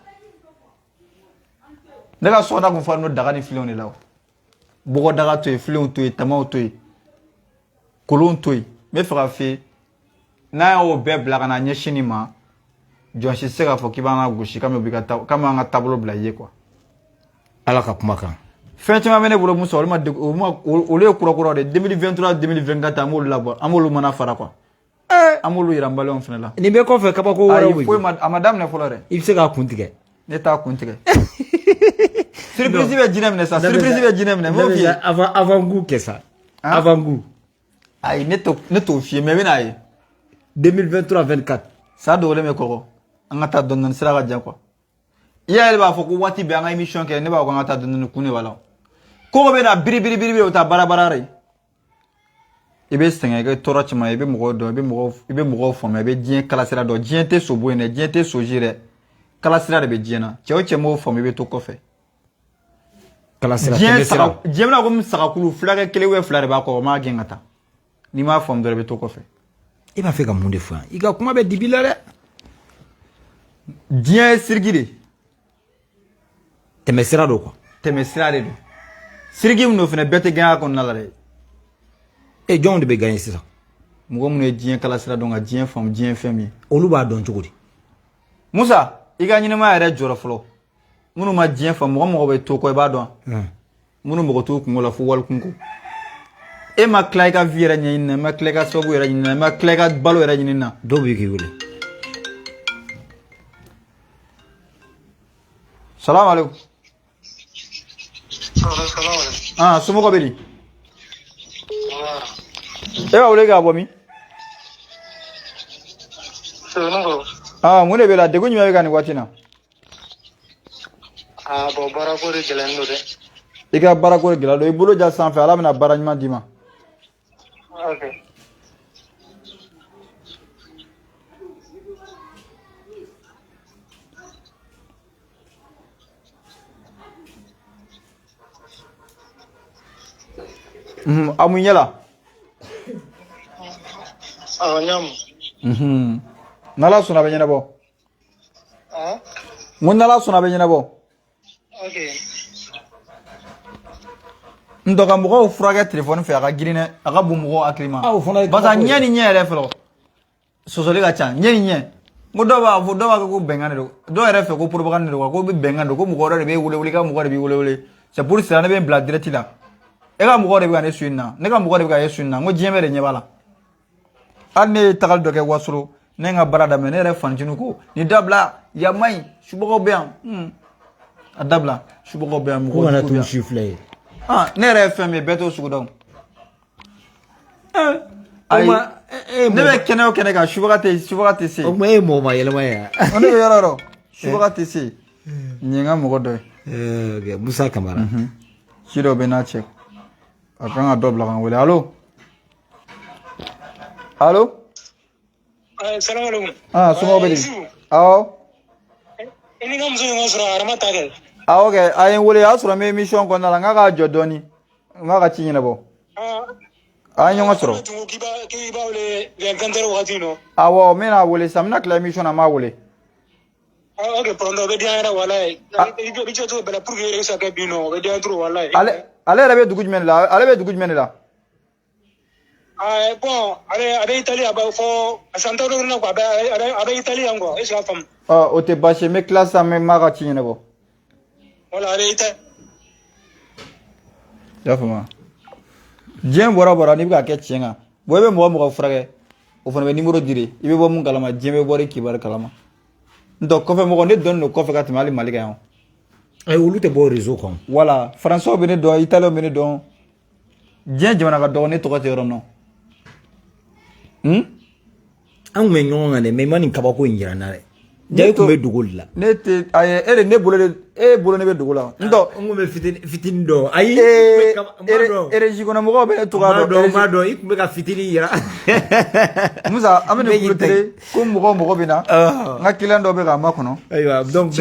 ne ka sɔgɔda kun fɔra n'o daga ni filenw de la o bɔgɔ daga to yen filenw to yen tamaw to yen kolonw to yen n bɛ fɛ ka f'i ye n'a y'o bɛɛ bila ka na ɲɛsin nin ma jɔn si tɛ se k'a fɔ k'i b'an ka gosi k'an b'an ka taabolo bila i ye quoi ala ka kuma kan fɛn caman bɛ ne bolo muso olu ye kurakuraw de 2023 2024 an b'olu labɔ an b'olu mana fara quoi an b'olu yira n balimaw fana la nin bɛɛ kɔfɛ kabako wɛrɛw bɛ foyi a ma daminɛ fɔlɔ dɛ i bɛ se k'a kun tigɛ ne t'a kun tigɛ surprise bɛ jinɛ minɛ sa surprise bɛ jinɛ minɛ n b'o f'i ye avant goût kɛ sa avant goût ayi ne t'o f'i ye mais i bɛn'a ye 2023 24 sa dogolen bɛ kɔgɔ an ka taa dɔɔni sira ka jan quoi i yɛrɛ b'a fɔ ko waati bɛɛ an ka émission kɛ ne b'a fɔ ko an ka taa dɔɔni kun de b'a la kogo bɛ na biri o ta bara de i bɛ sɛgɛn i bɛ tɔɔrɔ caman i bɛ mɔgɔw dɔn i bɛ mɔgɔw faamuya i bɛ diɲɛ kalasira dɔn diɲɛ tɛ sobo in dɛ diɲɛ tɛ soji dɛ kalasira de bɛ diɲɛ na cɛ o cɛ m'o faamu i bɛ to kɔfɛ kalasira diɲɛ bɛna komi sagakulu fulakɛ kelen ou fila de b'a kɔrɔ o m'a gɛn ka taa n'i m'a faamu dɔrɔn i bɛ to kɔfɛ i b'a fɛ ka mun de fɔ yan i ka kuma bɛ dibi la dɛ diɲɛ ye siriki de tɛmɛsira don quoi tɛmɛsira de don siriki min don fana bɛɛ tɛ gɛn a kɔnɔna la dɛ jɔnw de bɛ gagner sisan mɔgɔ minnu ye diɲɛ kalasira dɔn ka diɲɛ faamu diɲɛ fɛn min ye olu b'a dɔn cogo di Musa i ka ɲɛnɛmaya yɛrɛ jɔrɔ fɔlɔ minnu ma diɲɛ faamu mɔgɔ bɛ to kɔ i b'a dɔn minnu mɔgɔ t'u kungo la fo wali kunko e ma tila i ka vie yɛrɛ ɲɛɲini na i ma tila i ka sababu yɛrɛ ɲini na i ma tila i ka balo yɛrɛ ɲini na dɔw b'i k'i wele salamu aleykum somɔgɔ bɛ di e b'a wele k'a bɔ min mun de bɛ la degun jumɛn bɛ ka nin waati na bon baarako de gɛlɛn don dɛ i ka baarako de gɛlɛn don i bolo ja sanfɛ ala bɛna baara ɲuman d'i ma a mun ɲɛ la ɲamu n'ala sɔnna a bɛ ɲɛnabɔ n ko n'ala sɔnna a bɛ ɲɛnabɔ n dɔgɔ mɔgɔw furakɛ telefɔni fɛ a ka girin dɛ a ka bon mɔgɔw hakili ma parce que ɲɛ ni ɲɛ yɛrɛ fɔlɔ sɔsɔli ka ca ɲɛ ni ɲɛ n ko dɔw b'a kɛ ko bɛnkan de don dɔw yɛrɛ fɛ ko propagande de don ko bɛ bɛnkan don ko mɔgɔ wɛrɛ de b'e wele i ka mɔgɔ de b'i wele c'est pour cela ne bɛ n bila direct la e ka mɔgɔ de bɛ ka ne su in na ne ka mɔgɔ de bɛ ka e su in na n ko diɲɛ bɛɛ de ɲɛ b'a la hali ne ye tagali dɔ kɛ wasolo ne ye n ka baara daminɛ ne yɛrɛ fanicinin ko nin dabila yan man ɲi subagaw bɛ yan a dabila subagaw bɛ yan mɔgɔw kana to si filɛ ye ne yɛrɛ ye fɛn min ye bɛɛ t'o sugu dɔn ayi ne bɛ kɛnɛ o kɛnɛ kan subaga tɛ se o tuma e ye mɔgɔ ma yɛlɛma ye ne bɛ yɔrɔ yɔrɔ subaga tɛ se nin ye n ka mɔgɔ dɔ ye Musa Kamara ci dɔ bɛ n'a cɛ a kan ka dɔ bila ka n wele alo salamaleykum somɔgɔw bɛ di awɔ i ni ka muso ɲɔgɔn sɔrɔ arama ta kɛ awɔ kɛ a ye n wele a y'a sɔrɔ n bɛ émission kɔnɔna la n k'a ka jɔ dɔɔni n k'a ka ci ɲɛnabɔ a ye ɲɔgɔn sɔrɔ k'i b'a wele 20h wagati nɔ awɔ n bɛna wele sisan n bɛna tila émission na n b'a wele ok problème o bɛ diya yɛrɛ walayi i bɛ jɔ cogo bɛɛ la pour que i se ka kɛ bi nɔ o bɛ diya trop walayi ale yɛrɛ bɛ dugu jumɛn de la ale bɛ dugu jumɛn de la bon a bɛ Italie a bɛ fɔ a san tawuro na quoi a bɛ Italie yan quoi est ce que a faamu o tɛ baasi ye n bɛ tila sisan n b'a ka ci ɲɛnabɔ voilà a bɛ Italie i y'a faamuya diɲɛ bɔra n'i bɛ ka kɛ tiɲɛ kan bon i bɛ mɔgɔ mɔgɔ furakɛ o fana bɛ numéro di i bɛ bɔ mun kalama diɲɛ bɛ bɔ kibaru kalama n tɛ kɔfɛ mɔgɔ ne dɔnnen don kɔfɛ ka tɛmɛ hali Mali kan yan olu tɛ bɔ réseau kan voilà Français bɛ ne dɔn Italien bɛ ne dɔn diɲɛ jamana ka dɔgɔ ne tɔgɔ tɛ yɔrɔ nɔ an tun bɛ ɲɔgɔn kan dɛ mais i ma nin kabako in jira n na dɛ ja i tun bɛ dogo de la ne tɛ a ye e de ne bolo de e bolo ne be dugu la ndo ngo me fitini do ayi énergie kono mɔgɔw bɛ ne tuga dɔn ma do ikube ka fitini yira musa amene bulu tele ko mɔgɔ bɛ na nga client dɔ bɛ ka ma kɔnɔ ayiwa donc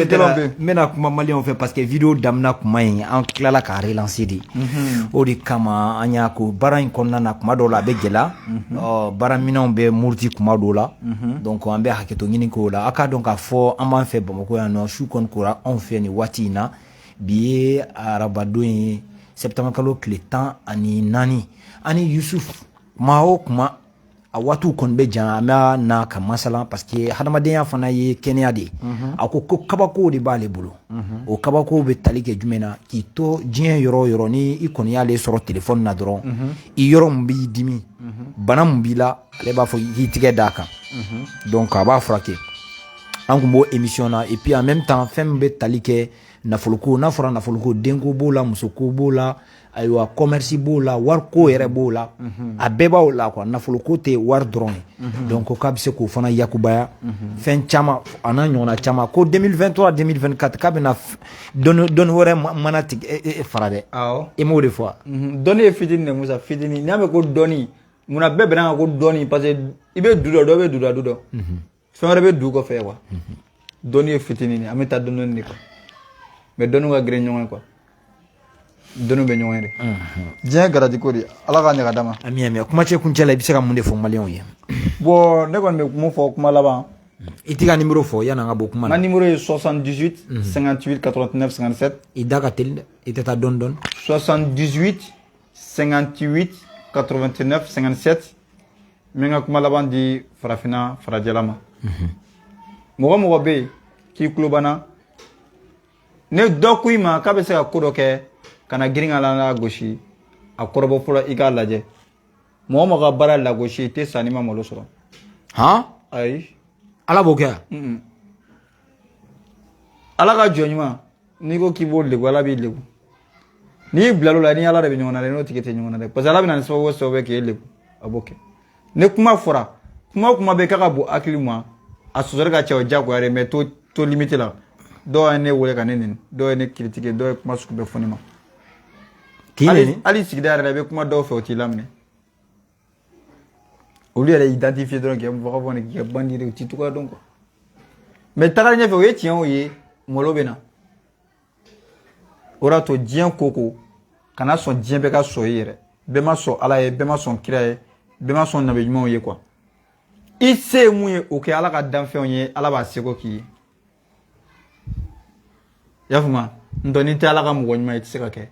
mena kuma malien fait parce que vidéo damna kuma yin an kilala ka relancer di o di kama anya ko bara in konna na kuma do la be gela bara minanw be murti kuma do la donc an be haketo ɲini ko la aka donc a fɔ an b'an fɛ Bamako yan nɔ su kɔni kora anw fɛ ni waati in na bi ye arabadon ye septembre kalo tile 14 ani Yusuf kuma o kuma a waatiw kɔni bɛ jan an b'a na ka masala parce que hadamadenya fana ye kɛnɛya de ye a ko kabako de b'ale bolo o kabako bɛ tali kɛ jumɛn na k'i to diɲɛ yɔrɔ o yɔrɔ ni i kɔni y'ale sɔrɔ téléphone na dɔrɔn i yɔrɔ min b'i dimi bana min b'i la ale b'a fɔ k'i tigɛ d'a kan donc a b'a furakɛ an kun b'o émission na et puis en même temps fɛn min bɛ tali kɛ nafoloko n'a fɔra nafoloko denko b'o la musoko b'o la ayiwa commerce b'o la wariko yɛrɛ b'o la a bɛɛ b'o la quoi nafoloko tɛ wari dɔrɔn ye donc k'a bɛ se k'o fana yakubaya fɛn caman a n'a ɲɔgɔnna caman ko 2023 2024 k'a bɛna dɔnni wɛrɛ mana tigɛ fara dɛ i m'o de fɔ dɔnni ye fitini de musa fitini n'i y'a mɛn ko dɔnni munna bɛɛ bɛnna kan ko dɔnni parce que i bɛ du dɔ dɔ bɛ du dɔ du dɔ fɛn wɛrɛ bɛ du kɔfɛ quoi dɔnni ye fitini an bɛ taa dɔɔni de quoi mais dɔnni ka girin ɲɔgɔn ye quoi dɔnni bɛ ɲɔgɔn ye de diɲɛ garaji ko de ala k'a ɲaga d'a ma ami kuma cɛ kuncɛ la i bɛ se ka mun de fɔ maliyɛnw ye bon ne kɔni bɛ mun fɔ kuma laban i t'i ka numéro fɔ yanni an ka bɔ kuma na n ka numéro ye 78 58 89 57 i da ka teli dɛ i tɛ taa dɔɔni dɔɔni 78 58 89 57 n bɛ n ka kuma laban di farafinna farajɛla ma mɔgɔ bɛ yen k'i tulo banna ne dɔ ko i ma k'a bɛ se ka ko dɔ kɛ ka na girin ka la gosi a kɔrɔbɔ fɔlɔ i k'a lajɛ mɔgɔ ka baara lagosi i tɛ sa n'i ma malo sɔrɔ ayi ala b'o kɛ ala ka jɔn ɲuman n'i ko k'i b'o lebu ala b'i lebu n'i bilal'o la ni ala de bɛ ɲɔgɔn na dɛ n'o tigi tɛ ɲɔgɔn na dɛ parce que ala bɛ na ni sababu k'e lebu a b'o kɛ ni kuma fɔra kuma bɛ k'a ka bon hakili ma a sɔsɔli ka cɛ o diyagoya de mais to limite la dɔw ye ne wele ka ne nɛni dɔw ye ne critiquer dɔw ye kuma sugu bɛɛ fɔ ne ma hali sigida yɛrɛ la i bɛ kuma dɔw fɛ o t'i laminɛ olu yɛrɛ identifier dɔrɔn k'e mɔgɔ fɔ ne k'i kɛ bandi de u t'i cogoya dɔn quoi mais tagara ɲɛfɛ o ye tiɲɛw ye malo bɛ na o de y'a to diɲɛ ko kana sɔn diɲɛ bɛɛ ka sɔn i yɛrɛ bɛɛ ma sɔn ala ye bɛɛ ma sɔn kira ye bɛɛ ma sɔn nabi ɲumanw ye quoi i se ye mun ye o kɛ ala ka danfɛnw ye ala b'a seko k'i ye i y'a faamuya n'o n'i tɛ ala ka mɔgɔ ɲuman ye i tɛ se ka kɛ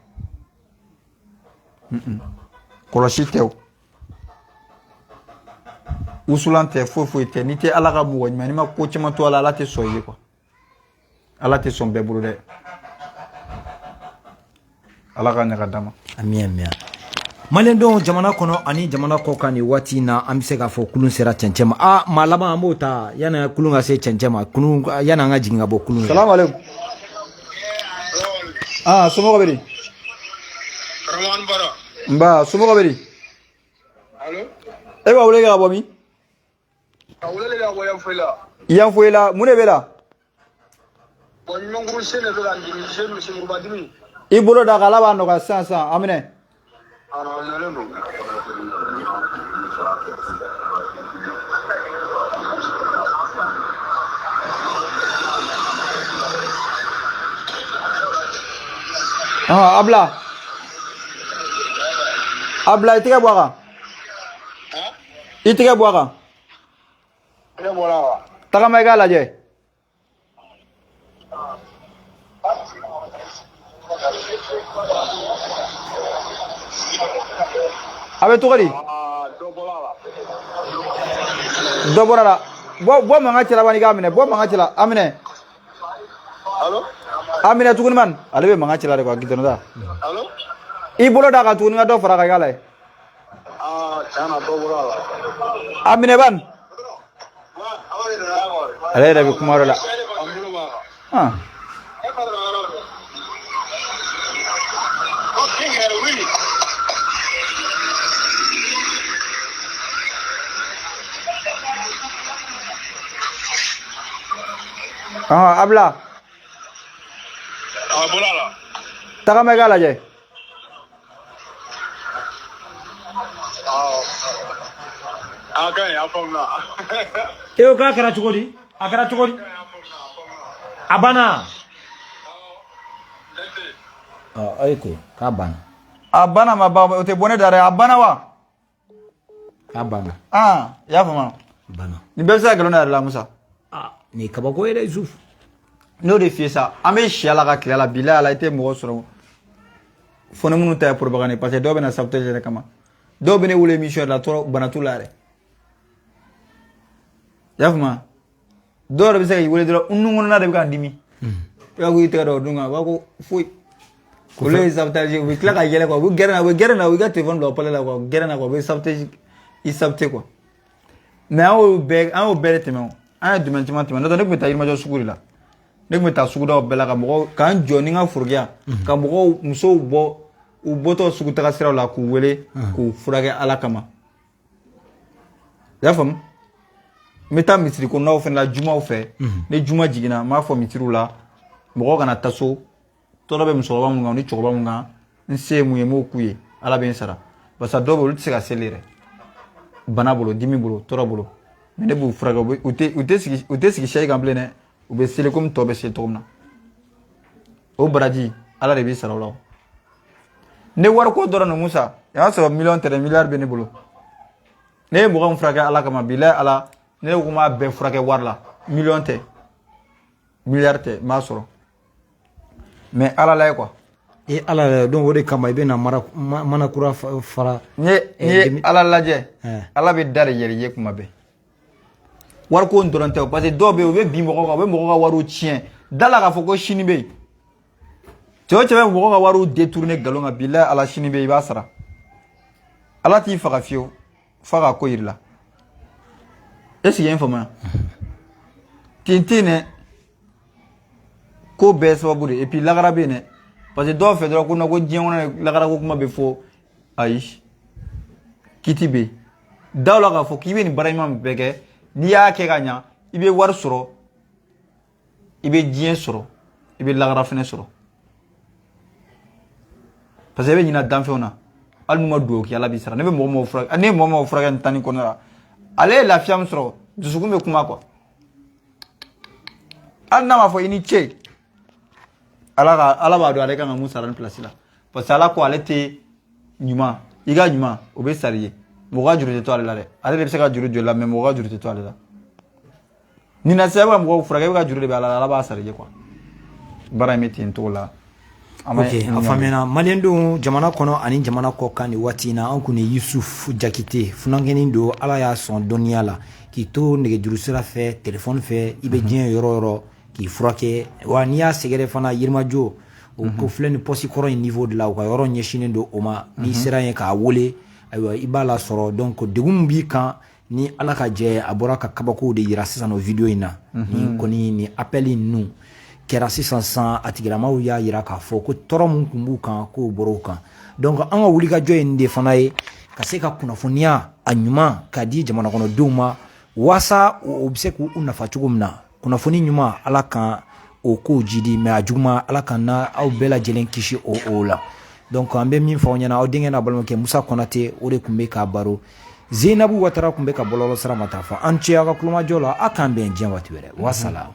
kɔlɔsi tɛ o wusulan tɛ foyi tɛ n'i tɛ ala ka mɔgɔ ɲuman n'i ma ko caman to ala tɛ sɔn i ye quoi ala tɛ sɔn bɛɛ bolo dɛ ala ka ɲaga d'a ma ami maliyɛndenw jamana kɔnɔ ani jamana kɔ kan nin waati in na an bɛ se k'a fɔ kulun sera cɛncɛn ma maa laban an b'o ta yanni kulun ka se cɛncɛn ma yanni an ka jigin ka bɔ kulun yɛrɛ salamu aleykum somɔgɔ bɛ di nba somɔgɔ bɛ di e b'a wele kɛ ka bɔ min yanfoyila mun de bɛ la i bolo da k'ala b'a nɔgɔya sisan a minɛ abla i tɛgɛ bɔ a kan i tɛgɛ bɔ a kan tagama i k'a lajɛ a bɛ cogo di dɔ bɔra la bɔ mankan cɛla bani k'a minɛ bɔ mankan cɛla a minɛ a minɛ tuguni mani ale bɛ mankan cɛla de quoi gidɔrɔn da i bolo d'a kan tuguni n ka dɔ fara kan i k'a lajɛ a minɛ bani ale yɛrɛ bɛ kuma dɔ la abla taga mɛ k'a lajɛ e ko k'a kɛra cogo di a kɛra cogo di a banna ayi ko k'a banna a banna ma ban o tɛ bɔ ne da dɛ a banna wa k'a banna i y'a faamu banna nin bɛɛ bɛ se ka gɛlɛn ne yɛrɛ la Musa nin ye kabako ye dɛ Yusufu n'o de f'i ye sa an bɛ si ala ka tile la bilahi ala i tɛ mɔgɔ sɔrɔ fɔ ni minnu ta ye propagande parce que dɔw bɛ na sabotage yɛrɛ kama dɔw bɛ ne wele émission yɛrɛ la tɔɔrɔ bana t'u la yɛrɛ i y'a faamu dɔw yɛrɛ bɛ se k'i wele dɔrɔn nun kɔnɔna de bɛ k'an dimi i b'a ko i tɛgɛ dɔ o dun kan u b'a ko foyi olu ye sabotage u bɛ tila ka yɛlɛ quoi u bɛ gɛrɛ na u bɛ ka téléphone bila o palais la quoi u gɛrɛ na quoi u bɛ sabotage i saboter quoi mais an y'o bɛɛ de tɛmɛ an ye domaine caman tɛmɛ n'o tɛ ne tun bɛ taa Yirimajɔ sugu de la ne tun bɛ taa sugudaw bɛɛ la ka mɔgɔw k'an jɔ ni n ka forokiya ka mɔgɔw musow bɔ u bɔtɔ sugu taga siraw la k'u wele k'u furakɛ ala kama i y'a faamu n bɛ taa misiri kɔnɔnaw fana la jumaw fɛ ni juma jiginna n b'a fɔ misiriw la mɔgɔw kana taa so tɔɔrɔ bɛ musokɔrɔba minnu kan ni cɛkɔrɔba minnu kan n se ye mun ye n b'o k'u ye ala bɛ n sara parce que dɔw bɛ olu tɛ se ka seli yɛrɛ bana bolo dimi bolo tɔɔrɔ bolo mais ne b'u furakɛ u tɛ sigi sɛyi kan bilen dɛ u bɛ seli komi tɔw bɛ seli cogo min na o baraji ala de b'i sara o la ne wariko dɔrɔn de Musa i y'a sɔrɔ miliyɔn tɛ dɛ miliyari bɛ ne bolo ne ye mɔgɔ min furakɛ ala kama bilahi ala ne ko n b'a bɛɛ furakɛ wari la miliyɔn tɛ miliyari tɛ n b'a sɔrɔ mais ala la ye quoi ala la donc o de kama i bɛ na mana kura fara n'i ye ala lajɛ ala bɛ da de yɛlɛ i ye kuma bɛɛ wariko dɔrɔn tɛ parce que dɔw bɛ yen u bɛ bin mɔgɔw kan u bɛ mɔgɔw ka wariw tiɲɛ da la k'a fɔ ko sini bɛ yen cɛ o cɛ bɛ mɔgɔw ka wariw détourner nkalon kan bilahi ala sini bɛ yen i b'a sara ala t'i faga fiyewu f'a ka ko yir'i la est ce que i ye n faamuya ten tɛ yen dɛ ko bɛɛ sababu de et puis lagara bɛ yen dɛ parce que dɔw fɛ dɔrɔn ko na ko diɲɛ kɔnɔ lagara ko kuma bɛ fɔ ayi kiti bɛ yen daw la k'a fɔ k'i bɛ nin baara ɲuman bɛɛ kɛ n'i y'a kɛ ka ɲa i bɛ wari sɔrɔ i bɛ diɲɛ sɔrɔ i bɛ lagara fɛnɛ sɔrɔ parce que i bɛ ɲina danfɛnw na hali n'u ma dugawu k'i ala b'i sara ne bɛ mɔgɔ mɔgɔw furakɛ ne ye mɔgɔ mɔgɔw furakɛ nin tan ni kɔnɔna la ale ye lafiya min sɔrɔ dusukun bɛ kuma quoi hali n'a ma fɔ i ni ce ala b'a dɔn ale kan ka mun sara ni place la parce que ala ko ale tɛ ɲuman i ka ɲuman o bɛ sara i ye mɔgɔ ka juru tɛ to ale la dɛ ale de bɛ se ka juru jɔ i la mais mɔgɔ ka juru tɛ to ale la nin na sisan i bɛ ka mɔgɔw furakɛ i bɛ ka juru de bɛ ala b'a sara i ye quoi baara in bɛ ten cogo la. ok a faamuyana maliyɛndenw jamana kɔnɔ ani jamana kɔ kan nin waati in na an kun ye Yusufu Jakite funankɛnin don ala y'a sɔn dɔnniya la k'i to nɛgɛjuru sira fɛ telefɔni fɛ i bɛ diɲɛ yɔrɔ o yɔrɔ k'i furakɛ wa n'i y'a sɛgɛrɛ fana Yirimajɔ o ko filɛ ni pɔsi kɔrɔ in niveau de la u ka yɔrɔ ɲɛsinnen don o ma n'i sera yen k'a wele ayiwa i b'a la sɔrɔ donc degun min b'i kan ni ala ka jɛ a bɔra ka kabakow de yira sisan o video in na ni kɔni ni appel ninnu kɛra sisan san a tigilamaw y'a yira k'a fɔ ko tɔɔrɔ min tun b'u kan k'o bɔra u kan donc an ka wulikajɔ ye nin de fana ye ka se ka kunnafoniya a ɲuman k'a di jamana kɔnɔdenw ma waasa o bɛ se k'u nafa cogo min na kunnafoni ɲuman ala kan o kow jidi mais a juguman ala kan na aw bɛɛ lajɛlen kisi o la donc an bɛ min fɔ aw ɲɛna aw denkɛ n'a balimakɛ Musa Konate o de tun bɛ k'a baro Zeinabu Watara tun bɛ ka bɔlɔlɔ sira matarafa an cɛ aw ka kulomajɔ la aw k'an bɛn diɲɛ waati wɛrɛ wasalaam.